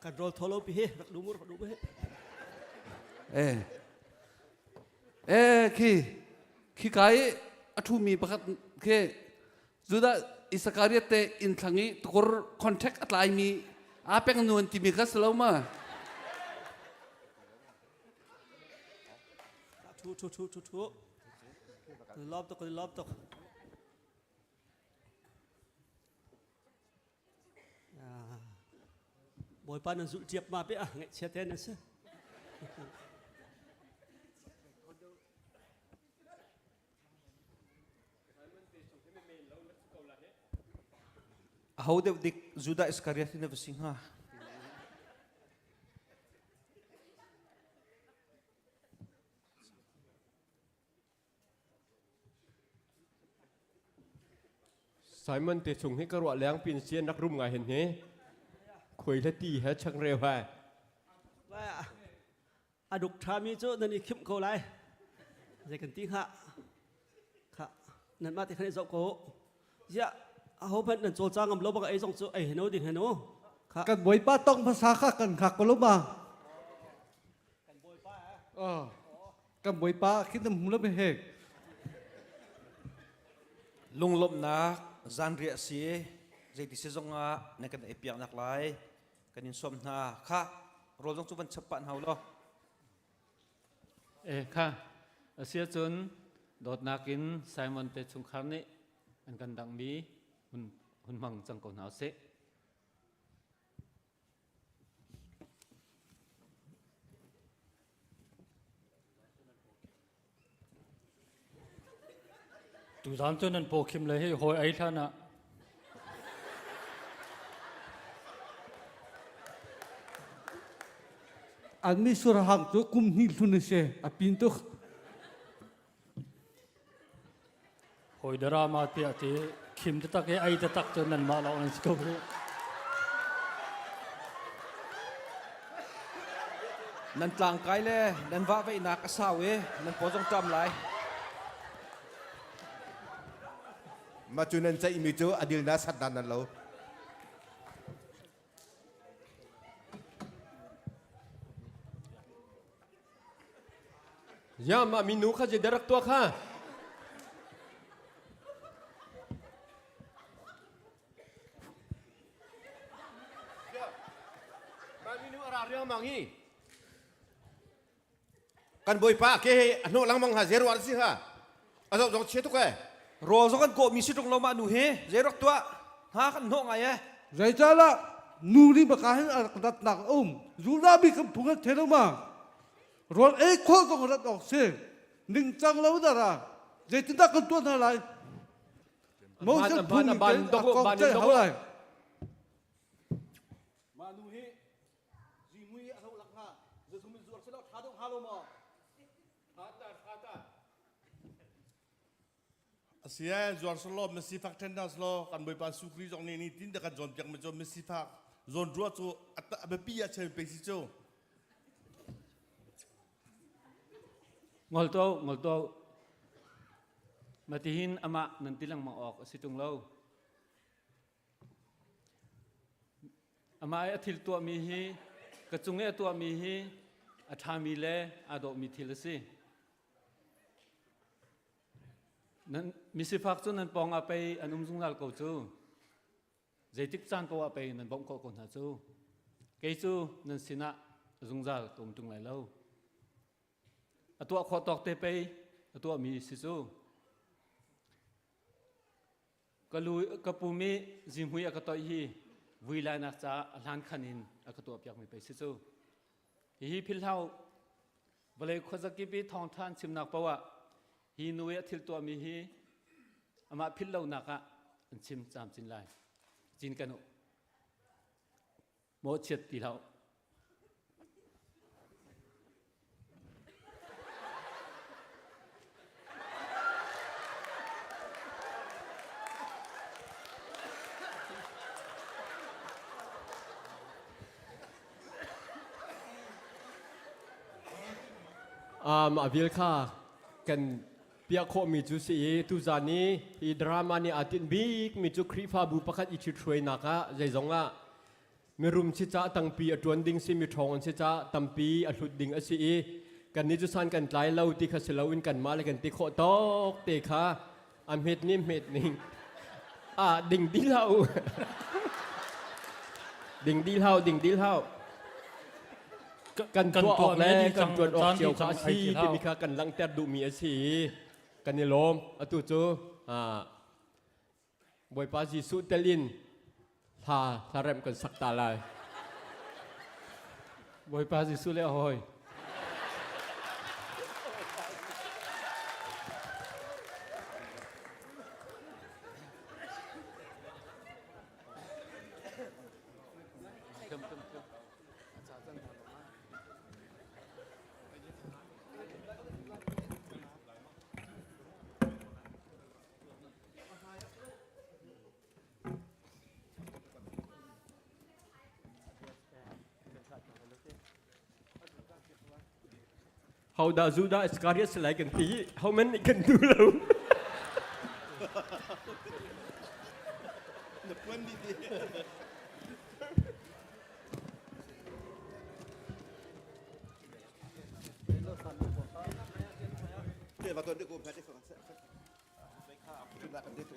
กันรอทอลปีเฮรักดูมุรดูไปขี้ไก่อัฐุมีประคัตเคจุดาอิสการีเตอินทางนี้ตัวคอนแทคอะไรมีอาเป็งนวลที่มีกัสลามาชูลอบตกบอยป้านันสุดเจียบมาเป๊ะไงเชียเต้นนั่นสิhow the Judah Iscariot in the Singha Simon te chung hi karwa leang pin sian rak rum nga hen he khoi la ti ha chang rew ha ว่าอดุกทามีโจนันอีคิมเขาไล่ใจกันติ้งค่ะนั่นมาที่คันนี้จบโก้ยะเขาเป็นนั่นโจจางกับลบกับไอ้จงโจไอ้เห็นโน่ดิเห็นโน่กันบอยป้าต้องภาษาข้ากันขักก็ลบมากันบอยป้าคิดถึงหุ่นละไม่เหก ลุงลบนักจันเรียสีใจที่เสจงอ่ะในกันไอเปียกนักไล่กันยินสมนาค่ะรอจงจุบันฉับปันเฮาล้อค่ะเสียจนโดดนักินไซมอนเตชุงคารนี่อันกันดังมีหุ่นมังจังกอนเอาเสตูดานจนนั้นโปคิมเลยให้หอยไอ้ท่านะอันนี้สุรหักตัวคุมนิลุนเสอปินตุกหอยดรามาเตียตีคิมตะตักไอ้ตะตักจนนั้นมาเราอันสกุล นั่นกลางไกลเลยนั่นว่าไว้นักสาวเอนั่นพอจงจำไรมาจุนันใจมีจูอดีลนาสัตดันนั่นเรายามามีนูข้าจะได้รักตัวข้ามามีนูอะไรเรื่องมังฮีกันบอยป้าเกย์อนุลังมังหาเจรวันสิฮะอาจจะต้องเชื่อทุกแกรอสักกันโกมีสิทธิ์ลงมาหนูเฮเจรักตัวหากันโหงไงใจจ้าละนูนี่มาการให้อารักหนักยูราบีคำพูดเทนมารถข้อต้องรัดออกเสียนิ่งจังแล้วดาราใจติดตากันตัวนั่นไรมองจะพูดนี่เป็นตะกองใจเขาไรมาหนูเฮจีมุยอนุลังฮะจะสมิจวดเสร็จแล้วท้าดงฮาโลมาท้าตาเสียจวนสโลมสิฟักเทนดัสโลกันบอยปาสุครีจงนี่ทิ้งแต่กันจวนเปียกมันจนสิฟักจวนรัวจูอัตแบบปีอาเชนเป็นสิโจงอลโตมาที่หินอามานันติลังมาออกสิตรงเราอามาอาทิลตัวมีฮีกระจุงเอตัวมีฮีอาทามีเลอาดอกมีทิลสินั้นมิสิฟักจูนั้นปองอาไปอันจุงนัลกูจูใจติกจานปองอาไปนั้นบงก็คนหาจูเกจูนั้นสินะจุงจัลตุงจุงไหลเราตัวขอตอกเตไปตัวมีสิจูก็ลุยก็ปูมีจิมหุยก็ต่อยฮีวิลานักจ้าหลานขันินก็ตัวเปียกไม่ไปสิจูฮีพิลเฮาบเลยขจักกิบีทองทานชิมนักปะวะฮีนุยทิลตัวมีฮีอามาพิลเล่านักชิมจามจินไลจินกันโมเช็ดตีเฮามาวิลค่ากันเปียกโคมีจุสีตุจานีอีดรามานีอาทิตย์บีกมีจุครีฟาบุปกัดอิชิทรวยนักะใจจงอ่ะมีรุมชิจ้าตั้งปีอจวนดิ่งสิมีทองชิจ้าตั้งปีอลุดดิ่งอสีกันนี้จุสันกันไกลเล่าตีขัดเล่าอินกันมาเลยกันตีโคตอกเตะขาอันเม็ดนิ่มเม็ดนิ่งดิ่งดีเล่าดิ่งดีเล่าดิ่งดีเล่ากันตัวออกแล้วกันตัวออกเจียวขาชีที่มีค่ากันลังแต่ดูมีอาชีกันนี่ลมอตุจูบอยปาจิสุเตลินทาเรมกันสักตาลายบอยปาจิสุเลอหอยเขาดาจูดาสการ์เรียสไลกันทีเขามันกันดูเราเดี๋ยวมาตัวนี้กูแพ้ที่สุดไปข้าวจุดละกันที่สุด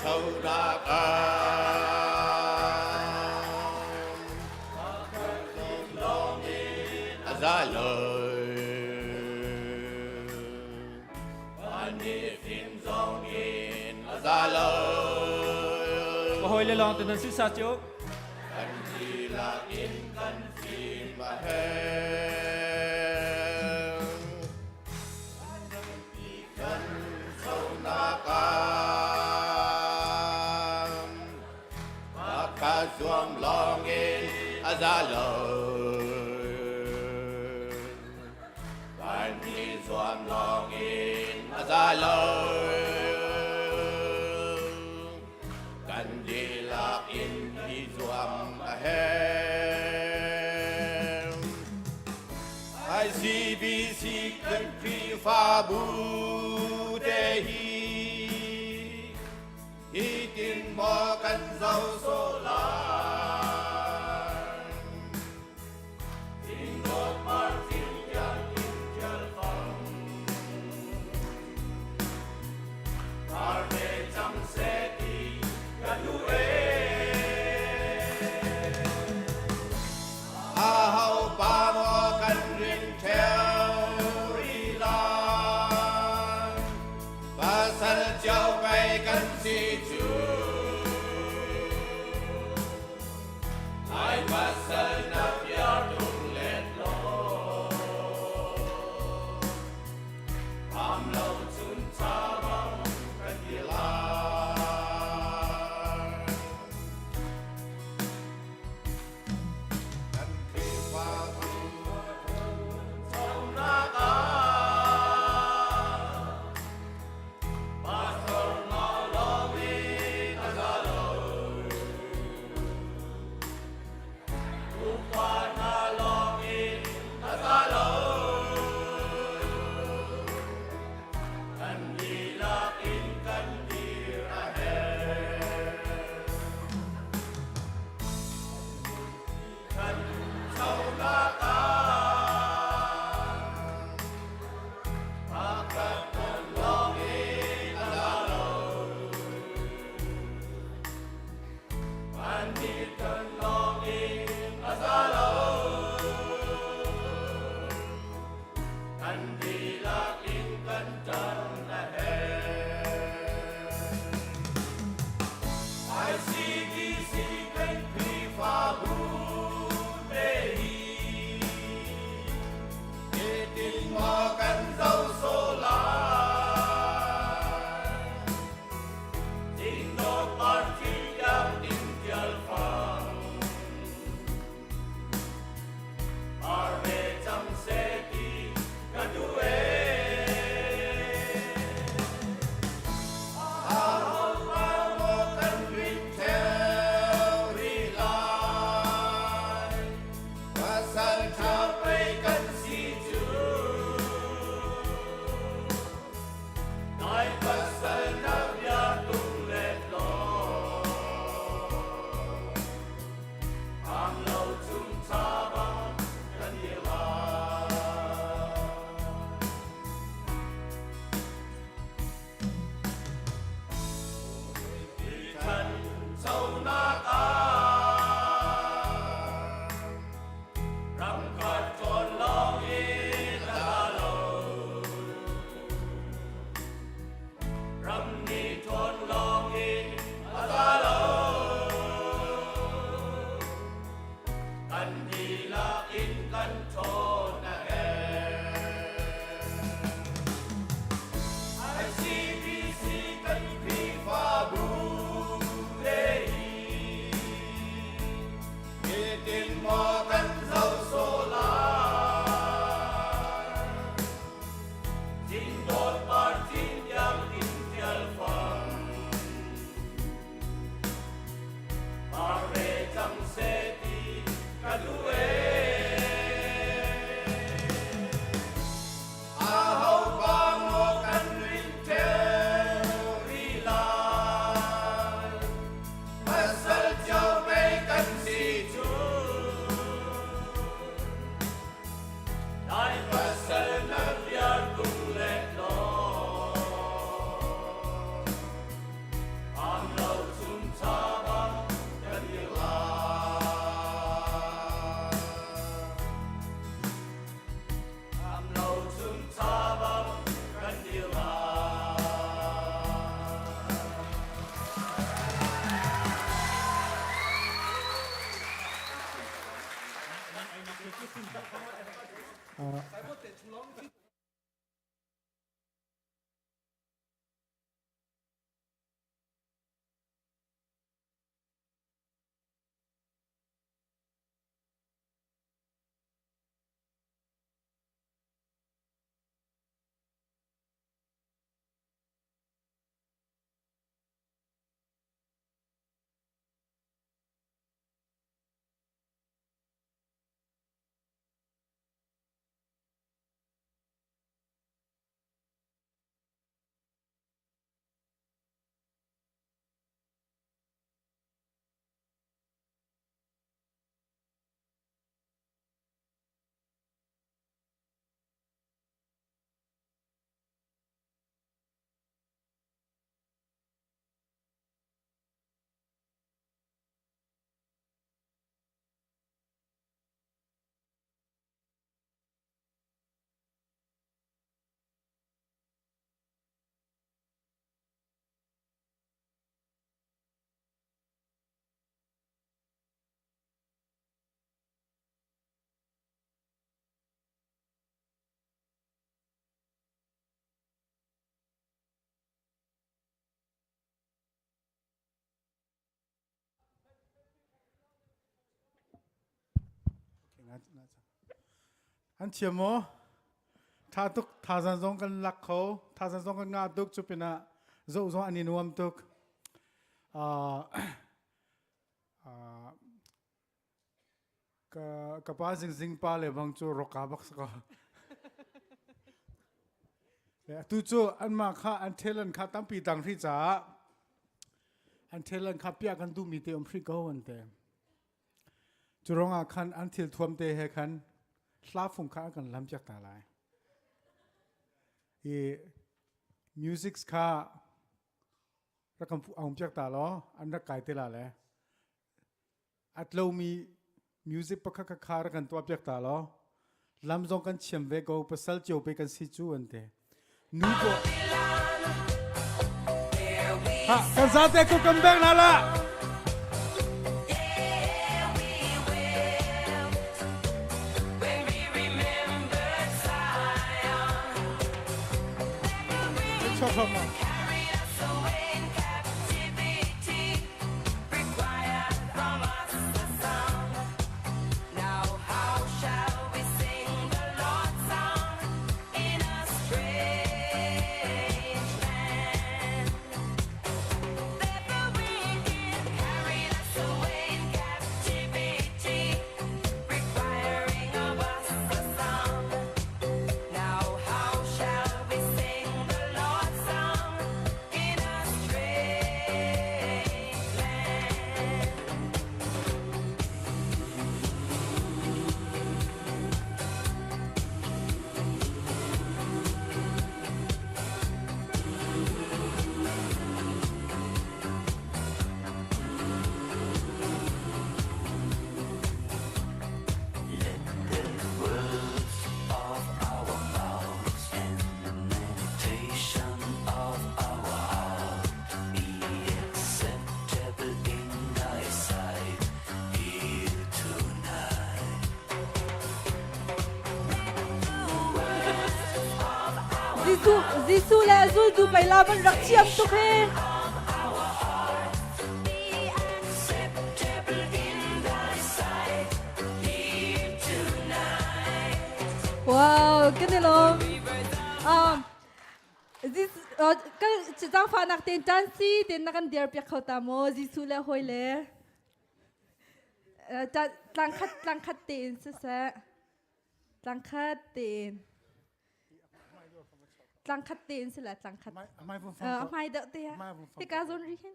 เขารักอา เลยวันนี้ฟินซองอินอาซาเลย bồi lê lòng từ nâng sức xa chốt. Cần gì là in cần gì mà hết. Cần sâu na cam. Maka zuam long in azalon. Ban đi zuam long in azalon. Cần gì là in đi zuam ahem. ICBC country fabu dehi. Hitin mo kan dâu số lan. Tin đốt mar tin yang tin chal phong. Mar về chăm sẽ đi gần nu e. A hậu ba mo kan rin theo ri lan. Ba san châu bay kan si chu. Ai ba san nap ya tung let lo. Am lâu chun cha bang kan di lan. Kan khi pha thu trong na ta. Pastor no lo vi azalo. Upa na lo vi azalo. Kan di la in kan di rahe. Kan sau na ta. Akan kan lo vi azalo. Kan di kan lo vi azalo. Kan di la in kan tan ahe. ICBC kan kri fa bu dehi. Itin mo kan dâu số lan. Tin đốt mar tin yang tin chal phong. Mar về chăm sẽ đi gần nu e. A hậu ba mo kan rin theo ri lan. Ba san chao bay kan si chu. Ai ba san nap ya tung let lo. Am lâu chung cha bang kan di lan. Đi thân sâu na ta. Rắm cọt tròn lo in azalo. Rắm ni tròn lo in azalo. Kan di la in kan tròn ahe. ICBC kan kri fa bu dehi. Itin mo kan dâu số lan. Tin đốt mar tin yang tin chal phong. Mar về chăm sẽ đi gần nu e. อันเชียโมถ้าตุกถ้าสันสงกันลักเขาถ้าสันสงกันงาตุกจุเป็นอะโจโจอันนี้นวมตุกก็ป้าสิงป้าเลยบางจูรกาบักสก็ตุจูอันมาข้าอันเทลันข้าตั้งปีตังที่จ้าอันเทลันข้าเปียกันดูมีเตอมฟริกเอาอันเตจุรงอาคันอันทิลทวมเตะคันสลาฟุงข้ากันลำจากตาลายมิวสิกข้ารักกันเอาจากตาล้ออันรักไก่เตล่าเลยอัดเรามีมิวสิกปะคักข้ารักกันตัวจากตาล้อลำจงกันเชื่อมเวกเอาปัสสาวะเจียวไปกันสิจูอันเตนูโกฮะกันซาเตกุกันแบงนั่นละCome on. Zisu le azul du pai la ban rak chiam tu khe Wow cái này lo Zis cái chỉ trang pha nak tên chan si tên nak an dear piak khâu ta mo Zisu le hoi le Tlang khat tên se se Tlang khat tên Tlang khat tên se la tlang khat mai đợi tia Thế ca zon ri hin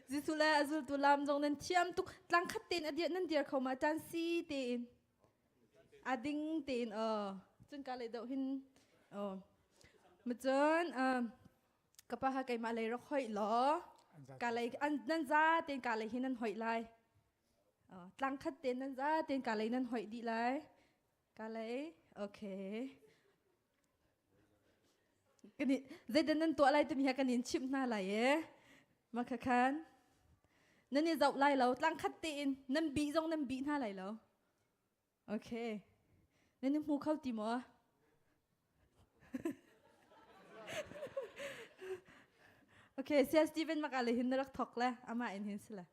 Zisu le azul tu lam jong nan chiam tu tlang khat tên adiat nan dear khâu ma chan si tên Ading tên chun ka le dau hin ma chun kapa ha kai ma le ro khoi lo ka le an nan za tên ka le hin nan hoi lai Tlang khat tên nan za tên ka le nan hoi di lai ka le okay kani zai dan nan to lai tu mi ha kanin chip na lai ma kha khan นั่นนี่จะไล่เราตั้งคัดตีนนั่นบีจงนั่นบีหน้าไหลแล้วโอเคนั่นนี่มูเข้าตีมัวโอเคเสียสตีเวนมากอะไรหินรักทอกเลยอามาเอ็นหินสิละ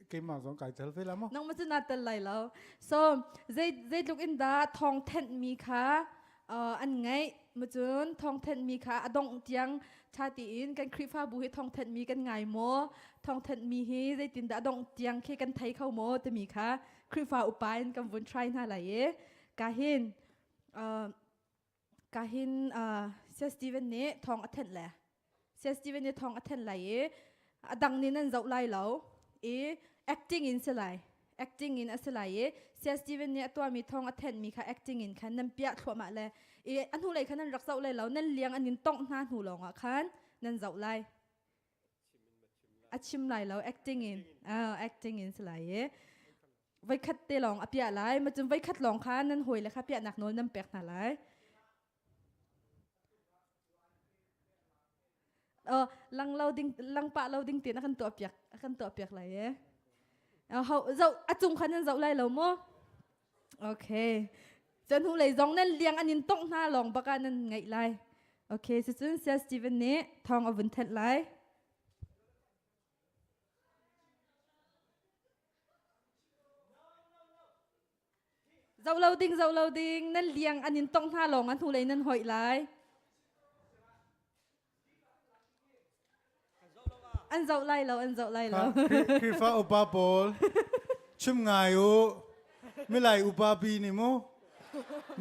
เกมมาสองไก่เจอไปแล้วมั้งน้องมันจะนัดอะไรแล้ว so เจลูกอินดาทองเทนมีค่ะอันไงมาจนทองเทนมีค่ะอดงเตียงชาติอินกันคริฟ้าบุให้ทองเทนมีกันไงโมทองเทนมีให้เจตินดาอดงเตียงแค่กันไทยเข้าโมจะมีค่ะคริฟ้าอุปายกันวนทรายน่าไหลกาหินเซสตีเวนเนี่ยทองอัทเทนแหละเซสตีเวนเนี่ยทองอัทเทนไหลดังนี้นั่นจะไล่แล้วacting in สลาย acting in สลายเสียสตีเวนเนี่ยตัวมีทองอัทเทนมีค่ะ acting in คันนั่นเปียถั่วมาเลยอันหูเลยคันนั่นรักเจ้าเลยแล้วนั่นเลี้ยงอันนี้ต้องหน้าหูลองอ่ะคันนั่นเจ้าเลยชิมไหลแล้ว acting in acting in สลายไว้คัดเตลองอเปียไหลมาจนไว้คัดลองคันนั่นหวยเลยค่ะเปียหนักโน้นนั่นเปียกหนาไหลลังเราดิ้งลังปะเราดิ้งตีนกันตัวเปียกไหลเขาเจ้าอาจุงคันนั้นเจ้าไรเราโมโอเคจนหูเลยจงนั่นเลี้ยงอันนี้ต้องหน้าลองปากกันนั่นไงไรโอเคสุดท้ายเสียสตีเวนนี่ทองอวันเท็ดไรเจ้าเราดิ้งนั่นเลี้ยงอันนี้ต้องหน้าลองอันหูเลยนั่นหอยไรอันเจ้าไล่เราคือฟ้าอุปาโปลชุมงายุไม่ไหลอุปาปีนี่โม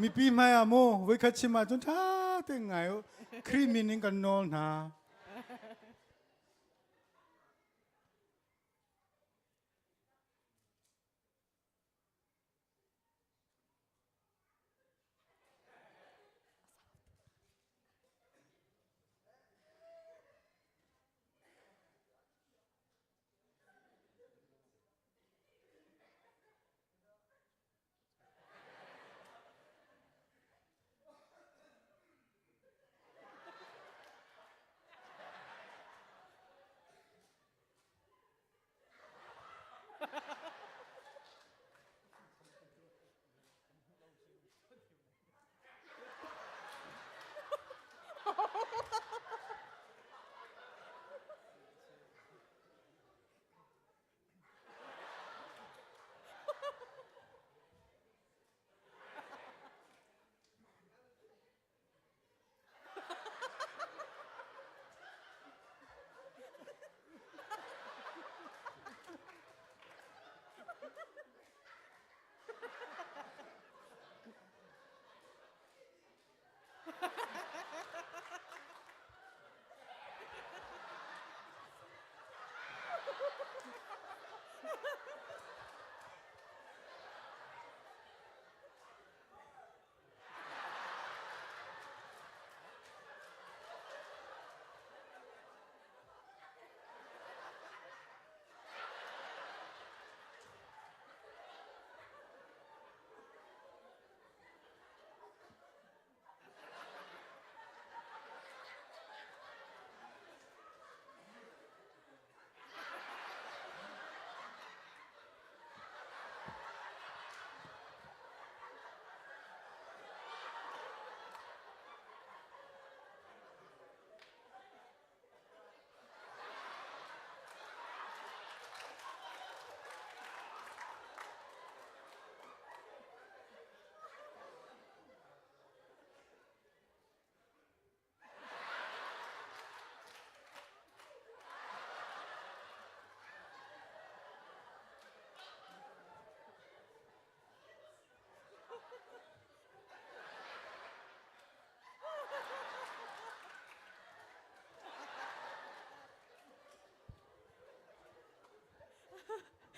มีปีไม่อะโมไว้คัดชิมาจนท่าเต็งไงยุครีมินิงกันนอนนะ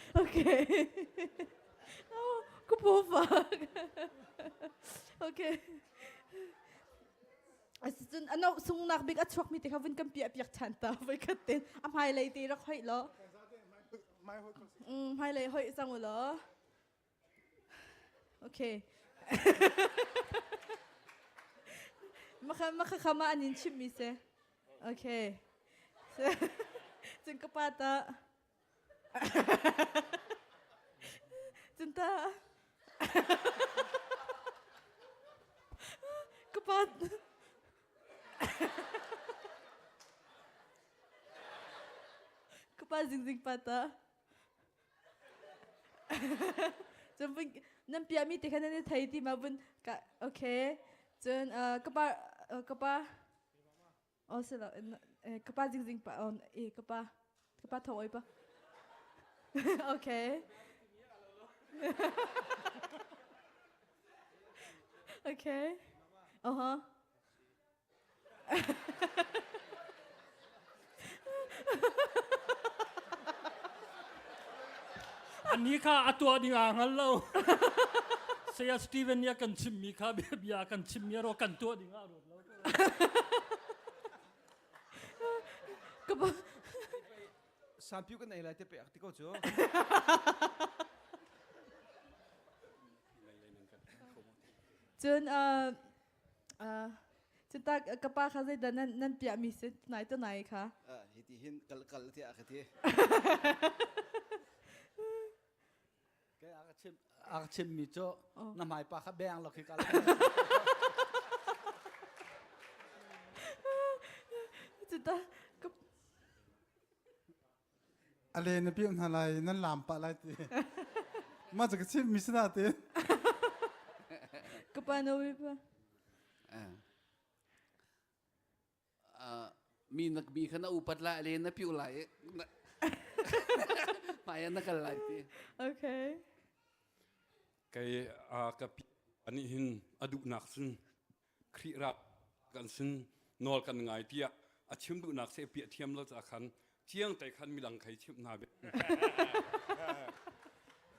Okay. Oh, kupufak. Okay. Asistun ano sung nakbig at swak mi te havin kan piak chanta vai katen am highlight ti rak hoi lo. Highlight hoi sang lo. Okay. Makakamaan in chimise. Okay. Sing kapata. จุนตา kepat kepat zing patah jumpa nampi ami tekan ni thai ti mabun ka okay jun kepa oh sila kepa zing pa kepa thoi pa okay okayอันนี้ค่ะอัตัวดิ่งอ่างฮัลโหลเสียสตีเวนเนี่ยกันชิมมีค่ะเบียบยากันชิมเนี่ยเรากันตัวดิ่งอ่างรถแล้วก็บอกสามพิวกันไหนเลยจะไปอักติโก้จ้ะจนจนตากระป้าเขาจะดันนั่นเปียมีเส้นไหนตัวไหนคะฮิติหินกัลที่อาคติแกอาชิมมีโจน้ำหายปลาข้าแบงเราคือกันจนตาอะไรนะพี่อะไรนั่นลามปะอะไรตีมาจากชิมมิสนาตีกระป้าโนวิปะมีนักบีขณะอุปัตละเลยนะพี่อุไลมายันนักอะไรตีโอเคไก่กับอันนี้หินอดุนักซึ่งครีรักกันซึ่งนอลกันไงที่อาชิมดุนักเสียเปียเทียมเราจะขันเที่ยงแต่ขันมีหลังไข่ชิมนาเบ็ด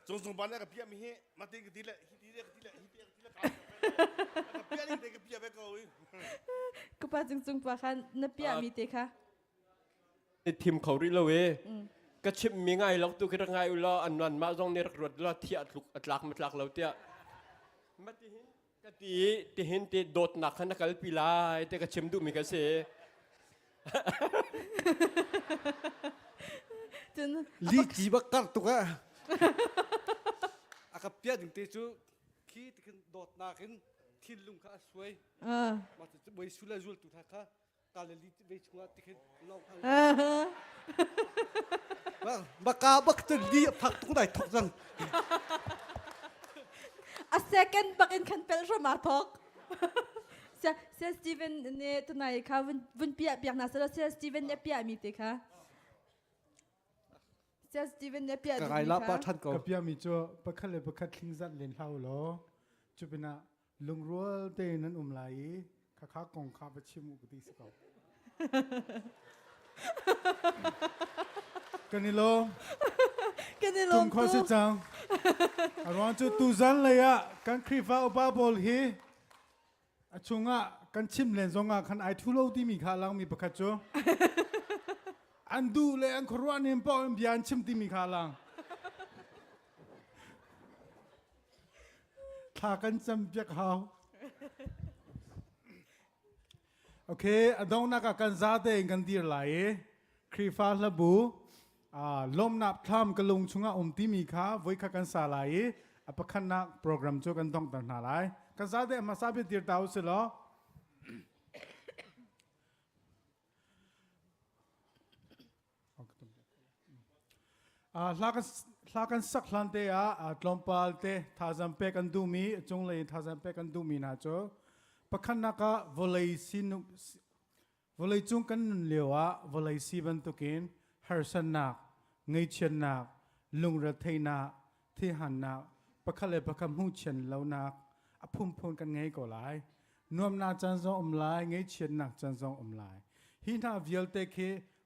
จงบ้านแล้วกับพี่มีเฮมาตีกันทีละทีละพี่นี่เด็กกับพี่ไปก็วิ่งกระป้าจุงปะคันนับเปียมีเตค่ะทีมเขาริลเวก็ชิมมีไงเราตัวกันไงเราอันนั้นมาตรงนี้รถเราเที่ยวลุกอัดลักมัดลักเราเที่ยวมาที่หินก็ที่หินที่โดดหนักขนาดกัลปีลายแต่ก็ชิมดูมีกันเสียจนลีจีบักกัดตัวกันอากับเปียดึงเตจูขี้ที่ขึ้นโดดหนักขึ้นทิลลุงข้าสวยมาจะไปสุลาจุลตุทักข้ากาลลีไปชัวที่ขึ้นลองบักกาบักจะลีพักตัวไหนทุกจังa second bakin kan pel roma thok se Steven ne tunai kha vun pia na sa se Steven ne pia mi te kha se Steven ne piaไกลปะทันก็เปียมีจ้ะปะคันเลยปะคันทิ้งจัดเล่นเท่าหรอจุเป็นอะลุงรัวเตนั้นไหลข้ากองข้าไปชิมอุกติสกอกันนี่โลจุ่มข้อสิจังอารมณ์จุดตูจันเลยอะกันครีฟ้าอุปาบอลฮีช่วงอะกันชิมเลนซงอะคันไอทุโลที่มีข้าลังมีประคัตโจอันดูเลยอันครัวนี่ป้อนบิอันชิมที่มีข้าลังข้ากันจำเปียกเขาโอเคอดองนักกันซาเตงกันดีไหลครีฟ้าระบุลมนับทำกระลุงชงอาที่มีข้าไว้กันสาลายประคันนักโปรแกรมโจกันต้องต่างหากกันซาเตมาซาเปตีร์ดาวสิล้อลากันสักลันเตะลมปาลเตะท่าจัมเปกันดูมีจงเลยท่าจัมเปกันดูมีนะโจประคันนักวอลเลย์ซีนุวอลเลย์จงกันเลี้ยววอลเลย์ซีบันตุกินฮาร์สันนักเงยเชียนนักลุงรัตเทนักที่หันนักประคันเลยประคันหูเชียนเหล่านักพุ่มพนกันไงก็หลายนวมนาจันทร์อมลายเงยเชียนนักจันทร์อมลายหินาวิลเตเค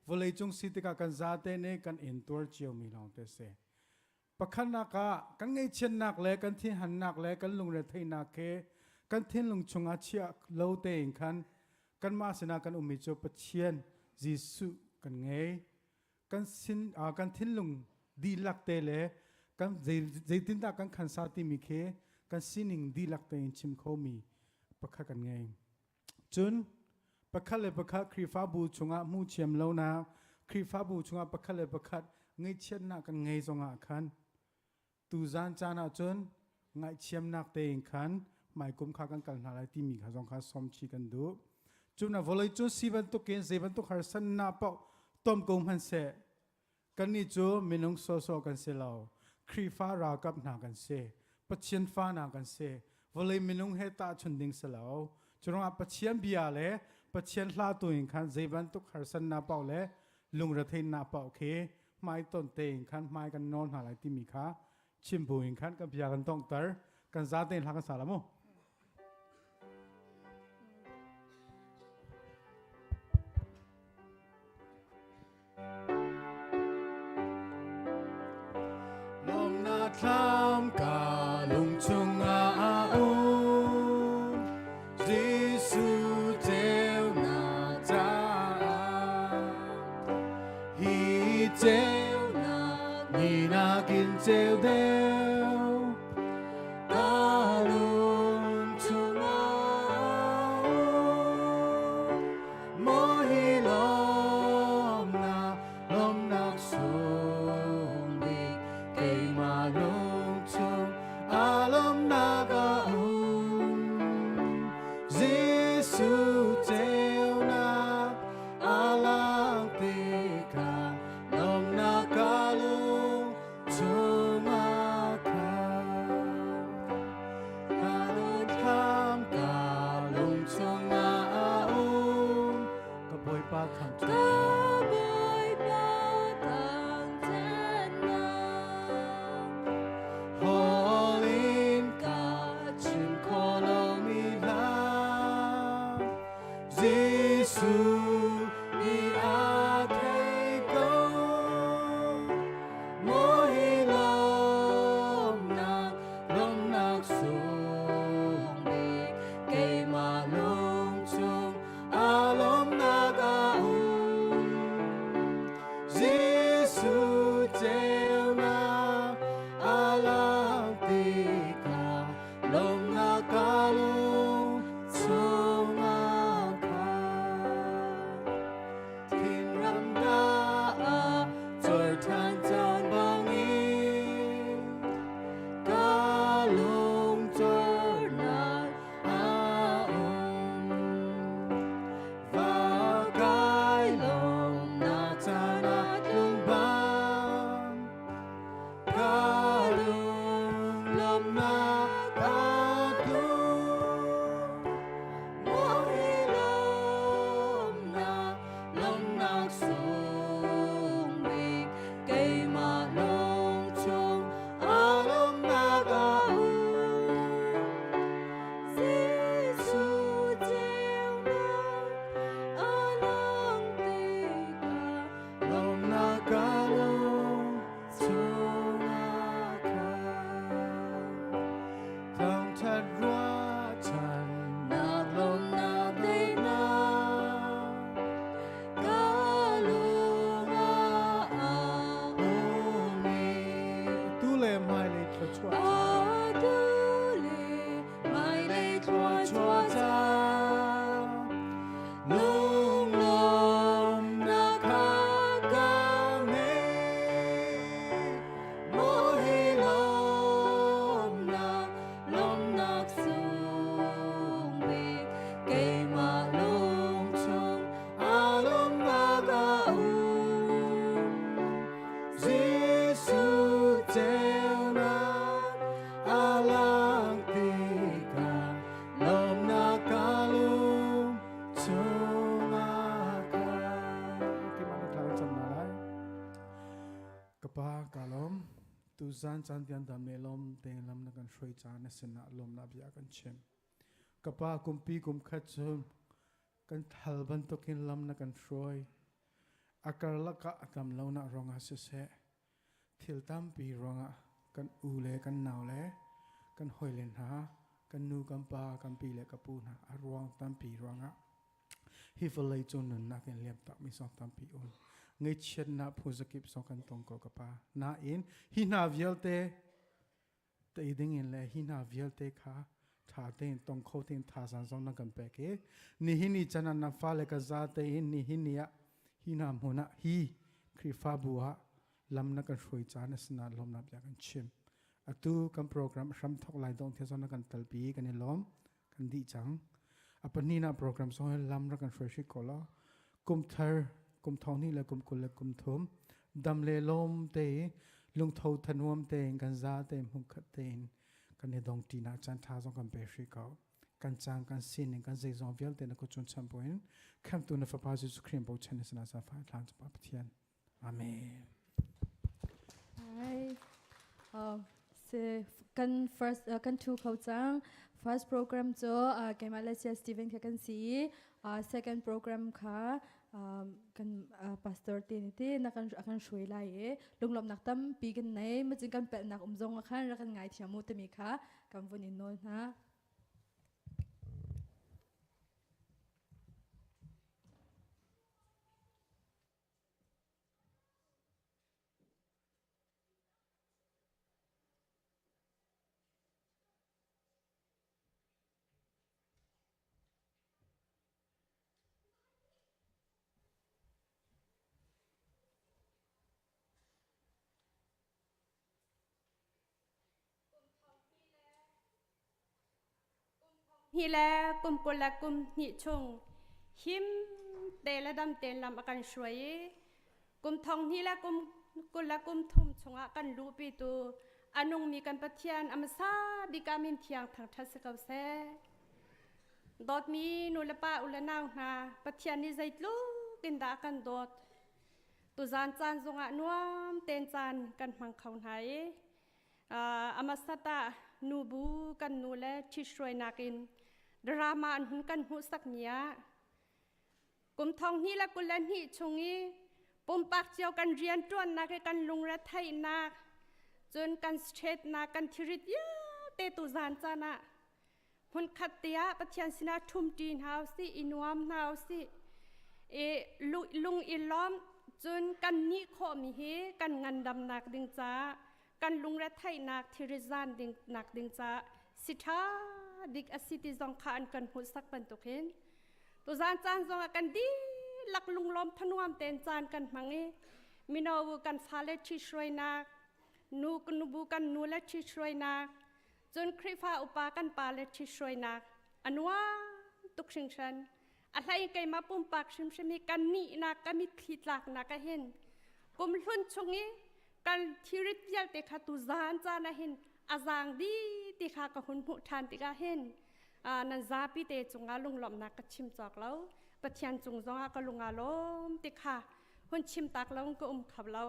วอลเลย์จงสิติกากันซาเตเนกันอินตัวเจียวมีลองเตเสประคันนักกันเงยเชียนนักเลยกันที่หันนักเลยกันลุงรัตเทนักเคกันทิ้งลงชงอาเชียเล่าเตงคันกันมาสนากันอุมิโจปเชียนจิสุกันไงกันสินกันทิ้งลงดีลักเตเลกันใจตินตากันขันสาติมิเคกันสินิงดีลักเตงชิมเขามีประคักันไงจนประคัเลยประคัครีฟ้าบูชงอามูเชียมเล่านา ครีฟ้าบูชงประคัดเลยประคัดไงเช่นนักกันไงทรงอาคันตูจานจานาจนไงเชี่ยมนักเตงคันหมายกุมขากันกันอะไรที่มีข้าทรงข้าสมชีกันดูจุน่ะวอลเลยจุสีบันตุกเกณฑ์สีบันตุกหาสันนาเปาต้มกุมหันเสกันนี่จูมินุงโซโซกันเสลาวครีฟ้ารากับนากันเสปัจเจียนฟ้านากันเสวอลเลยมินุงเฮตาชุนดิงเสลาวจุรงอาปัจเจียนเบียเล่ปัจเจียนลาตัวเองคันสีบันตุกหาสันนาเปาเล่ลุงระเทนนาเปาเคไม้ต้นเตงคันไม้กันนอนหาอะไรที่มีค่าชิมบุยคันกับยากันต้องเตอร์กันซาเตนหากันสารมุลมนาคลามกาลุงชงอาอูจิสุเจวนาจาฮีเจวนานีนากินเจวเดวกาลุงชงอาอูโมฮิลมนาสูงดีเกมาลุงชงอาลมนากาอูจิสุเจวนาอาลังติกาลมนากาลุงชงอาคากาลุงคำกาลุงชงอาอูกะบอยปาทำจุHolin ka chim kolomila Jesu ni atego Mohilom nak sung ni kay malung chung alom nagaun Jesu teo na alang tika lom nakalung sumaka Tin ramda Tor tang tang bangin Kalung tor nang aong Vagay lom na tanat lumbang Kalung lom na kadung Mohilom na lom nagsung big Kay malong chung alom nagaun Jesu teo na alang tika lom nagalong chung aka Thang thật roa chan nạc lom na day na Kalung umi Tu le mai le chua chua Tu le mai le chua chua cha Lung lom na kagam me Mohilom na lom nak sung big Kay malung chung alom nagaun Jesu teo na alang tika lom nakalung chung aka Kimana tawag sa malay Kapa kalom Tuzan chan tian dam ne lom teng lam na kan shroi cha na sena lom na bia kan chem Kapa kumpi kum khat chum kan thal ban to kin lam na kan shroi Akar laka atam lo na ronga se se Thil tam pi ronga kan u le kan naw le kan hoi len ha kan nu kan pa kan pi le kapu na arwang tam pi ronga Hi falai chon nun na kan liap tak mi sok tam pi on Ngay chen na phuzakip so kan tong ko kapa na in hi na vielte te ding in le hi na vielte kha tha ten tong kho ten tha san song na kan pe ke ni hi ni chana na fa le ka za te in ni hi ni ya ฮีนามหัวหน้าฮีคริฟ้าบัวลำนักกันช่วยจานสนาลมนับยากันชิมตัวกันโปรแกรมรำทอกลายดงเทศนากันตัลปีกันล้อมกันดีจังปนี้นะโปรแกรมส่งให้ลำนักกันช่วยชิโกลากุมเธอกุมทองนี่และกุมกุลและกุมทมดำเลลมเตลุงทาวทนวมเตงกันซาเตมุขเตนกันในดงตีนาจันทาส่งกันเปชิกากันจางกันสินกันเซซองเวลเตนกุจนชัมปอยน์คำตุนฟ้าพาจิสุครีมโบเชนสนาซาฟาทางจะปาปเทียนอาเมนกัน first กันทูเขาจัง first program โจกันมาเลเซียสตีเวนกันสี second program ค่ะกัน pastor ตีนี่ที่นักกันอาการช่วยไล่ลุงลมนักตั้มปีกันไหนมันจึงกันเป็นนักจงอาการรักกันไงที่อามุตมีค่ะกันวันนี้โน้นนะฮีแลกุมกุลละกุมหิชงหิมเตละดำเตลำอากันช่วยกุมทองฮีแลกุมกุลละกุมทุมชงอากันรูปีตูอนุงมีกันปะเทียนอมซาดิกามินเทียงทางทัศกาวเซดอดมีนุลปะอุลนาวนาปะเทียนนี่ใจลูกินดากันดอดตุจานจานจงอานัวมเตนจานกันมังเขาไหนอมสตานูบูกันนูและชิชวยนากินดรามาอันหุ่นกันหูสักเนียกุมทองนี่และกุลนี่ชงนี้ปุ่มปากเจียวกันเรียนจวนนักกันลุงและไทยนักจนกันสเตรทนักกันทิริตยาเตตุจานจานะหุ่นขัดเตียปะเทียนสินาทุ่มจีนเฮาสิอินวมเฮาสิลุงอิล้อมจนกันนี่โคมีเฮกันงันดำนักดึงจ้ากันลุงและไทยนักทิริจานดึงนักดึงจ้าสิทาดิกอสิติจงขานกันหุ่นสักปันตุกเห็นตัวจานจานจงกันดีหลักลุงล้อมทนวมเต็นจานกันมังเอมินาวกันฟ้าและชิชวยนักนูกันนูบูกันนูและชิชวยนักจนคริฟ้าอุปากันปาและชิชวยนักอันว่าตุกชิงชันอะไรไกมาปุ่มปากชิมชิมีกันนี่นักกันมิทิดหลักนักเห็นกุมลุ่นชงเอกันทิริตยัลเตคาตุจานจานเห็นอาจางดีติขากะหุ่นหุทานติกาเห็นนันซาปิเตจงอาลุงหลอมนักกชิมจอกแล้วปะเทียนจงจงอากะลุงอาลมติขาหุ่นชิมตักแล้วก็ขับแล้ว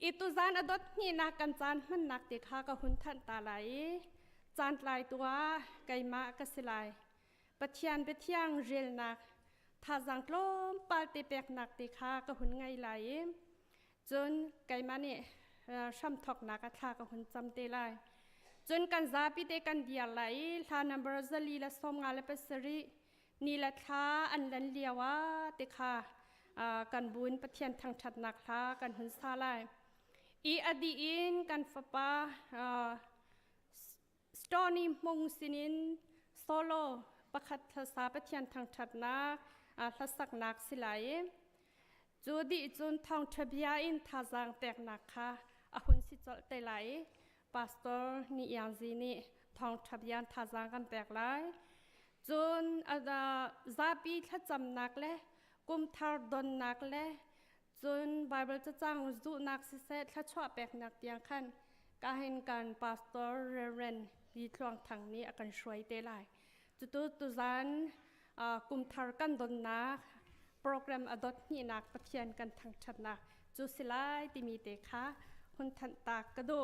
อีตุจานอดดนี่นักกันจานมันนักติขากะหุ่นทันตาไหลจานลายตัวไก่มากะสิลายปะเทียนไปเที่ยงเรลนักท่าจังลมปาติเปกนักติขากะหุ่นไงไหลจนไก่มาเนี่ยช่ำทอกนักท่ากะหุ่นจำเตลายจนกันซาปิเตกันเดียไหลทานัมบรซลีและสมงาและเปสรีนี่ละท่าอันลันเลียวะติขากันบุญปะเทียนทางชัดนักท่ากันหุ่นซาลายอีอดีอินกันฟปาสตอนีมงสินินโซโลประคัตทศาปะเทียนทางชัดนักทัศกนักสิไหลจูดีจุนทองทะเบียอินทาจังแตกนักค่ะหุ่นสิจเตไหลปาสตอร์นี่ยังจีนี่ทองทะเบียนทาจังกันแตกไหลจนซาบีถ้าจำนักและกุมทาร์ดอนนักและจนไบเบิลจะจ้างจุนักสิเซตถ้าชอบแปลกนักเตียงขันก็เห็นการปาสตอร์เรเรนดีทวงทางนี้อาการช่วยเตไหลจุดตุจานกุมทาร์กันดอนนักโปรแกรมอดดนี่นักปะเทียนกันทางชัดนักจุสิไลติมีเตค่ะคนทันตากกระดู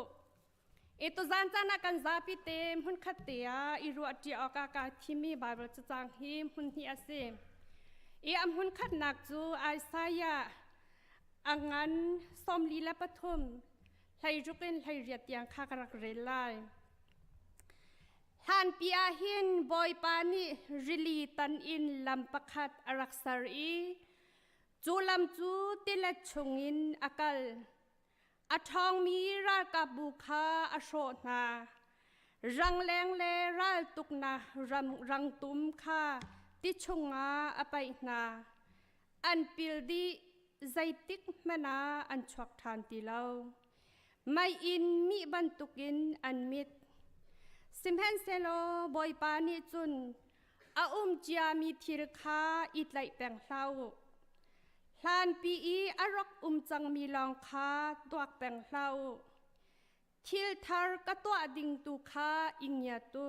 ตุจานจานักันซาปิเตมหุ่นขัดเตียอิรัวจีอากาที่มีไบเบิลจะจางหิมหุ่นที่อาเซมอัมหุ่นขัดนักจูไอซายาอังันสมลีและปฐมไหลจุกินไหลเรียดยังข้ากรักเรลไลฮันปีอาหินบอยปานีริลีตันอินลำปักขัดอารักษารีจูลำจูติเลชงอินอากาลอทองมีรากับบุคาอโชนารังแรงเลราตุกนารังตุมคาติชงอาอไปนา อันปิลดีใจติกมนาอันชวกทานตีเลาไม่อินมีบรรทุกินอันมิดสิมเฮนเซโลบอยปานิจุนอาจามีทิรคาอิดไหลแปงเล่าลานปีอีอรักจังมีลองคาตัวแปงเล่าทิลทาร์กตัวดิ่งตุคาอิงยาตุ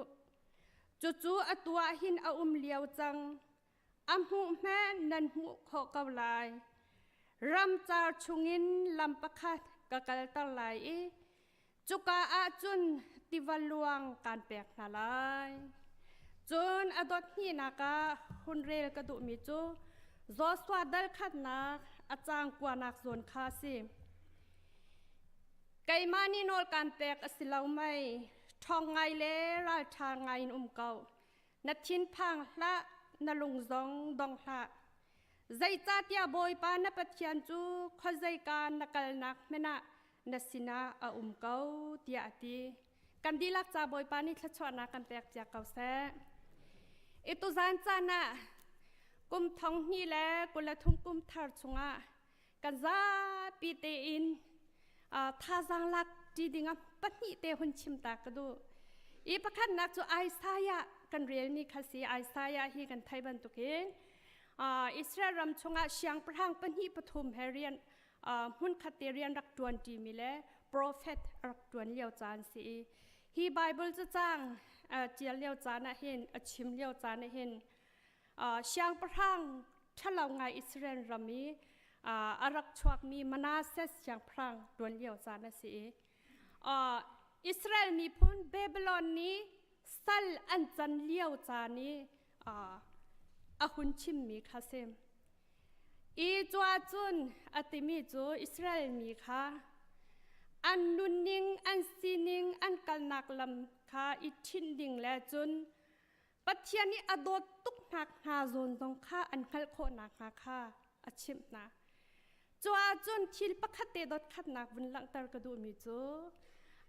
จู่ๆตัวหินเลียวจังหูแม่นันหูขอเกาลายรำจาชุงินลำประคัดกะกะตะไหลจุกาจุนติวัลวงการแปกนาลายจนอดดฮีนากาหุนเรลกระดุมิจูจอสวาดัลขัดนักอาจารย์กว่านักส่วนคาซิไกมานีโนลการแปกอสิลาวไม่ทองไงเลราชาไงเก่านัดชินพังละนลุงซองดองละใจจัดยาบอยปานปัจจันจูขใจการนักลนักเมนะนัสินาเก่าเตียตีกันดีลักจ่าบอยปานี่ทชวนากันแปกจากเก่าแซ่ตุจานจานะกุมทองนี่แหละกุลทุ่งกุมทาร์ชงะกันซาปีเตอินท่าจังลักจีดิงะปนิเตหุนชิมตากระดูประคันนักจูไอซายะกันเรียนนี่คสีไอซายะฮีกันไทยบันตุกเองอิสราเอลรำชงะเชียงประทังปนิปฐุมเฮเรียนหุ่นขัดเรียนรักตวนจีมิเลโปรเฟตรักตวนเลี้ยวจานสีฮีไบเบิลจะจ้างเจียเลี้ยวจานเห็นชิมเลี้ยวจานเห็นเชียงประทังถ้าเราไงอิสราเอลรามีอารักชวกมีมานาเซสเชียงประทังตวนเลี้ยวจานสีอิสราเอลมีพุ่นเบบิลอนนี้สัลอันจันเลี้ยวจานี้หุ่นชิมมีคาเซมจวาจุนติมีจูอิสราเอลมีค่ะอันนุนนิงอันซีนิงอันกัลนักลำค่ะชินดิงและจุนปัจจัยนี้อดอตุกนักหาโซนตรงค่ะอันขัลโคนักค่ะชิมนะจวาจุนทิลปักขัดเตดขัดนักบุญลังตรกระดูมีจู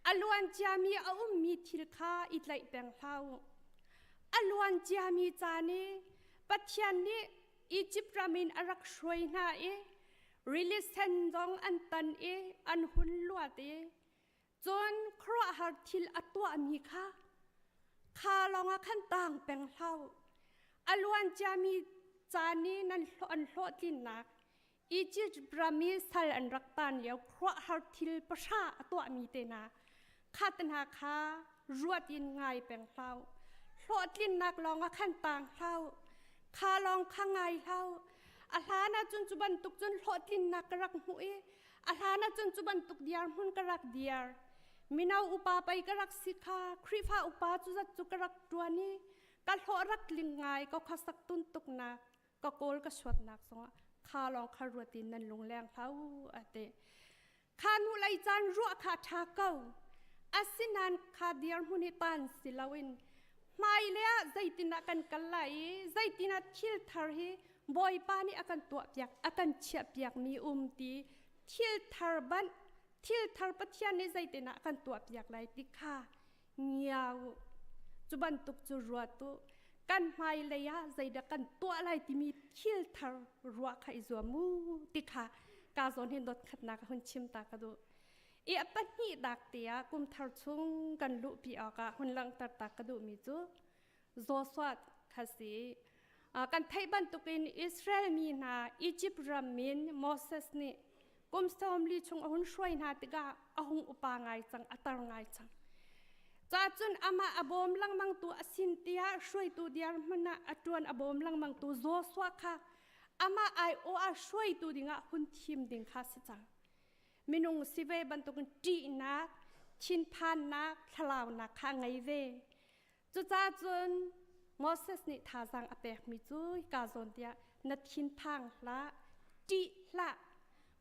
อลวนจามีมีทิลค่ะอิดไหลแปงเท้าอลวนจามีจานีปัจจัยนี้อียิปต์รามินอารักช่วยนารีลิสเซนดองอันตันอันหุ่นลวดจนครัวหาทิลตัวมีค่ะคาลองขันต่างแปงเท้าอลวนจามีจานีนั้นอันโลดินนักอียิปต์รามินสัลอันรักตันเลี้ยวครัวหาทิลประชาตัวมีเตนาคาตนาคารวดยินไงแปงเท้าโลดินนักลองขันต่างเท้าคาลองข้างไงเท้าอาลานะจนจุบันตุกจนโลดินนักรักหุยอาลานะจนจุบันตุกเดียร์หุ่นกรักเดียร์มินาอุปาไปกรักสิกาครีฟ้าอุปาจุจัดจุกรักตัวนี้การโลรักลิงไงก็ขัสักตุนตุกนักก็โกลก็ชวดนักสงคาลองคารวตินนั้นลงแรงเท้าเตคานุไลจันรัวขาทาเก้าอาศินันคาเดียร์หุนิตันสิลาวินไม่เลี้ยใจตินักกันกันไหลใจตินักคิลทาร์ฮีบอยปานี่อากันตัวเปียกอากันเฉียบเปียกมีตีทิลทาร์บันทิลทาร์ปัจจัยนี้ใจตินักกันตัวเปียกไหลติค่ะเงียวจุบันตุกจุรัวตุกันไม่เลี้ยใจดักกันตัวอะไรที่มีทิลทาร์รัวใครจัวมูติค่ะกาโซนเห็นดดขัดนักคนชิมตากระดูปัญหีดักเตียกุมทาร์ชุงกันลุปีอากาคนลังตัดตากระดูมีจูโซสวัดคาสีกันไทยบันตุกินอิสราเอลมีนาอียิปต์รามินโมเสสนี่กุมสอมลีชงหุ่นช่วยนาติกาหุ่นอุปาไงจังอัตรไงจังจ้าจุนอามาอบอมลังมังตัวสินเตียช่วยตัวเดียร์มันนะอจวนอบอมลังมังตัวโซสวัดค่ะอามาไอโออาช่วยตัวดิ่งหุ่นทีมดิ่งค่ะสิจังมินุงสิเวบันตุกันจีนักชินพันนักทลาวนักข้างไงเวจุจ้าจุนโมเสสนี่ท่าสังอเปกมิจุยกาโซนเตียนัดชินพังละจีละ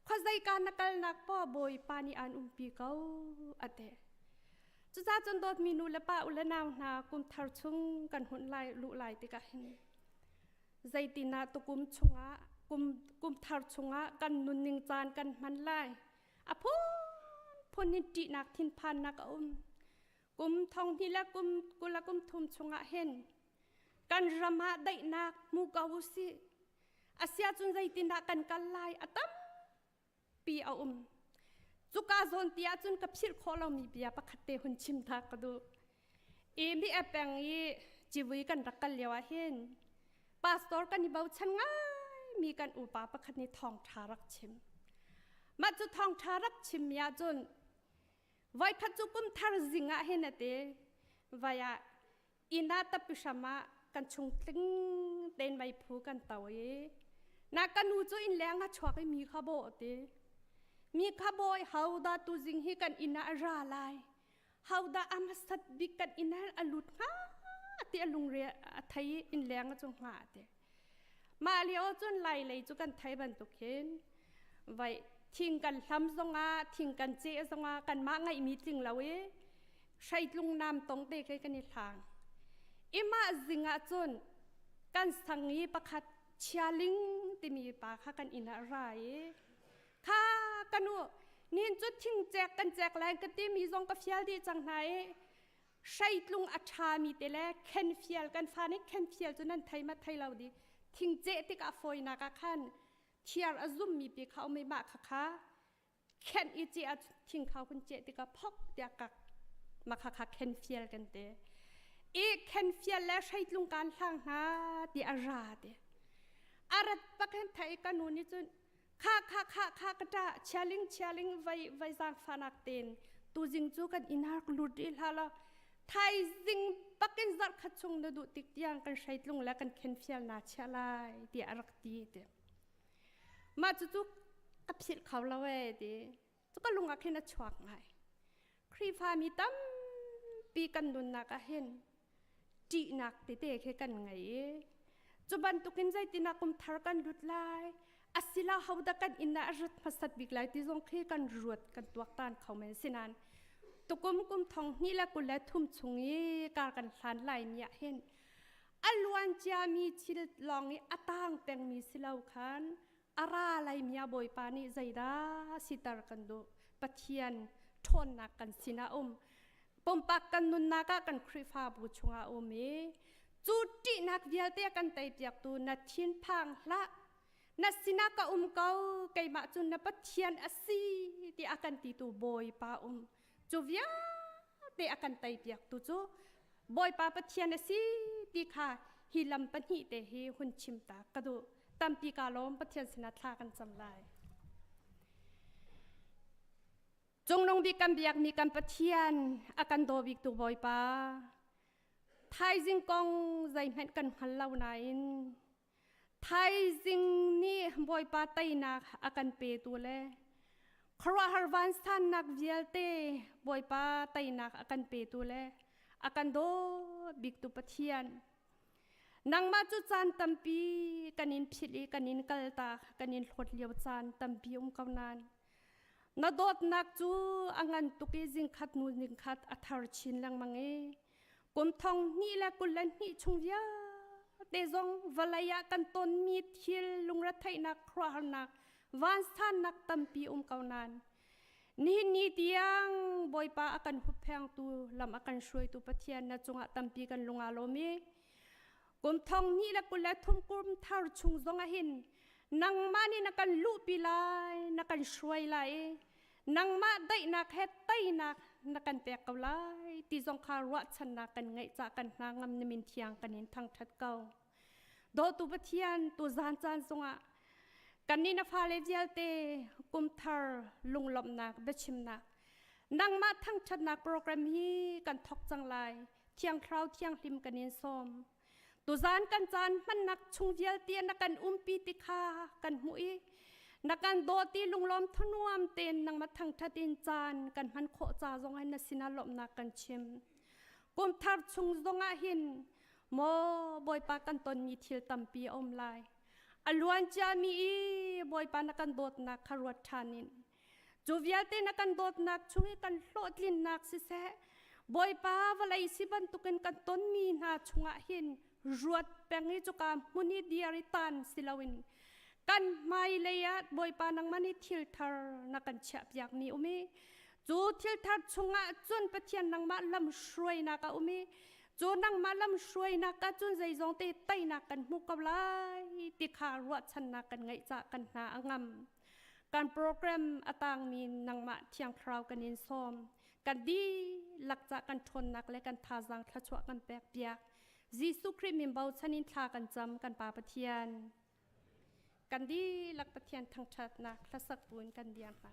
ข้าใจการนักการนักพ่อบอยปานีอันปีเก้าอเตจุจ้าจุนโดดมินุละป้าอุลนาวนากุมทาร์ชุงกันหุ่นลายลุลายติกะเห็นใจตินาตุกุมชงะกุมทาร์ชงะกันนุนนิงจานกันมันไลพนิจินักทินพันนักกุมทองที่ละกุมละกุมทุมชงะเห็นกันรำมาได้นักมูกาวุสิ อาเซียจุนใจตินากันกันไลอตัมปีเอาจุกาโซนเตียจุนกับชิลโคเรามีเบียปะคัตเตหุนชิมทากดูมีแอปแปงอีจีวีกันรักกันเลียวเห็นปาสตอร์กันนิบาวชันง่ายมีกันอุปาปะคันนิทองทารักชิมมาจุทองทารักชิมยาจนไว้ขัดจุกุมทาร์จิงะเห็นเตวายอินาตปิชมากันชงติ้งเต้นใบผูกันเตานักกันอูจูอินแรงชวกมีขบโอเตมีขบอยฮาวดาตูจิงฮีกันอินาราลายฮาวดาอามาสัตบิกันอินาอลุดง่าเตียลุงเรียไทยอินแรงจงหาเตมาเลียวจนไล่เลยจุกันไทยบันตุกเห็นไว้ทิ้งกันทำสงาทิ้งกันเจสงากันมาไงมีจริงแล้วใช้ลุงน้ำตรงเตะกันในทางมาจิงะจนกันสังยีประคัดเชียลิงที่มีปากกันอินาไรข้ากันวนี่จุดทิ้งแจกกันแจกแรงกันที่มีซองกับเฟียลดีจังไหนใช้ลุงอัชามีแต่แลเคนเฟียลกันฟ้านี่เคนเฟียลจนนั้นไทยมาไทยเราดีทิ้งเจติกาฟอยนักขันเทียร์อซุมมีปีเขาไม่มาค่ะเคนอีเจทิ้งเขาคุณเจติกาพกเดียกักมาค่ะเคนเฟียลกันเตอีเคนเฟียลและใช้ลุงการทางหาดีอาราเดอารัดปักเห็นไทยกันนู่นนี่จนข้ากระดาเชลิงไว้จางฟานักเตนตูจิงจูกันอินาร์ลุดอีลาละไทยจิงปักเห็นจัดขัดชงเดดูติกยางกันใช้ลุงและกันเคนเฟียลนาเชลายดีอารักดีเดมาจุกกับสิทธิ์เขาละเวดีจุกลุงอักเห็นชวกไงครีฟามีตั้มปีกันดุนนักเห็นจีนักเตะแค่กันไงจุบันตุกินใจตินักกุมทาร์กันดุดไลอาศิลาเขาดักกันอินนารัตมาสัตบิกไลที่ทรงแค่กันรวดกันตัวตานเขาเหมือนสินันตุกุมทองนี่แหละกุลและทุ่มชงยี่การกันทานไหลมีเห็นอลวนจามีชิลลองนี้อัตังแตงมีสิลาวขันอาราไหลมีบอยปานีใจดาสิตาร์กันดูปะเทียนทนนักกันสินาปมปักกันนุนนักกันครีฟาบุชงอาเมจุดที่นักเวียลเตะกันไตเปียกตูนัดเทียนพังละนัดสินักเกาไก่มาจุนนับปะเทียนอสีที่อากันตีตูบอยปาจูเวียเตะกันไตเปียกตูจูบอยปาปะเทียนอสีที่ขาฮิลัมปะหิเตะหุ่นชิมตากระดูตัมปีกาล้อมปะเทียนสินัดลากันจำลายจงนงบิกันเบียกมีกันปะเทียนอากันโดบิกตูบอยปาไทยจิงกองใจแม่กันหันเล่าไหนไทยจิงนี่บอยปาไตนักอากันเปตัวเล่คราฮาร์วันสานนักเวียลเตบอยปาไตนักอากันเปตัวเล่อากันโดบิกตูปะเทียนนางมาจุจานตัมปีกันินพิลีกันินกัลตากันินหดเลียวจานตัมปีกำนันนาดอดนักจูอังันตุกิจิงขัดนูจิงขัดอัฐารชินลังมังกุมทองนี่แหละกุลันนี่ชงยาเตจงวลายกันตนมีทิลลุงรัฐไทยนักครานักวันสานนักตัมปีกำนันนี่เตียงบอยปาอากันหุบแพงตูลำอากันช่วยตูปะเทียนนะจงตัมปีกันลุงอาโลมีกุมทองนี่แหละกุลันทุ่มกุมทาร์ชงจงหินนังมานี่นักกันลูปีไลนักกันช่วยไลนังมาได้นักเฮ็ดไตนักกันแปลกเกาไลที่จงคารวะชนะกันไงจากกันนางำนมินเทียงกันนินทางทัดเก่าโดตุปะเทียนตัวจานจงกันนี่นาฟาเลเจลเตกุมทาร์ลุงลมนักเบชิมนักนังมาทั้งชนะโปรแกรมฮีกันทอกจังไลเทียงคราวเทียงริมกันนินส้มตัวจานกันจานมันนักชงเวียลเตียนักกันปีติคากันหุยนักกันโดตีลุงล้อมทนวมเต็นนังมาทั้งทัดินจานกันมันโคจาจงให้นัสินาลมนักกันชิมกุมทาร์ชงจงหินโมบอยปากันตนมีทิลตัมปีอมไลอลวนจามีบอยปานักกันโดดนักคารวทานินจูเวียลเตนักกันโดดนักชงให้กันโลดลินนักสิเสบอยปาวลัยสิบันตุกันกันตนมีนาชงหินรวดแปงให้จุกามมุนีดีอาริตันสิลาวินกันไม่เลยอะบอยปานังมันนี่ทิลทาร์นักกันเฉียบอยากนี่จูทิลทาร์ชงะจนปะเทียนนังมาลำช่วยนักอุมี จูนังมาลำช่วยนักจุนใจจงเตไตนักกันมุกกับไลติขารวดชนะกันไงจะกันนาอ่างมการโปรแกรมอตางมีนังมาเทียงคราวกันยินซ้อมกันดีหลักจากกันทนนักและกันทาจังทะชวกันแปกเปียกจีสุคริมิมเบาชนินทากันจำกันปาปะเทียนกันดีหลักปะเทียนทางชัดนักทะสักปูนกันเดียงค่ะ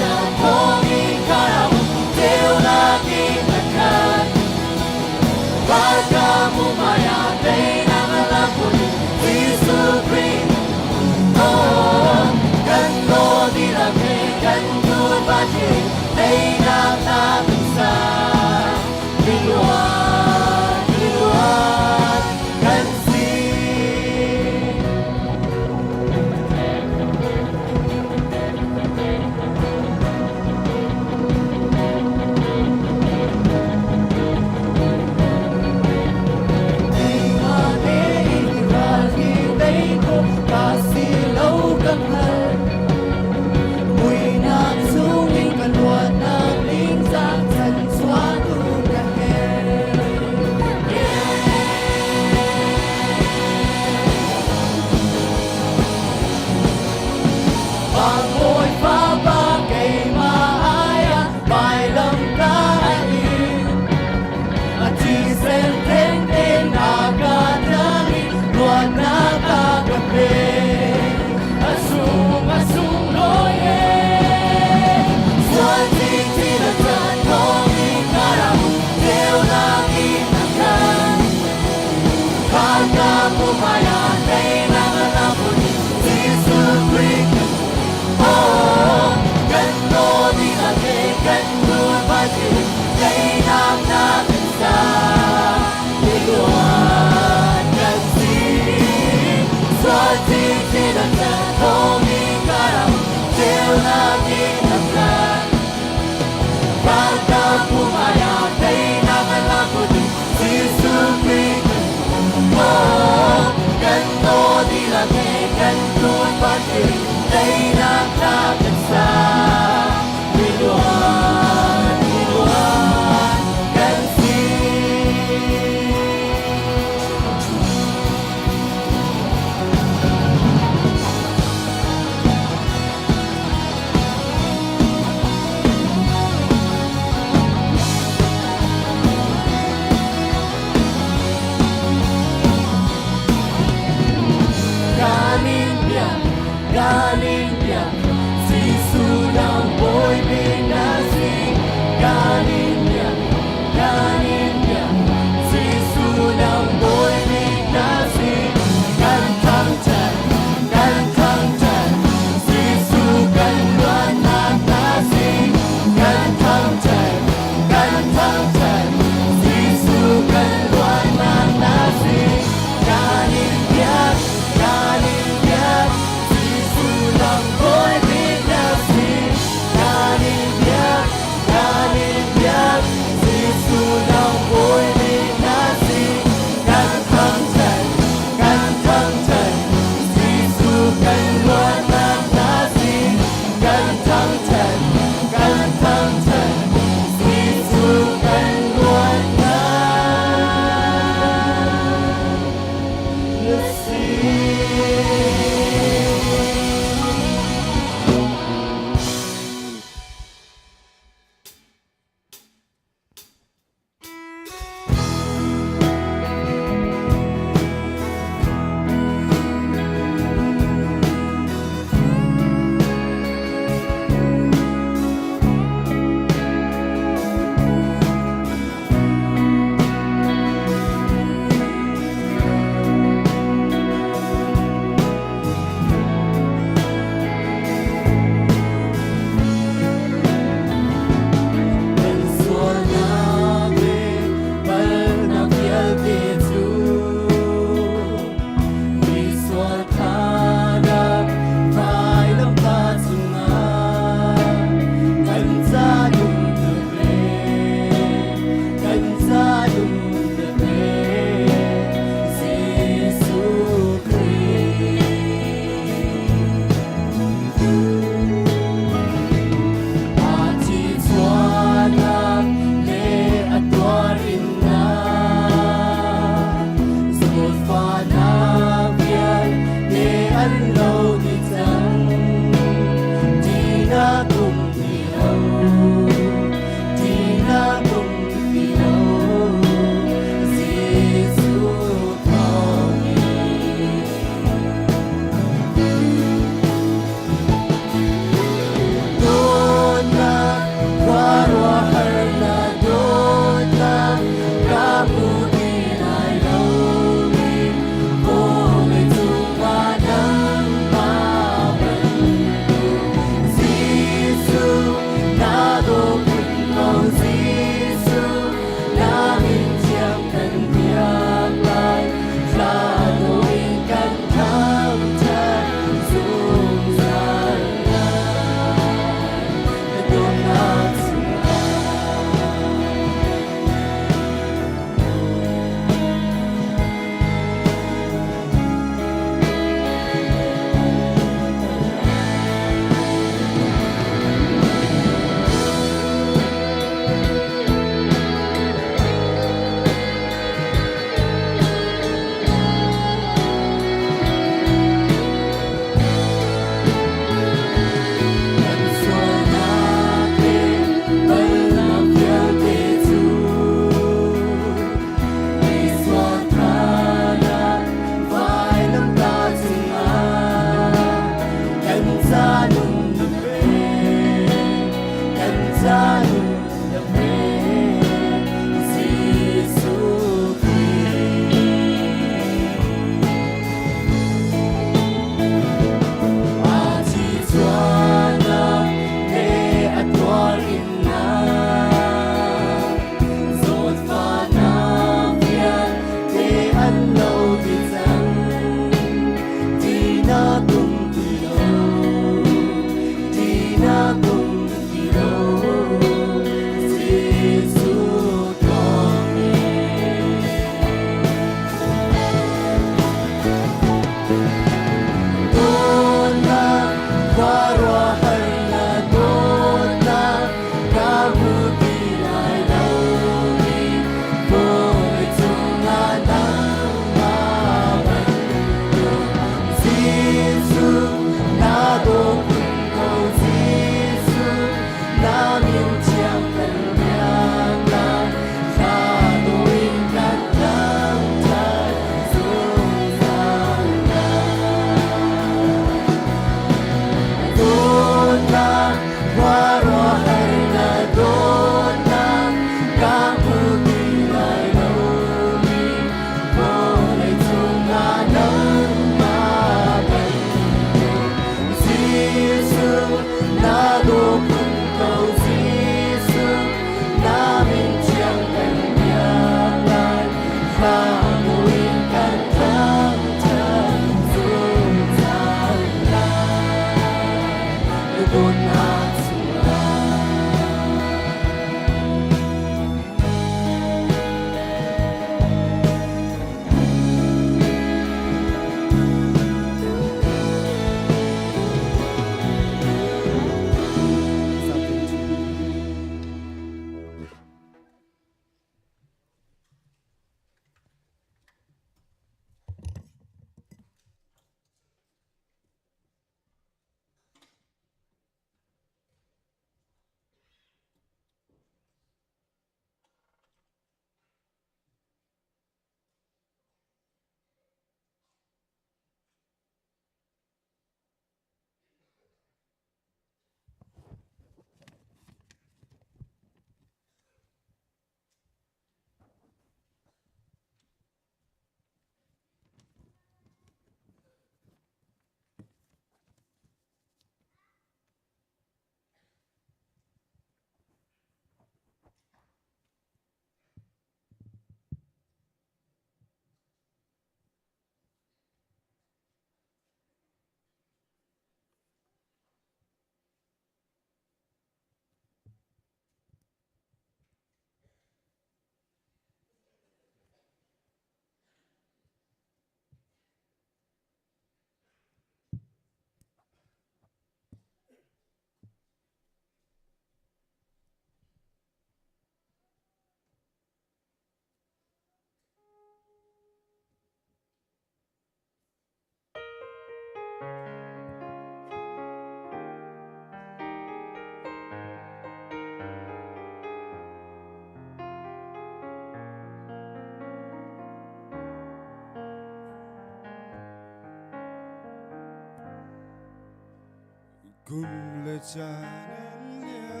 gum le chanen lia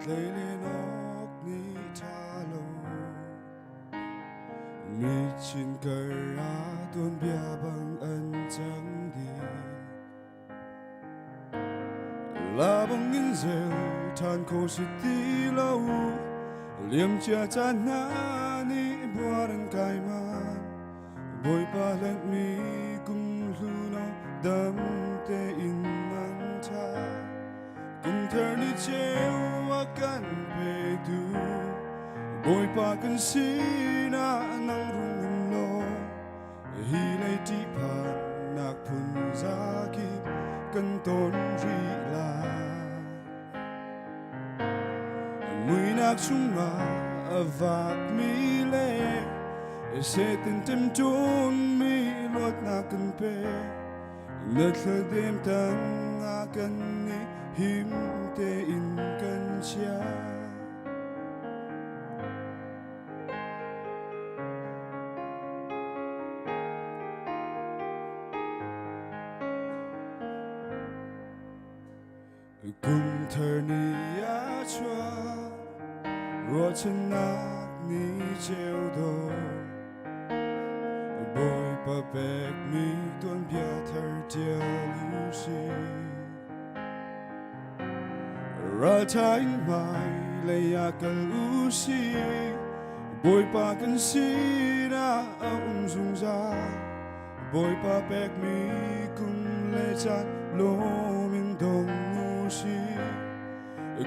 Hlei le nok ni thalo mi chin kara tuan bia bang an chang di la bang in zel than ko si ti lo liam chia chan na ni buaran kai man boy pa let mi kum lu no dam te in man cha kum thar ni cheu wa kan pe du boy pa kan si na nang rung lo hi lei ti phan nak phun za ki kan ton ri la mui nak chung ma avak mi le se tin tem chun mi lot na kan pe na thla dem tang a kan ni him te in kan chia Kumthar ni ya chua ro chen nak ni cheu do boy pa bek mi tuan bia thar tia lu si ra tai mai le ya kal u si boy pa kan si na zung za boy pa bek mi kum le chan lo min dong si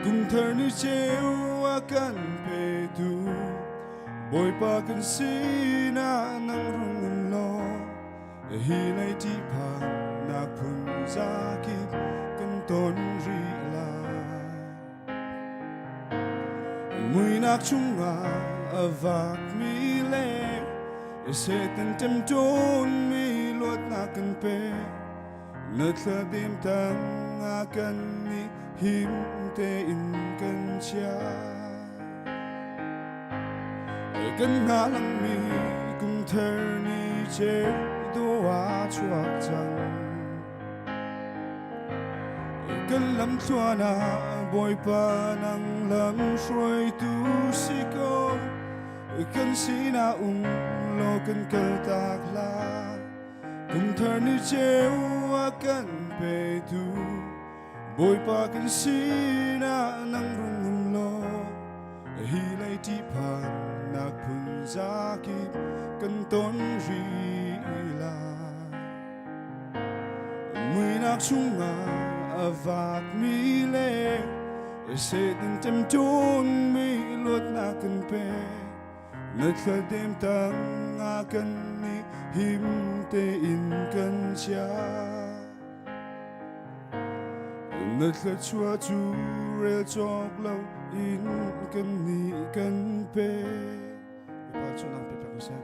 Kumthar ni cheu a kan pe tu boy pa kan si na nang rung lo hi lei ti phan nak phun za ki kan ton ri la mui nak chung a avak mi le se ten tem ton mi lot na kan pe na thla dem tang a kan ni him te in kan chia kan nga lang mi kum thar ni che do a chuak chang kan lam chua na boy pa nang lam shroi tu si ko kan si na lo kan kal tak la kum thar ni che a kan pe tu boy pa kan si na nang rung lo hi lei ti phan nak phun za ki kan ton ri la mui nak chung ma avak mi le se tin tem chun mi lot na kan pe na thla dem tang a kan ni him te in kan chia na thla chua chu re chok lo in kan ni kan pe pa chu lang pe ko sa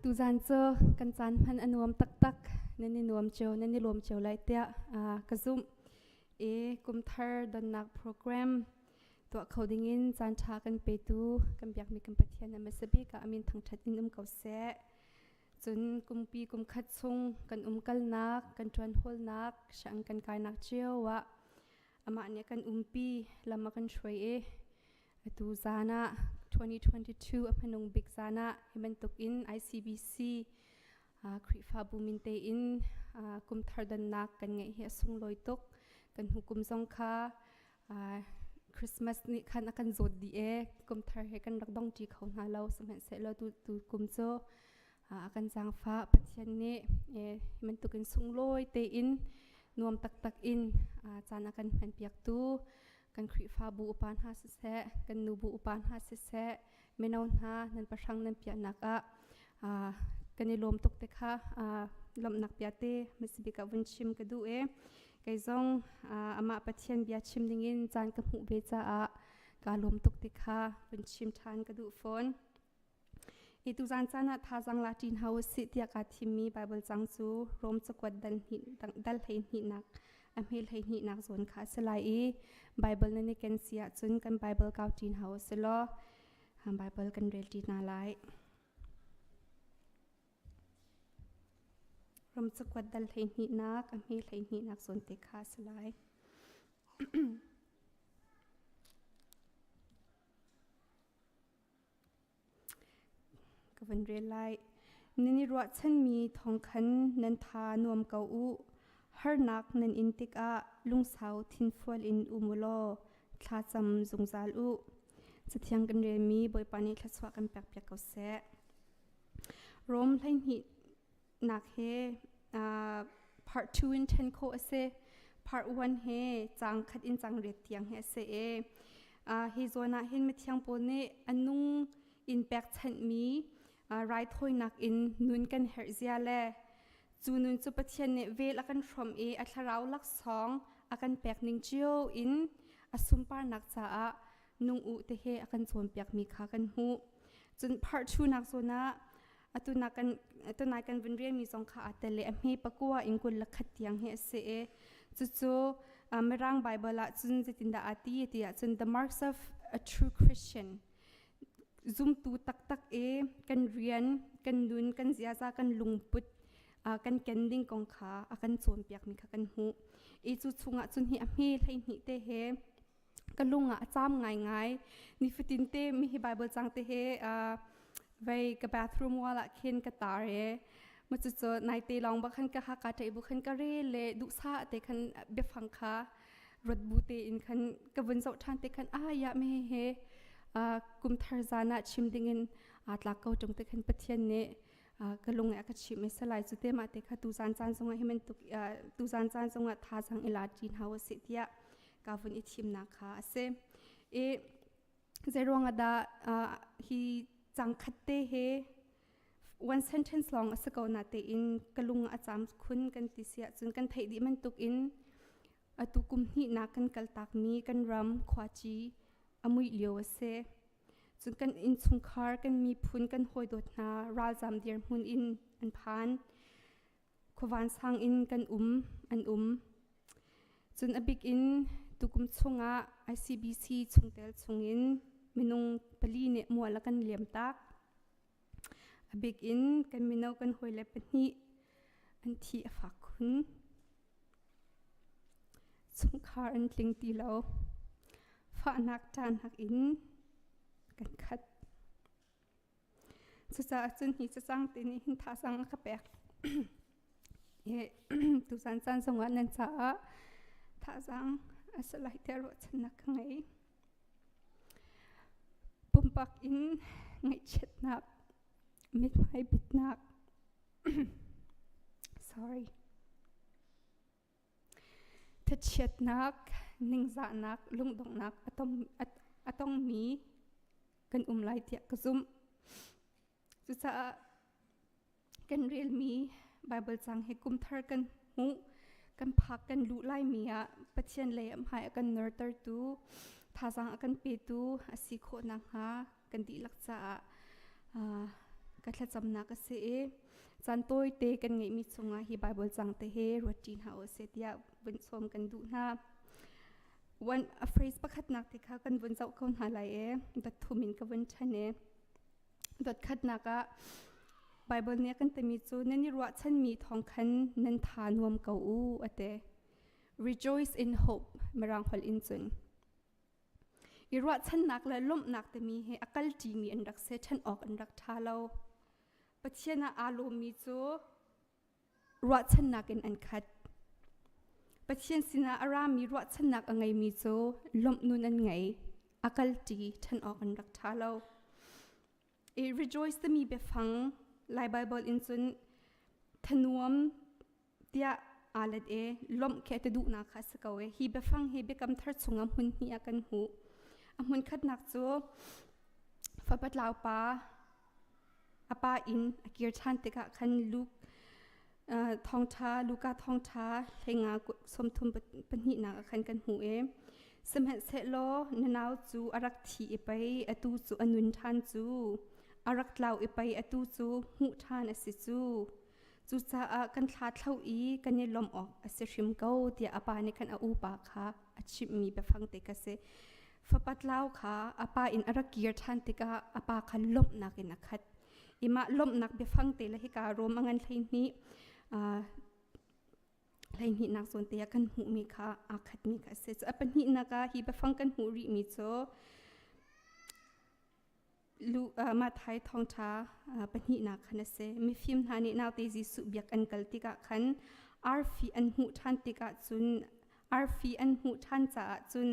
tu zan cho kan chan man anuam tak tak nani nuam cheu nani lom cheu lai tia kazum e Kumthar Donnak program to coding in chan tha kan pe tu kan biak mi kan pathian ma sabi ka amin thang that in kau se chun kumpi kum khat chung kan kal nak kan tran hol nak sang kan kai nak chewa ama ne kan umpi lama kan shwai e tu zana 2022 apanung big zana himan tuk in ICBC kri fa bumin te in Kumthar Donnak kan ngai he sung loi tuk kan hukum zong kha ริสต์มาสนี่คันอากันโจดดีกุมทาร์ให้กันรักดองจีเขาหาเราสมัยเสร็จแล้วตูกุมโซอากันจางฟ้าปัจจัยนี้มันตุกันสุงลอยเตอินนวมตักอินจานอากันเป็นเปียกตูกันคริฟ้าบูอุปานหาเสะกันนูบูอุปานหาเสะไม่นอนหานันประชังนันเปียนักกันในลมตกเตค่ะลมนักเปียเตมิสบิกาวันชิมกระดูไก่ซองอามาปัจจัยเบียชิมดิ่งจานกับหูเบจ้ากาลมตกเตค่ะวันชิมทานกระดูฝนอีตุจานจานะท่าจังลาตินเฮาสิที่อากาศที่มีไบเบิลจังซูรวมจะกวดดัลให้หินักเฮลให้หินักส่วนขาสลายไบเบิลนั่นนี่กันเสียจนกันไบเบิลเก่าตินเฮาสิล้อไบเบิลกันเรลตินาไลรวมจะกวดดัลให้หินักเฮลให้หินักส่วนเตขาสลายวันเรียนไลนี่รัวฉันมีทองคันนันทานวมเกาอุฮาร์นักนันอินติกะลุงสาวทินฟอลอินอุมุโลทาจำจงซาลุจะเทียงกันเรียนมีบอยปานิทสวะกันแปลกเกาเสะรวมไลหินักเฮpart 2 in 10 โคเส part 1 เฮจังคัดอินจังเรียดเทียงเฮเสเฮโซนาเห็นไม่เทียงปนเนอันนุ่งอินแปลกฉันมีไรทอยนักอินนุนกันเฮร์เซียเล่จูนุนจุปเทียนเนเวลอากันฟรอมอัทราวลักสองอากันแปลกนิงเจียวอินอสุมปานักจ้านุงอุเตเฮอากันโซนแปลกมีขากันหูจน part 2 นักโซนาตุนักกันวันเรียนมีสองขาแต่เลอเมปะกัวอิงกุลลักขัดยังเฮเสจู่ไม่ร่างไบเบิลละจนจะตินดาอาตีเตียจน the marks of a true Christian zoom ตูตักกันเรียนกันดุนกันเสียซากันลุงปุดกันแกนดิ้งกองขากันโซนเปียกมีขากันหูจู่ชุงจุนเฮอเมให้หิเตเฮกันลุงจามง่ายนิฟิตินเตมีไบเบิลจังเตเฮไว้กับ bathroom ว่าละเข็นกระตาเร่มาจุดนายเตลองบักขันกะฮักกะเตบุขันกะเร่เล่ดุษาเตขันเบฟังคารถบูเตอินขันกับวันเสาร์ทันเตขันยาไม่เฮกุมทาร์ซานะชิมดิ่งตลักเกาจงเตขันปะเทียนเนกะลงไอ้กะชิมไม่สลายจุดเตมาเตขันตูซานจานสงให้มันตุกตูซานจานสงท่าสังเอลาจีนฮาวสิทยากาวันอิทิมนาคาเซเจรวงอดาฮีจังคัดเตเฮ one sentence long สกาวนาเตอินกะลุงอาจามคุณกันติเสียจนกันไทยดิมันตุกอินตุกุมนี่นักกันกัลตักมีกันรำขวาจีอมุยเลียวเซจนกันอินสุงคาร์กันมีพุนกันหอยดดนาราจามเดียร์มุนอินอันพานขวานสังอินกันอันจนอบิกอินตุกุมชงะ ICBC ชงเตลชงอินมินงปลีเนมัวละกันเลียมตักอบิกอินกันมินเอากันหอยเล็บนี้อันที่ฝากคุณสงคาอันลิงตีเราฝานักจานหักอินกันคัดสุดท้ายจนหิจะสร้างตีนี้หินท่าสร้างขแปกตุสันจันสงวนนันจ้าท่าสร้างอาศัยเทรวชนักไงปุ่มปักอินไงเช็ดนักมิดไม่บิดนัก sorry ถ้าเช็ดนักนิ่งจานักลุงดงนักต้องมีกันไล่เทียกซุ่มสุดท้ายกันเรียลมีไบเบิลจังให้กุมทาร์กันหูกันพักกันลุไล่มีปัจเจียนเลยหายกันเนอร์เตอร์ตูท่าสังกันเปตูสิโคนังฮะกันดีลักษะกันละจำนักเสียจันโต้ยเตกันไงมีสงฆ์ฮีไบเบิลจังเตเฮรวจีนหาเสียเดียวันสมกันดูนะวันเฟรสประคัดนักที่เขากันวันเจ้าคนหาไรดัดทุมินกับวันชันเนดัดคัดนักไบเบิลเนี่ยกันแต่มีจูนั่นนี่รัวฉันมีทองคันนันทานวมเก่าเต rejoice in hope มารังพอลอินจุนอีรัวฉันนักและล้มนักแต่มีให้อากาศจีมีอันรักเซฉันออกอันรักทาเราปัจเจนาอารมณ์มีจูรัวฉันนักอันคัดป ปะเทียนสินาอารามีรัวชันนักไงมีโจลมนุนอันไงอากาลตีทันออกอันรักท้าเราrejoice ตมีเบฟังไลไบเบิลอินซุนทนวมเดียอาลดลมแค่จะดูนักข้าสกาวฮีเบฟังฮีเบกำทัดสงหุ่นฮีอากันหูหุ่นขัดนักโจฟ้าปัดลาวป้าอาป้าอินอากิร์ชันติกะคันลูกทองท้าลูกาทองท้าเฮงาสมทุมปัญหินักคันกันหูสมัยเสโลนนาวจูอารักทีไปอตูจูอนุนทานจูอารักลาวไปอตูจูหูทานอสิจูจ้ากันทาเท่าอีกันยันลมออกอสิชิมเก้าเดียอาปาในกันอูปาค่ะอชิมมีแบบฟังเตกเสฟปัดลาวค่ะอาปาอินอารักเกียร์ทานเตกะอาปาคันลมนักนักขัดอิมาลมนักแบบฟังเตละฮิการมอังันเทนี้เล่นหินักส่วนเตียกันหูมีค่ะอาคัดมีค่ะเสจะเป็นหินักฮีไปฟังกันหูริมีโจลูมาไทยทองท้าเป็นหินักคันเสมีฟิล์มหานี่นาวเตจิสุเบียกอันกัลติกะคันอาร์ฟีอันหูทันติกะจุนอาร์ฟีอันหูทันจ่าจุน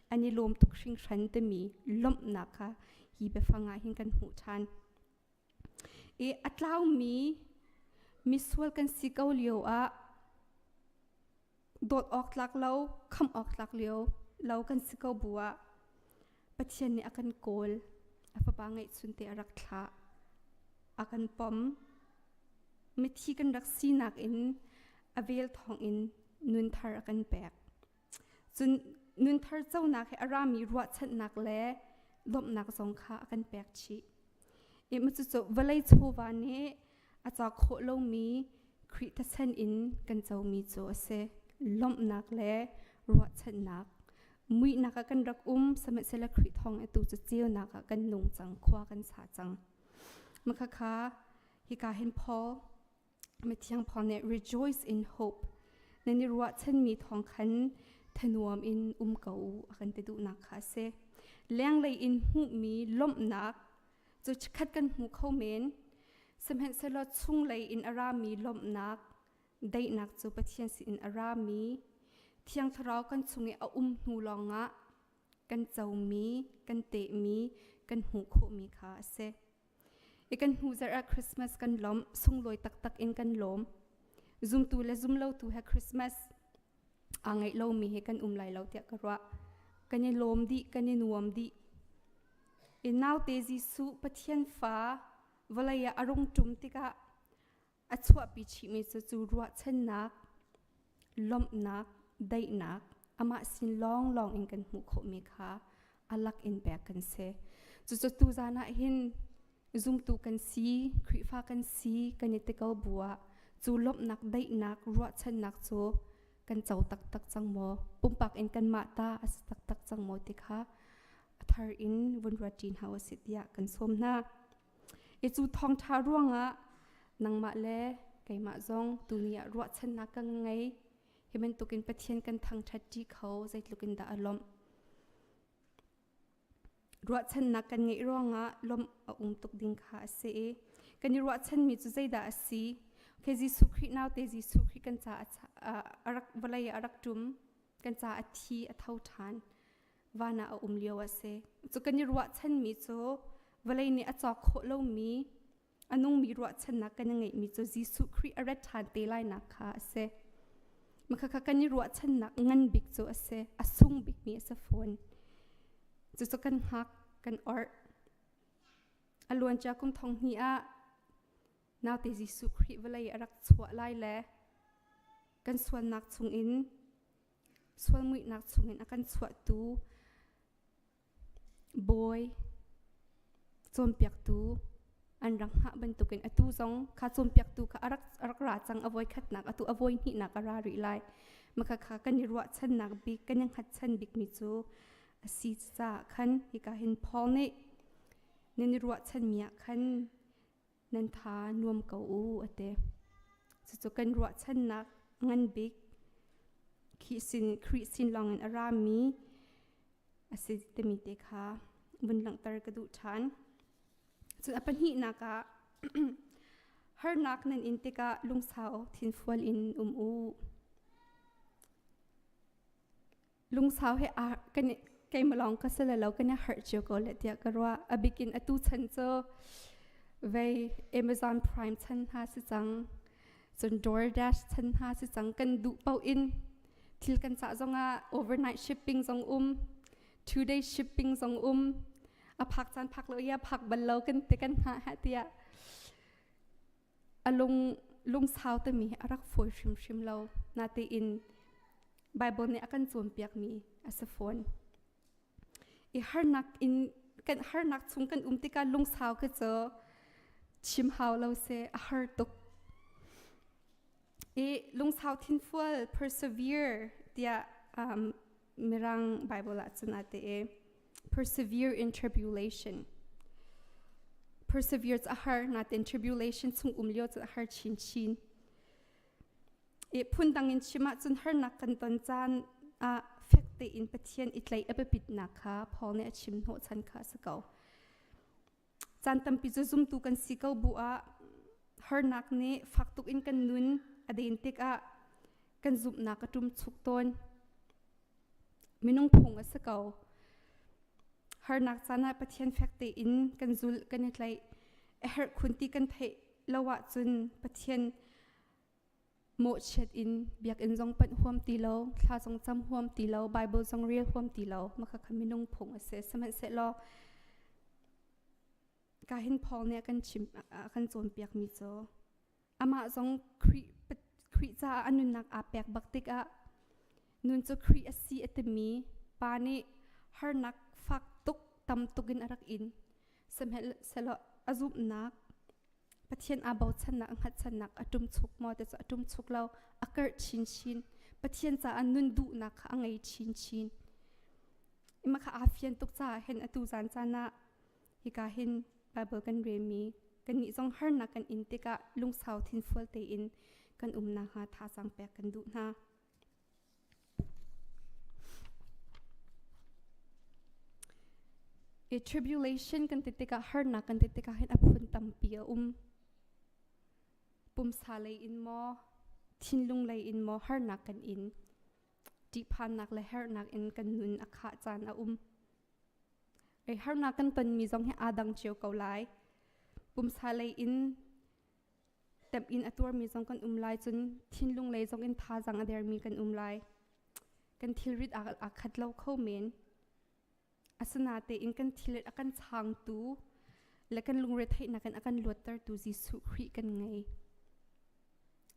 อันนี้ลมทุกสิ่งฉันจะมีลมนักค่ะฮีไปฟังหินกันหูทันอัตลาวมีส่วนกันสิเกาเลียวโดดออกหลักเราคำออกหลักเลียวเรากันสิเกาบัวปัจเจียนนี่อากันโกลอาฟบางไงสุนเตอรักทะอากันปอมไม่ที่กันรักสีนักอินอเวลทองอินนุนทาร์กันแบกจนนุนทาร์เจ้านักให้อารามีรัวชัดนักและลบนักสองขาอากันแบกชีมันจะจบเวลัยโชวานี้อาจจะโคโลมีคริตัสันอินกันเจ้ามีโจเซลมนักและรัวชันนักมุยนักกันรักสมัยเสลคริทองตูจะเจียวนักกันนุ่งจังคว้ากันสาจังมันค่ะฮิกาเห็นพอไม่เที่ยงพอเนี่ย rejoice in hope นั่นนี่รัวชันมีทองคันทนวมอินเก่ากันติดูนักค่ะเซเลี้ยงเลยอินหูมีลมนักจะคัดกันหูเข้าเมนสมัยเสลชุ่งเลยอินอารามีลมนักได้นักจูปะเทียนสิอินอารามีเที่ยงทราวกันชุงเอาหูลองะกันเจ้ามีกันเตมีกันหูโคมีค่ะเซกันหูจะรักคริสต์มาสกันล้อมส่งลอยตักอินกันล้อมซุมตูและซุมเล่าตูให้คริสต์มาสไงเล่ามีให้กันไหลเล่าเตียกระกันยันล้อมดิกันยันนวมดินาวเตจิสุปะเทียนฟ้าวลายอารมณ์จุ่มติกะอัศวปิชิมิจะจูรัวเช่นนักลมนักได้นักอามาสินลองอินกันหูโคมีค่ะอลักอินแบกกันเซจุดตูจานะหินซุ่มตูกันซีคริฟ้ากันซีกันยติกาบัวจูลมนักได้นักรัวเช่นนักโจกันเจ้าตักจังโมปุ่มปากอินกันมาตาอัสตักจังโมติค่ะทาร์อินวันรัจีนฮาวสิทยากันสมนาจูทองทาร่วงนังมาเล่ไก่มาจงตัวนี้รัวชันนักกันไงเห็นมันตุกินปะเทียนกันทางชัดจีเขาใจตุกินดาอารมณ์รัวชันนักกันไงร่วงลมตุกดิงขาเสกันรัวชันมีจุดใจดาสีเคจิสุขรินาวเตจิสุขริกันจ่าอารักวลัยอารักจุมกันจ่าอธิอเท่าทานวานาเลียวเสจุกันรัวชันมีโจวลัยนี่อาจอกโคโลมีอันนุ่งมีรัวชันนักกันยังไงมีโจจิสุคริอารัฐานเตไลนักค่ะเสมันค่ะกันนี่รัวชันนักงันบิกโจเสอสุงบิกมีเสฟอนจุกันฮักกันอร์อลวนจากกุมทองฮีอานาวเตจิสุคริวลัยอารักชัวไลแลกันส่วนนักชุงอินส่วนมุยนักชุงอินอากันชัวตูบอยจมเปียกตูอันรังหะบรรทุกินอตูซองข้าจมเปียกตูข้าอารักราจังอวัยขัดหนักอตูอวัยหินักอาราริไลมาข้ากันยิรัวชันนักบิกกันยังหัดชันบิกมิจูสีจ่าขันฮิกาเห็นพอเนนินรัวชันเมียขันนันทานวมเกาอูอเตจุกันรัวชันนักงันบิกคริสินลองอันอารามีสิเตมิเตค่ะบนหลังตรกระดูชานจุดอปันหินักฮาร์นักนันอินติกะลุงสาวทินฟัวอินอู ลุงสาวให้กันไกมาลองก็เสร็จแล้วกันเนี่ย hurt เจียวก็เลยเดียกันว่าบิกินตู้ฉันเจอเว Amazon Prime ฉันหาสิจังจน DoorDash ฉันหาสิจังกันดูเป้าอินทิลกันจะจงovernight shipping จง2-day shipping จงพักจันพักเลยพักบันเลกันเตกันหาเดียลุงสาวแต่มีรักฝอยชิมเรานาตีอินไบเบิลเนี่ยกันจวนเปียกมีอัศฟอนฮาร์นักอินกันฮาร์นักชุงกันติการลุงสาวก็เจอชิมหาวเราเสียฮาร์ตุกลุงสาวทินฟัล persevere เดียมีรังไบเบิลละจุนาเตpersevere in tribulation persevere จะฮาร์นาเตน tribulation ชุงเลี้ยวจะฮาร์ชินพุ่นดังอินชิมาจนฮาร์นักกันตอนจานเฟกเตอินปะเทียนอิตไลเอเบปิดนักค่ะพอเนี่ยชิมโหชันค่ะสเกาจานตั้มปิจซุ่มตูกันสิเกาบัวฮาร์นักเนี่ยฟักตุกอินกันนุนอดีตติกกันซุ่มนักกระจุมชุกตนมินุ่งพงสเกาฮาร์นักจานาปะเทียนเฟกเตอินกันซุลกันอิตไลฮาร์คุณตีกันเทละวะจนปะเทียนโมเช็ดอินเบียกอินจงเป็นห่วมตีโลทาจงจำห่วมตีโลไบเบิลจงเรียลห่วมตีโลมาค่ะมินุ่งพงเสสมันเสลอการเห็นพอเนี่ยกันชิมกันโจนเปียกมีโจอามาจงครีจ้าอันนุนักอาเปียกบักติกนุนจะครีสีเอตมีปานี่ฮาร์นักฟักตุกตำตุกินอารักอินสมัยเสลออาจุบนักปะเทียนอาบาวชันนักหัดชันนักอดุมชุกมอแต่จะอดุมชุกเราอากาศชินปะเทียนจะอันนุนดูนักอังไงชินอิมาค่ะอาเฟียนตุกจ้าเห็นอตูจานจานะฮิกาเห็นไบเบิลกันเรมีกันนิจงฮาร์นักกันอินติกะลุงสาวทินฟัลเตอินกันนาฮาทาสังแปกกันดูนาtribulation กันติกะฮาร์นักกันติกะเห็นอพุนตัมปีปุ่มสาเลยอินมอทินลุงเลยอินมอฮาร์นักกันอินดิพานักและฮาร์นักอินกันนุนอคาจานฮาร์นักกันตนมีจงให้อาดังเจียวเกาไลปุ่มสาเลยอินเต็มอินอตัวมีจงกันไลจนทินลุงเลยจงอินทาจังอเดียมีกันไลกันทิลริดอาคัดเล่าเข้าเมนอาสนาเตอินกันทิลอากันช้างตูและกันลุงเรทให้นักกันอากันลวดเตอร์ตูจิสุครีกันไง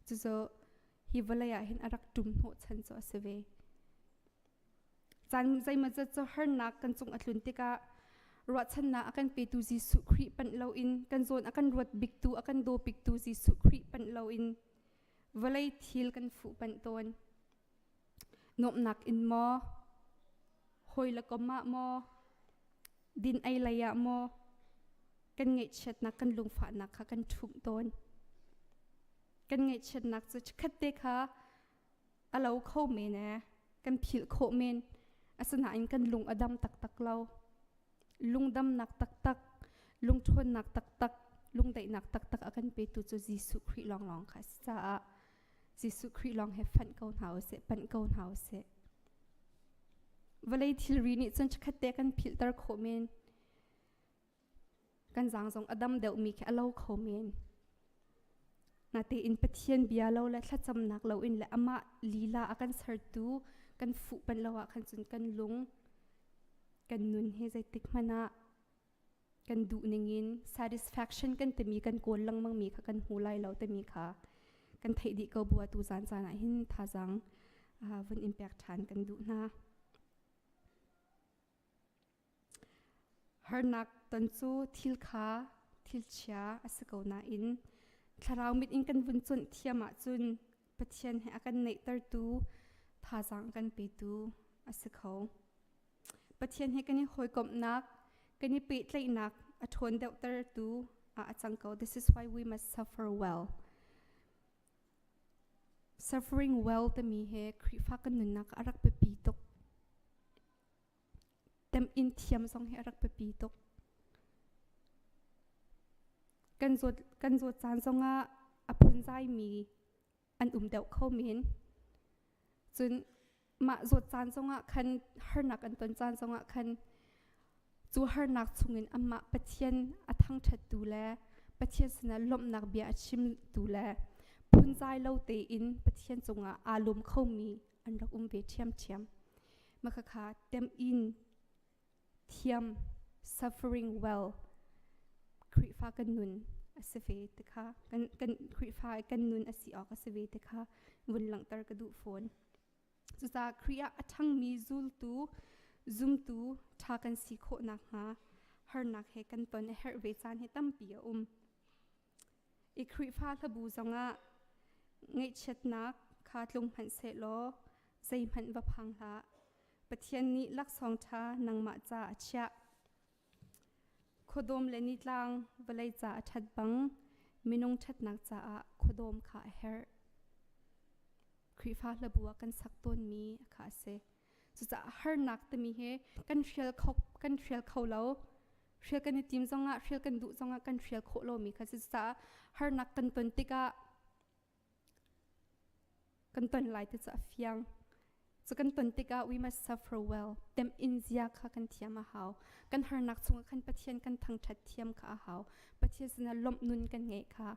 จุดฮิวเลยเห็นอารักดุมโหชันโซเสเวจานใจมันจะฮาร์นักกันจงอัดลุนติกะรวดชนะอากันไปตูจิสุครีปันเราอินกันโซนอากันรวดบิกตูอากันโดบิกตูจิสุครีปันเราอินวเลยทิลกันฟูปันตนนบหนักอินมอหอยละก็มะมอดินไอระยะมอกันเงยเช็ดนักกันลุงฝานักค่ะกันทุกตนกันเงยเช็ดนักจะคัดเด็กค่ะเราเข้าเมนนะกันผิวโคเมนอาสนะอินกันลุงอดัมตักเราลุงดำนักตักลุงทนนักตักลุงได้นักตักอากันไปตัวจะจิสุครีลองค่ะจ้าจิสุครีลองให้ฟันเกาหาวเสปันเกาหาวเสเวลาที่รีนี่จนคัดเด็กกันผิวตาโคเมนกันจางจงอดัมเดวมีแค่เราโคเมนนาทีอินปะเทียนเบียเราและทัดจำนักเราอินและอามาลีลาอากันสารตูกันฟุปันเราอากันจนกันลุงกันนุนให้ใจติกมานะกันดูนิงิน satisfaction กันแต่มีกันโกนลังมังมีค่ะกันหูไลเราแต่มีค่ะกันไทยดีก็บัวตูจานจานะหินท่าจังวันอิมแพคทานกันดูนะฮาร์นักตอนจูทิลขาทิลเชียอาศัยกูน่าอินถ้าเรามิดอินกันวุ่นจนเทียมจุนปะเทียนให้อากันเนตร์ตูท่าจังกันไปตูอาศัยเขาปะเทียนให้กันนี่หอยกบนักกันนี่ปิดเลยนักอทนเดตร์ตูอาจังเขา this is why we must suffer well suffering well แต่มีเหตุคริฟ้ากันนุนนักอารักไปปีตกเต็มอินเทียมส่งให้รักไปปีตกกันจดจานส่งอพุนใจมีอันเดวเข้าเมนจน มาจดจานจงอ่ะคันฮาร์นักอันต้นจานจงอ่ะคันจูฮาร์นักชุงินมาปะเทียนอัทั้งชัดดูแลปะเทียนสนะลมนักเบียชิมดูแลพุนใจเล่าเตอินปะเทียนจงอ่ะอารมณ์เข้ามีอันรักเวเทียมมาค่ะเต็มอินเทียม suffering well คริฟ้ากันนุนอสเวตค่ะกันคริฟ้ากันนุนอสิออกอสเวตค่ะวนหลังตรกระดูฝนสุดท้ายคริยาทั้งมีซุมตูทากันสีโคนักฮะฮาร์นักเฮกันตอนเฮร์เวจานเฮตั้มปีอีคริฟ้าทบูจงะไงเช็ดนักขาดลงพันเสลโลใจพันวพังละปะเทียนนี้ลักสองทานังมาจ่าเชียโคดมเลนิลังเวลัยจ่าทัดบังมินงชัดนักจ่าโคดมขาเฮร์คริฟ้าระบัวกันสักต้นมีขาเซสุดจะฮาร์นักแต่มีเฮกันเชียลเขาเราเชียลกันในทีมจงะเชียลกันดุจงะกันเชียลโคโลมีค่ะสุดจะฮาร์นักกันต้นติกะกันต้นไหลที่จะเฟียงจะกันต้นติกะ we must suffer well เต็มอินเดียค่ะกันเทียมมาหาวกันฮาร์นักจงะกันปะเทียนกันทางชัดเทียมค่ะหาวปะเทียนสนะลมนุนกันไงค่ะ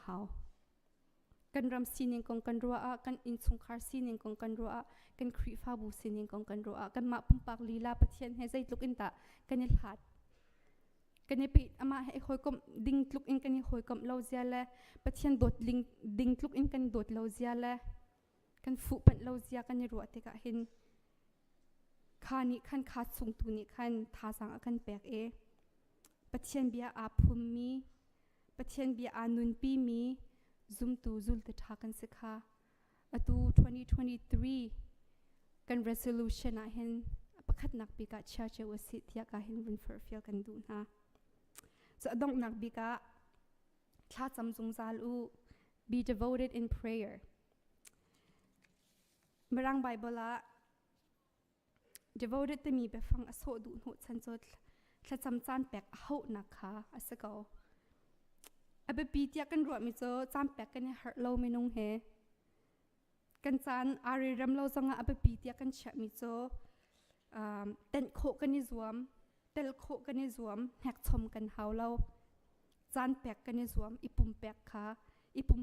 หาวกันรำซีนิงกงกันรัวกันอินสุงคาร์ซีนิงกงกันรัวกันครีฟ้าบูซีนิงกงกันรัวกันมาปุ่มปากลีลาปะเทียนให้ใจลุกอินตากันยัดหัดกันยัดปีอามาให้คอยกมดิ่งลุกอินกันยัดคอยกมเลาเซียเลยปะเทียนโดดดิ่งลุกอินกันโดดเลาเซียเลยกันฟุปันเลาเซียกันยัดรัวติกะเห็นขานี้ขันขาดสูงตัวนี้ขันท่าสังกันแปลกปะเทียนเบียอาพุ่มมีปะเทียนเบียอานุนปีมีzoom to zul te thakan sikha atu 2023 kan resolution a hen pakhat nak bika chache wasit ya ka hen run for feel kan du na so adong nak bika thla cham jung zal u be devoted in prayer marang bible a devoted te mi be phang aso du no chan chot thla cham chan pek ho nakha asako अब पीतिया कन रुआ मिचो चाम पैक कने हर लो मिनुंग है कन चान आरे रम लो संगा अब पीतिया कन छ मिचो टेन खो कने जुआम टेल खो कने जुआम हैक छम कन हाव लो चान पैक कने जुआम इपुम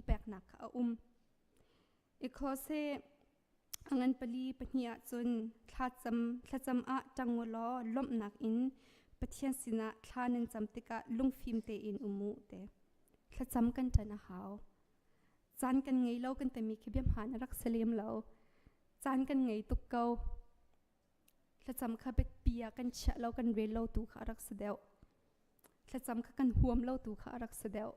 पैक ना खा इखो से अंगन पली पनिया चुन थलाचम आ टंगोलो लम नाक इन पथियन सिना थलानन चमतिका लुंग फिम ते इन उमु तेถ้าจำกันจะนะฮาวจานกันไงเล่ากันแต่มีคิดยำหานรักเสลียมเราจานกันไงตุกเกาถ้าจำข้าเป็ดเปียกันเชะเล่ากันเรลเล่าตูข้ารักเสดวถ้าจำข้ากันห่วมเล่าตูข้ารักเสดว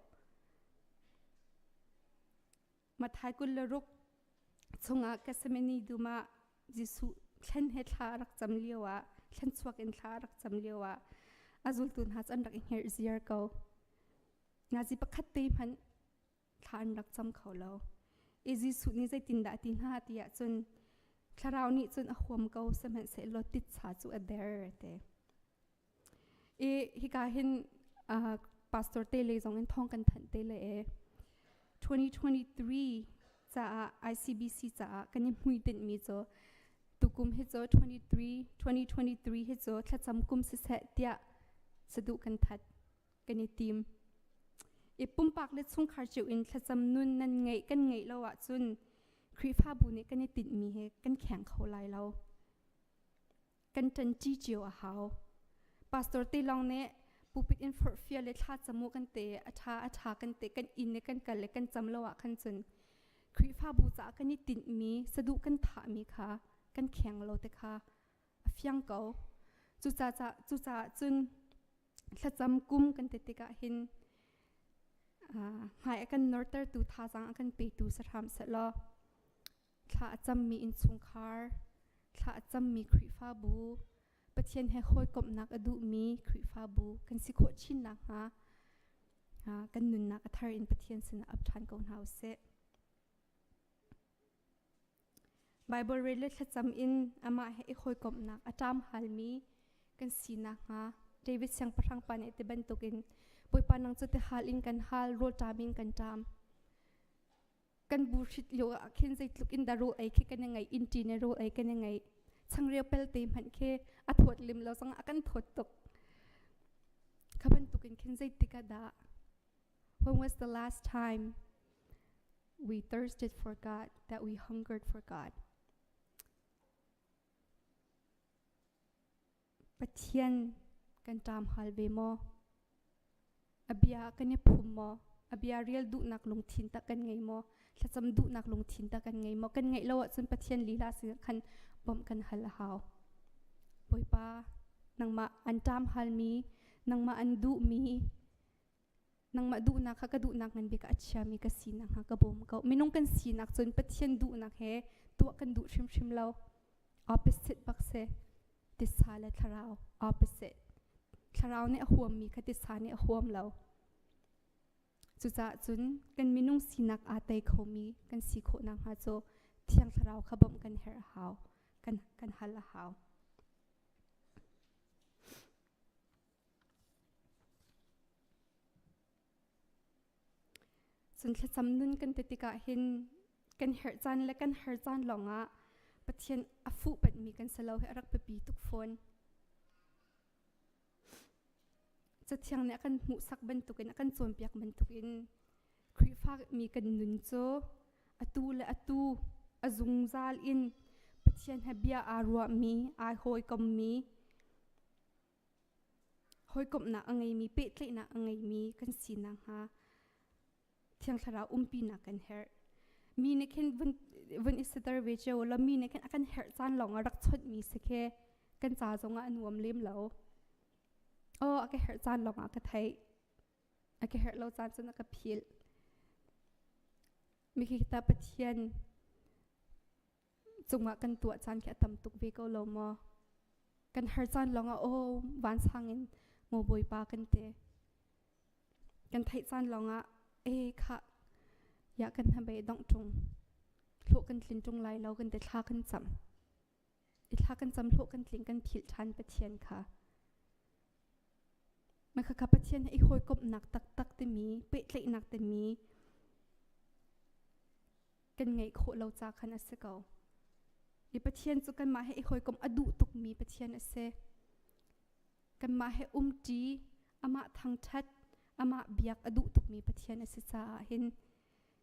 มาทายกุลลรุกชงอาแกสเมนีดูมาจิสุเช่นเฮทารักจำเลียวะเช่นสวกอินทารักจำเลียวะอาจุลตุนฮัจันรักอินเฮอร์ซิอาร์เกางาจิปคัดตีพันทานรักจำเขาเราเอจิสุนี้ใจตินดาตินหาติยะจนคราวนี้จนอความเก่าสมัยเสลติดสาจุอเดอร์เตฮิกาเห็นพาสตอร์เตเลจงเงินทองกันทันเตเล2023จะ ICBC จะกันยังมุยเด่นมีจ้ะตุกุมเฮจ้ะ2023เฮจ้ะถ้าจำกุมเสร็จเดียสะดุกันทัดกันในทีมปุ่มปากเล็ดส่งขาจิวอินถ้าจำนุนนั่นไงกันไงเราอะจนครีฟ้าบุญนี่กันติดมีเฮกันแข่งเขาไล่เรากันจันจีเจียวอะเขาพาสตอร์ตีลองเนี่ยปูปิดอินฟอร์ฟิลเลยท่าจมูกกันเตะอัฐากันเตะกันอินเนี่ยกันเลยกันจำเราอะกันจนครีฟ้าบุญจะกันติดมีสะดุกันถามีค่ะกันแข่งเราแต่ค่ะเฟียงเก่าจุจ่าจนถ้าจำกุมกันเตะกะเห็นหายกันนอร์เตอร์ตูท่าจังกันไปตูสถามเสร็จแล้วถ้าจำมีอินสุงคาร์ถ้าจำมีครีฟ้าบูปะเทียนให้คอยกบนักอดุมีครีฟ้าบูกันสิโคชินนักกันนุนนักอัธรินปะเทียนสนะอับทันกองเฮาเซไบเบิลเรเลถ้าจำอินอามาให้คอยกบนักอาจามฮัลมีกันสีนักเดวิดเสียงประทังปันเอติบันตุกินปุยปานังจุดที่ฮัลอินกันฮัลโรตามินกันจาม kan bullshit lo a khen zai tluk in da ro ai khe kan ngai in ti ne ro ai kan ngai chang real pel te man khe a thot lim lo sang akan thot tok khaban tukin khen zai tika da. When was the last time we thirsted for God, that we hungered for God? Pathian kan tam hal ve mo abia kan phum mo abia real du nak lung thin ta kan ngai mo thacham du nak lung thin ta kan ngai mo kan ngai lo chun pathian lila sin khan bom kan hal hau boipa nangma an tam hal mi nangma an du mi nangma du nak ka du nak ngan be ka acha mi ka sin nak ka bom ka minung kan sin nak chun pathian du nak he tu kan du shim shim lo opposite bakse tisale tharau opposite tharau ne huam mi kha tisane huam lo chu cha chun kan minung sinak a tai khomi kan si kho nang ha cho thiang tharau khabam kan her hau kan hal hau chun thacham nun kan tetika hin kan her chan le kan her chan longa pathian afu pat mi kan salo he arak pe pi tuk phone chathiang ne kan mu sak ban tukin kan chom piak man tukin khri fa mi kan nun cho atu le atu azung zal in pathian habia arwa mi a hoi kom mi hoi kom na angai mi pe tle na angai mi kan sinang ha thiang thara pi na kan her mi ne khen van isatar veche ola mi ne khen akan her chan longa rak chot mi sekhe kan cha zonga anuam lem lo o aka her chan longa ka thai aka her lo chan chuna ka phil mi khi ta pathian chungwa kan tua chan kha tam tuk ve ko lo mo kan her chan longa o van sangin mo boi pa kan te kan thai chan longa e kha ya kan habe dong tung lo kan tlin tung lai lo kan te thla kan cham i thla kan cham lo kan tling kan phil than pathian kha ma kha pathian i hoi kop nak tak tak te mi pe tlei nak te mi kan ngai kho lo cha khan ase ko i pathian chu kan ma he i hoi kom adu tuk mi pathian ase kan ma he ti ama thang that ama biak adu tuk mi pathian ase cha hin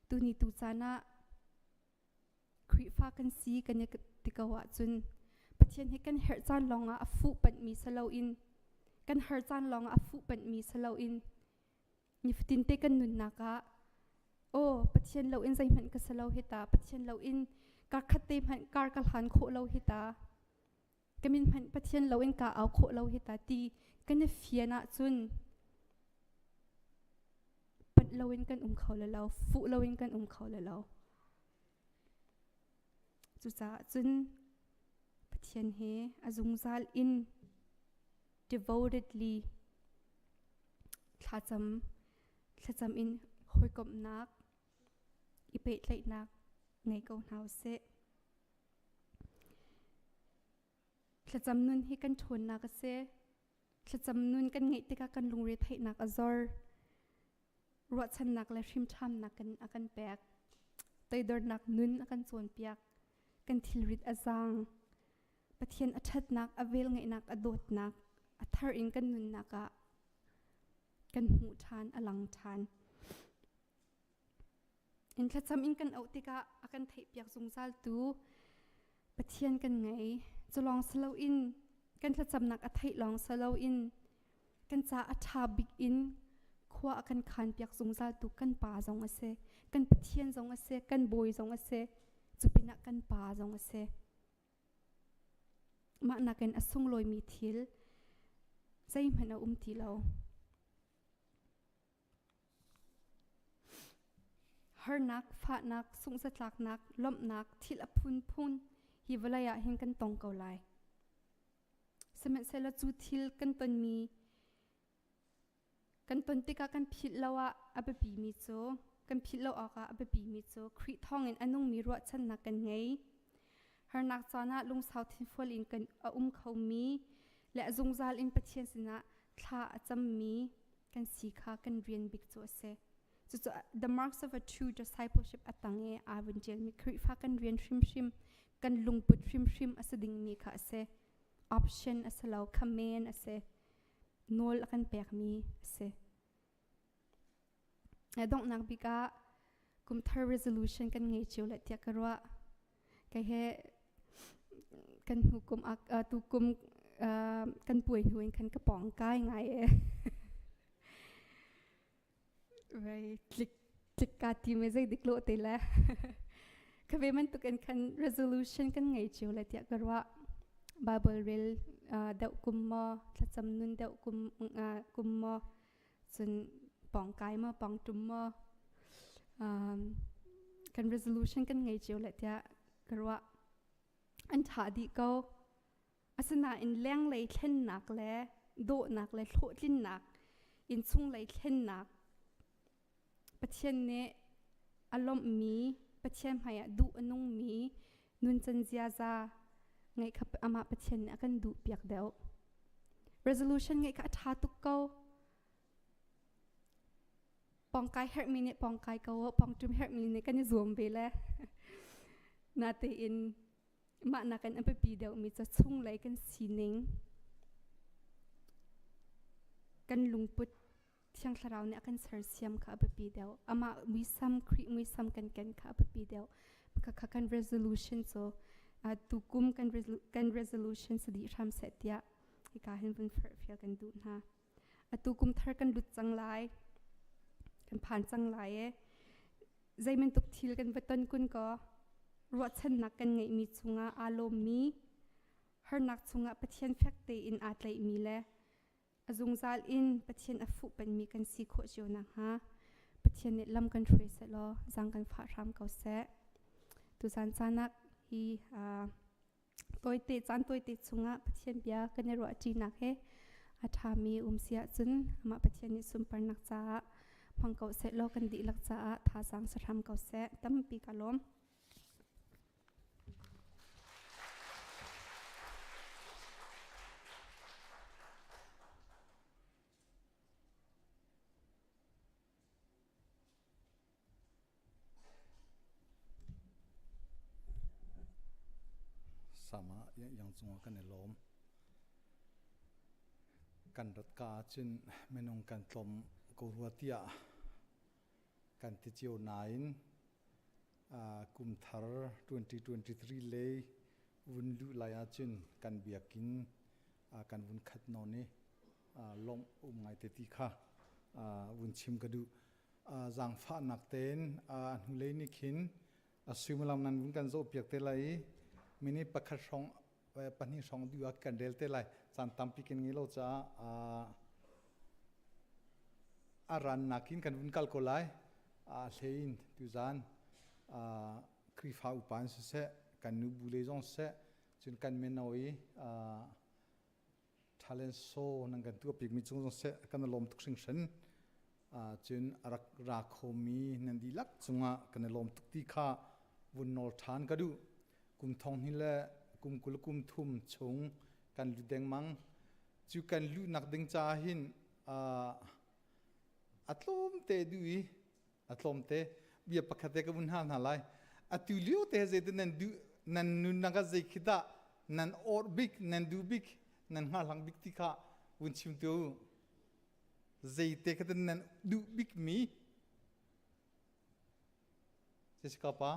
tu ni tu chana khri fa kan si kan ne tikawa chun pathian he kan her chan longa afu pat mi salo in kan her chan longa afu pat mi salo in niftin te kan nun naka o pathian lo in zai man ka salo hita pathian lo in kar khatte man kar kal han kho lo hita kamin man pathian lo in ka au kho lo hita ti kan ne fiana chun pat lo in kan khaw la lo fu lo in kan khaw la lo chu cha chun pathian he azung zal in devotedly thacham in hoi kom nak ipe tlai nak ngai ko nau se thacham nun hi kan thon nak se thacham nun kan ngai tika kan lungre thai nak azor ro chan nak la hrim tham nak kan akan pek toidor nak nun akan chon piak kan thilrit azang pathian athat nak avel ngai nak adot nak athar in kan nun naka kan hu than alang than in thacham in kan autika akan thei piak zungsal tu pathian kan ngai cholong salo in kan thacham nak athai long salo in kan cha atha big in khwa akan khan piak zungsal tu kan pa zong ase kan pathian zong ase kan boy zong ase chupina kan pa zong ase ma na kan asung loi mi thil zai mana ti lo har nak pha nak sung sa tlak nak lom nak thil aphun phun hi walaya hin kan tong ko lai semen sela chu thil kan ton mi kan ton tika kan phil lawa abapi mi cho kan phil lo aka abapi mi cho khri thong in anung mi ro chan na kan ngei har nak chana lung south thin fol in kan khau mi le azung zal in pathian sina thla acham mi kan sikha kan rian bik cho se so the marks of a true discipleship atange avun jel mi khri fa kan rian shrim kan lungput shrim asading mi kha ase option asalo khamen ase nol akan pek mi ase adong nak bika Kumthar resolution kan ngai chiu la tia karwa kai he kan hukum tukum kan puai huin kan ka pong kai ngai e right click ka ti me zai diklo te la ka ve man tu kan resolution kan ngai chiu la tia karwa bible rel da kumma thlacham nun da kumma chun pong kai ma pong tum ma kan resolution kan ngai chiu la tia karwa an tha di ko asana in leng lei thlen nak le do nak le thlo tlin nak in chung lei thlen nak pathian ne alom mi pathian haya du anung mi nun chan zia za ngai khap ama pathian ne akan du piak deu resolution ngai ka tha tu ko pong kai her minute pong kai ko pong tum her minute kan zoom be le na te in ma na kan ampe pi deu mi cha chung lai kan sining kan lungput thiang thlarau ne kan sar siam kha ampe pi deu ama mi sam kan kha ampe pi deu ka kan resolution so tu kum kan resolution so di ram set ya ka hin bun fer fia kan du na atu kum thar kan lut chang lai kan phan chang lai e zaimen tuk thil kan beton kun ko ro chan nak kan ngai mi chunga alo mi har nak chunga pathian fakte in atlai mi le azung zal in pathian afu pan mi kan si kho jo na ha pathian ne lam kan thre se lo jang kan pha ram ko se tu san chanak hi toite chunga pathian bia kan ro chi nak he atha mi sia chun ama pathian ni sum par nak cha phang ko se lo kan di lak cha tha sang sa ram ko se tam pi kalom sama yang chunga kan lom kan rat ka chin menong kan tlom ko ruatia kan ti chiu nain Kumthar 2023 le vun lu laya chin kan biakin kan vun khat no ni lom ngai te ti kha vun chim ka du jang pha nak ten hlei ni khin asumulam nan vun kan zo piak te lai mini pakhat song pani song du kan del te lai chan tampi ken ngi lo cha aran nakin kan vun kal ko lai hlein tu zan krifa upan se kan nu bule jong se chun kan menoi talent so nang kan tu pik mi chung jong se kan lom tuk sing shen chun arak ra khomi nan di lak chunga kan lom tuk ti kha vun nol than ka du kum thong hi le kum kul kum thum chung kan lu deng mang chu kan lu nak ding cha hin atlom te dui atlom te bia pakhate ka bun han halai atulio te ze nan du nan nun naga ze khita nan or big nan du big nan ha lang big ti kha bun chim tu ze te ka nan du big mi se ka pa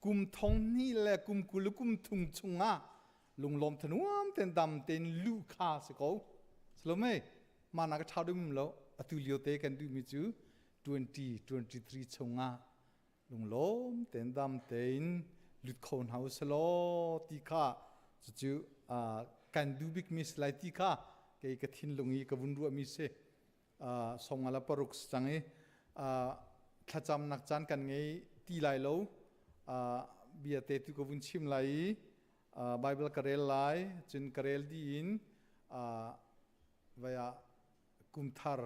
kum thong ni le kum kul kum thung chunga lung lom thanuam ten dam ten lu kha se ko slome mana ka thadum lo atulio te kan du mi chu 2023 chunga lung lom ten dam ten lut khon house lo ti kha chu kan du big miss lai ti kha ke ka thin lungi ka bun ru mi se songala paruk change thacham nak chan kan ngei ti lai lo bia te tu ko bun chim lai bible karel lai chin karel di in vaya kumthar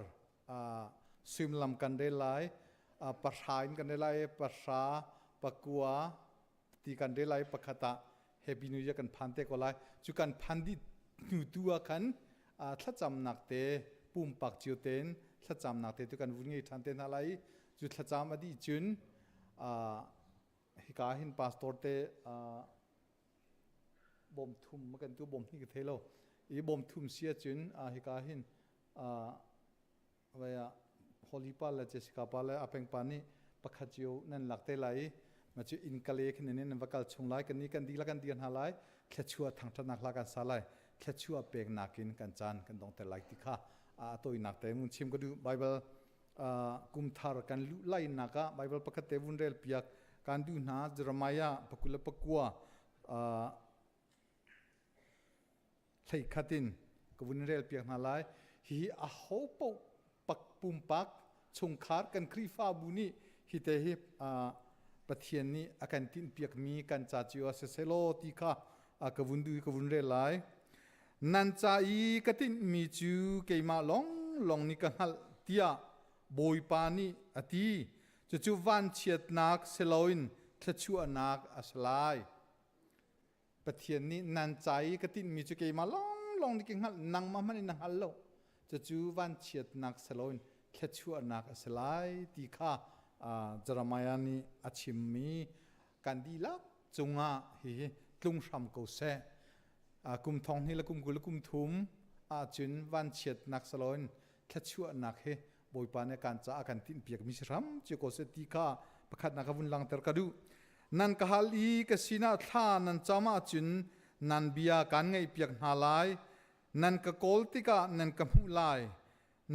swimlam kan de lai pashain kan de lai pasha pakua ti kan de lai pakhata happy new year kan phante ko lai chu kan phandi nu tua kan thacham nak te ปุ่มปักจิวเต็นทัดจำนักเตตุกันวุ่นงี้ทันเต็นอะไรจุดทัดจำอดีจุนฮิกาหินพาสตอร์เตบ่มทุ่มมากันตัวบ่มที่กเทโลอีบ่มทุ่มเสียจุนฮิกาหินว่าฮอลิปาและเจสิกาปาและอเป็งปานีปักขจิวนั่นหลักเตไหลมาจุอินกาเลขนี่นั่นวักลชงไลกันนี้กันดีละกันดีนหาไลแค่ชัวทางถนักละกันสาไลแค่ชัวเปกนักกินกันจานกันดองแต่ไลติค่ะตัวนักแต่มุนชิมก็ดูไบเบิลกุมทาร์กันลุไลนักะไบเบิลปักเตวุนเรลเปียกการดูนาจรมายาปกุลปกัวใช้ขัดินกวุนเรลเปียกนาไลฮีอาโฮปปักปุ่มปักชงขาดกันครีฟ้าบุนีฮิเตฮิปะเทียนนี้อาการตินเปียกมีกันจ่าจิวเซเซโลติค่ะกวุนดูกวุนเรลไลนันจ่าอีกตินมีจูเกยมาลองนี่กันฮัลเตียบอยปานีอตีจูวันเชียดนักเซโลอินทะชัวนักอัสไลปะเทียนนี้นันจ่าอีกตินมีจูเกยมาลองนี่กันฮัลนังมามันนังฮัลโลจูวันเชียดนักเซโลอินทะชัวนักอัสไลติค่ะจรามายานีอาชิมมีกันดีลักจงฮิลุงชำกูเซกุมทองนี่ละกุมกุลกุมทุมจุนวันเฉียดนักสลอนแค่ชั่วนักเฮบอยปานในการจะอาการตินเปียกมิสรัมจิโกเซติกาประคัดนักวุ่นลังเตอร์กดูนันกฮัลอีกสินาท่านันจามาจุนนันเบียการไงเปียกนาลายนันกโกลติกานันกมุลาย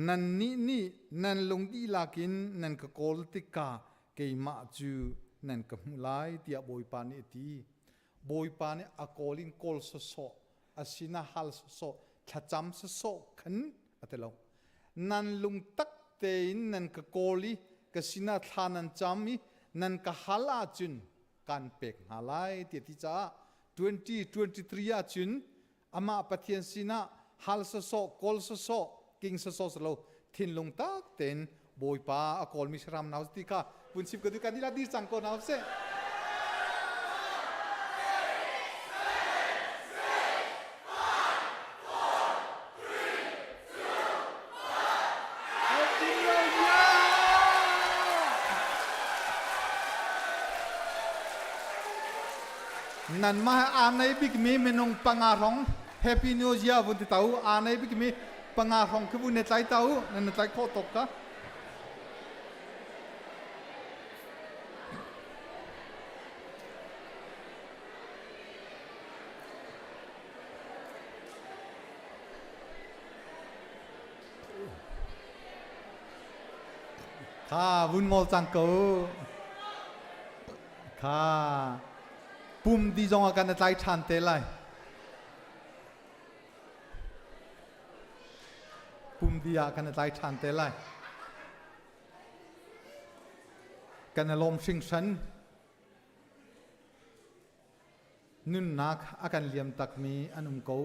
นันนี่นันลงดีลากินนันกโกลติกาเกยมาจูนันกมุลายเตียบอยปานตีบอยปานอโกลินโกลสโซอาศินาฮัลสโซขจำสโซขันอัตโลนันลุงตักเตนนันกโกลีกสินาทานันจามีนันกฮัลอาจุนการเปกฮาไลเตียติจ้า2023จุนอามาปะเทียนสินาฮัลสโซโกลสโซกิงสโซสโลทินลุงตักเตนบอยปาอโกลมิสรามนาวสติกาบุญสิบกระดูกันดีละดีจังโกนาวเซนั่นมาอ่านในบิกมีเมนงปังอารองแฮปปี้นิวเยียร์วันที่เต้าอ่านในบิกมีปังอารองคือบุญในใจเต้านั่นในใจโคตกะข้าบุญโมจังกูข้าปุ่มดีจงอาการใจชันเตลัยปุ่มดีอาการใจชันเตลัยกันลมสิงชันนุนนักอาการเลียมตักมีอันกู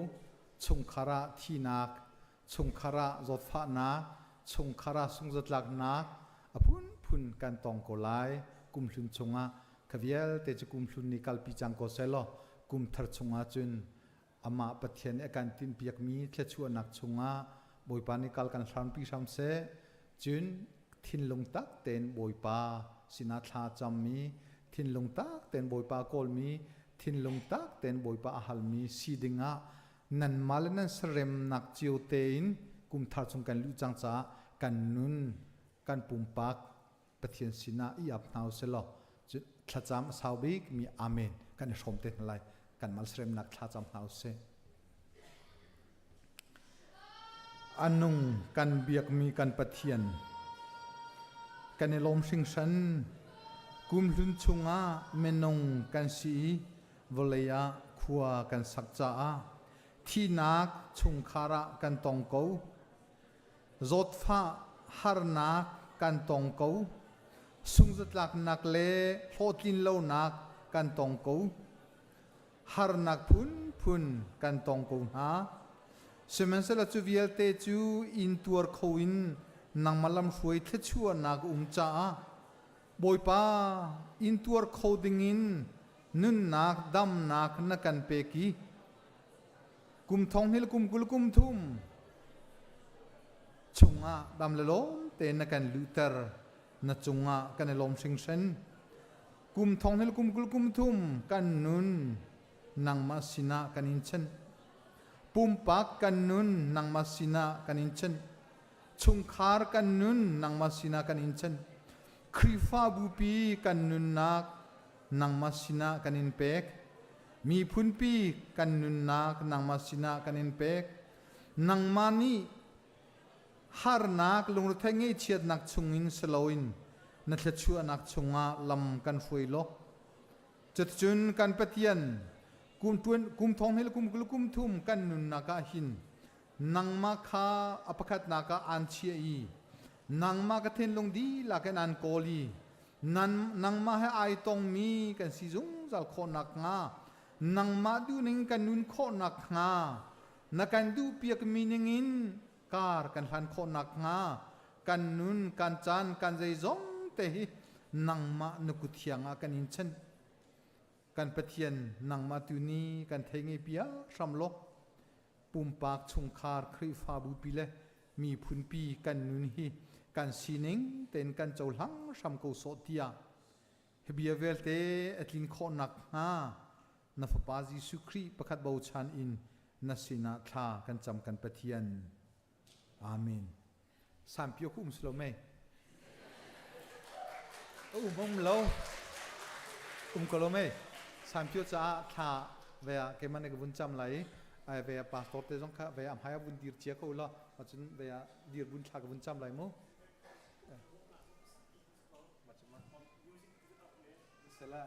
ชงคาระที่นักชงคาระจดฟ้านักชงคาระสุงจดหลักนักพุนกันตองโกไลกุมชุนชงขวิลเตจกุมชุนนิคัลปิจังโกเซโลกุมทัรชงจุนอามาปะเทียนเอกันตินเปียกมีเทชัวนักชงบอยปานิคัลกันสันปิชัมเซจุนทินลงตักเตนบอยปาสินาทาจำมีทินลงตักเตนบอยปาโกลมีทินลงตักเตนบอยปาอาฮัลมีสีดิงนันมาเลนันเสรมนักจิวเตนกุมทัรชงกันลุจังจ้ากันนุนกันปุ่มปักปะเทียนสินาอีอับนาวเซโลขจำสาวบิกมีอาเมนกันชมเต็มเลยกันมาเสริมนักขจำนาวเซอันนุ่งกันเบียกมีกันปะเทียนกันในลมสิงชันกุมลุนชุงเมนงกันสีวลยาขัวกันสักจ้าที่นักชุงคาระกันตองกูจดฟ้าฮาร์นักกันตองกูสุงจัดลักนักเล่โหตินเล่านักกันตองกูฮาร์นักพุนกันตองกูฮะเสมันเสละจูวิเอลเตจูอินตัวเขาอินนังมาลำช่วยเทชัวนักจ้าบอยป้าอินตัวเขาดิ่งินนุนนักดำนักนักกันเปกีกุมทองนี่ละกุมกุลกุมทุ่ม ชงะดำละล้มเตนกันลูเตอร์นัดจงะกันลมสิงเซนกุมทองให้กุมกุลกุมทุ่มกันนุนนางมาสินะกันอินเชนปุ่มปักกันนุนนางมาสินะกันอินเชนชุงคาร์กันนุนนางมาสินะกันอินเชนครีฟ้าบุปีกันนุนนักนางมาสินะกันอินเป็กมีพุนปีกันนุนนักนางมาสินะกันอินเป็กนางมานีฮาร์นักลงรถแง่เชียดนักชงอินสโลอินนัทชัวนักชงอาลำกันฟุยโลจุดจุนกันปะเทียนกุมทองให้กุมกุลกุมทุ่มกันนุนนักหินนังมาคาอปคัดนักอันเชียนังมากระเทนลงดีลักนันโกลีนังมาให้ไอตองมีกันสิจุงจัลโคนักงานังมาดูนิงกันนุนโคนักงานักกันดูเปียกมีนิงินการกันหันโคนักงากันนุนกันจันกันใจจงเตหินังมานุกุเทียงกันอินเชนกันปะเทียนนังมาตุนีกันเทงเปียรำลกปุ่มปากชงคาร์ครีฟาบุปิเลมีพุนปีกันนุนฮีกันซีนิงเต็นกันเจ้าหลังรำกูโซเทียเฮเบียเวลเตอตลินโคนักฮานัฟปาจิสุครีประคัดบูชานอินนัสินาทากันจำกันปะเทียนอาเมนสามพิโยคุมสโลเมมุมโลกโลเมสามพิโยจ้าทาเวียเกมันในกบุญจำไหลไอเวียปาสปอร์ตเตจงค่ะเวียหายบุญดีร์เชียเขาละมาจนเวียดีร์บุญชากบุญจำไหลมั้งเสร็จแล้ว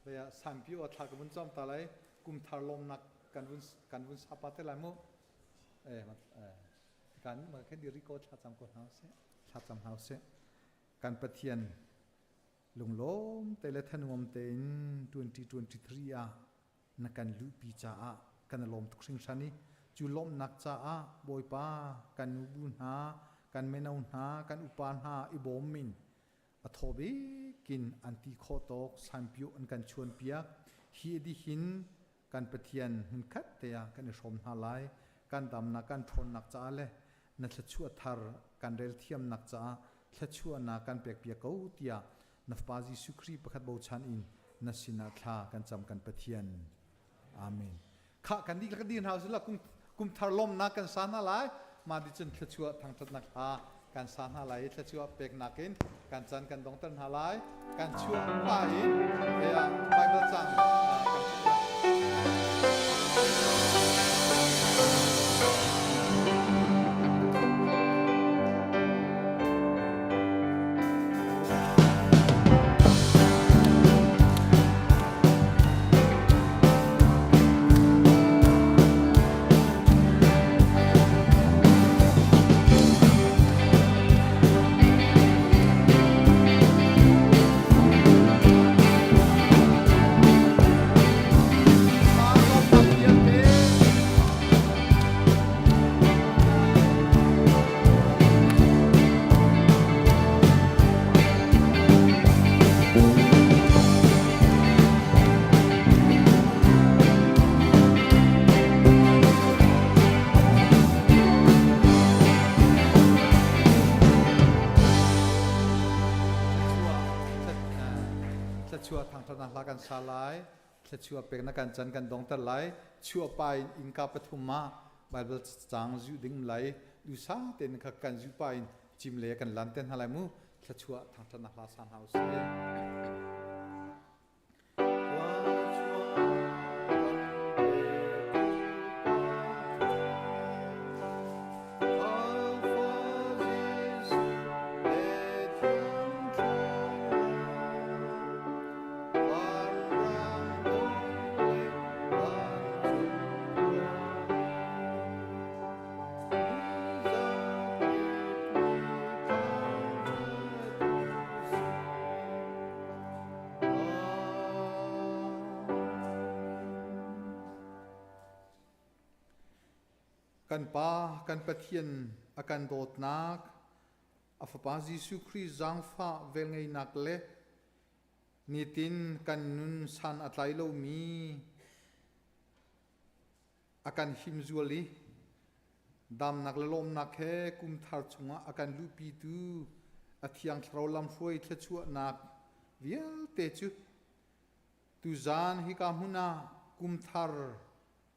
เวียสามพิโยทากบุญจำตาไหลกุมทารลมนักกันบุญสัพพะเตไหลมั้งการมาแค่ดีริโกชาจำคนเฮาเสชาจำเฮาเสการปะเทียนลุงล้มแต่ละท่านวมเต็น2023นักการลุปีจ้ากันล้มทุกสิ่งชนิดจูล้มนักจ้าบอยป้ากันบุญหากันเมนาหากันอุปานหาอิบอมมินอทบีกินอันติโคตกสัมพิวอันกันชวนเปียกฮีดิหินกันปะเทียนหุ่นคัดเตียกันชมหาไลกันดำนักกันทนนักจ้าเลยนัทชัวทาร์กันเรลเทียมนักจ้าทัชัวนักกันเปียกเปียกเอาเตียนับปาจิสุครีประคัดบูชานอินนัสินาทากันจำกันปะเทียนอาเมนข้ากันดีกันดีนเฮาสิละกุมทารลมนักกันสานอะไรมาดิจันทัชัวทางทัดนักอากันสานอะไรทัชัวเปียกนักอินกันจันกันดงตันอะไรกันชัวไปเดียไปประจังชัวทางธนาคารกันสลายชัวเป็นนักการจันกันดงตันไหลชัวไปอินกาปฐุมมาไบเบิลจางจูดิ่งไหลดูซาเต็นขักกันจูไปจิมเล่กันลันเต็นอะไรมูชัวทางธนาคารสานเฮาส์กันป้ากันปะเทียนอาการโดดนักอัฟปาจิสุครีจังฟ้าเวงไงนักเล่นิตินกันนุนสันอัตไลโลมีอาการหิมจวลี ดำนักละลมนักแค่กุมทาร์ชงะอาการลูปีตูอาทิยังเราลำฟวยเทชัวนักเวียลเตจุตูจานฮิกามุนากุมทาร์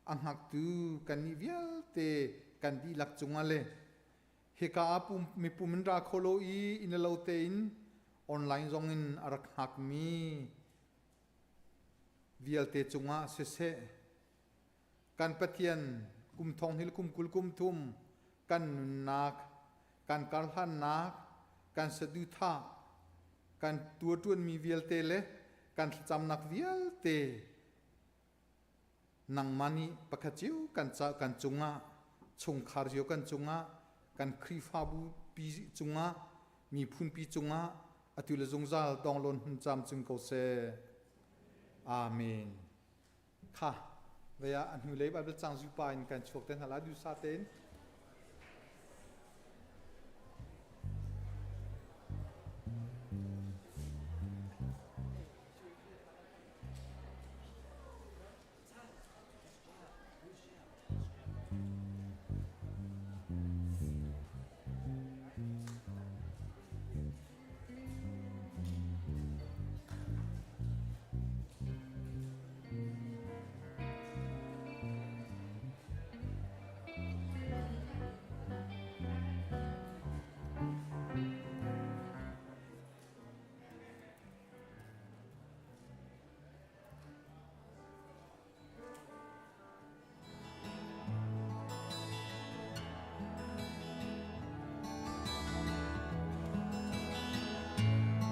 อังหักตูกันนิเวียลเตกันดีลักจงะเลฮิกาอาปุมมีปุมินราโคโลอีอินเลวเตอินออนไลน์จงอินอารักหักมีเวียลเตจงะเสเสกันปะเทียนกุมทองฮิลกุมกุลกุมทุมกันนุนนักกันการหันนักกันสะดุท่ากันตัวจวนมีเวียลเตเลกันจำนักเวียลเตนังมันนี่ปะขจิวกันจะกันจงะชงคาร์จิวกันจงะกันครีฟาบูปีจงะมีพุนปีจงะอตุลจงซาลดองลนหุ่นจำจึงเกษอาเมนค่ะเวียอันหูเล็บอันเป็นจังจูปายกันชกเต้นหาลาดูซาเต้น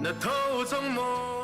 那头中梦。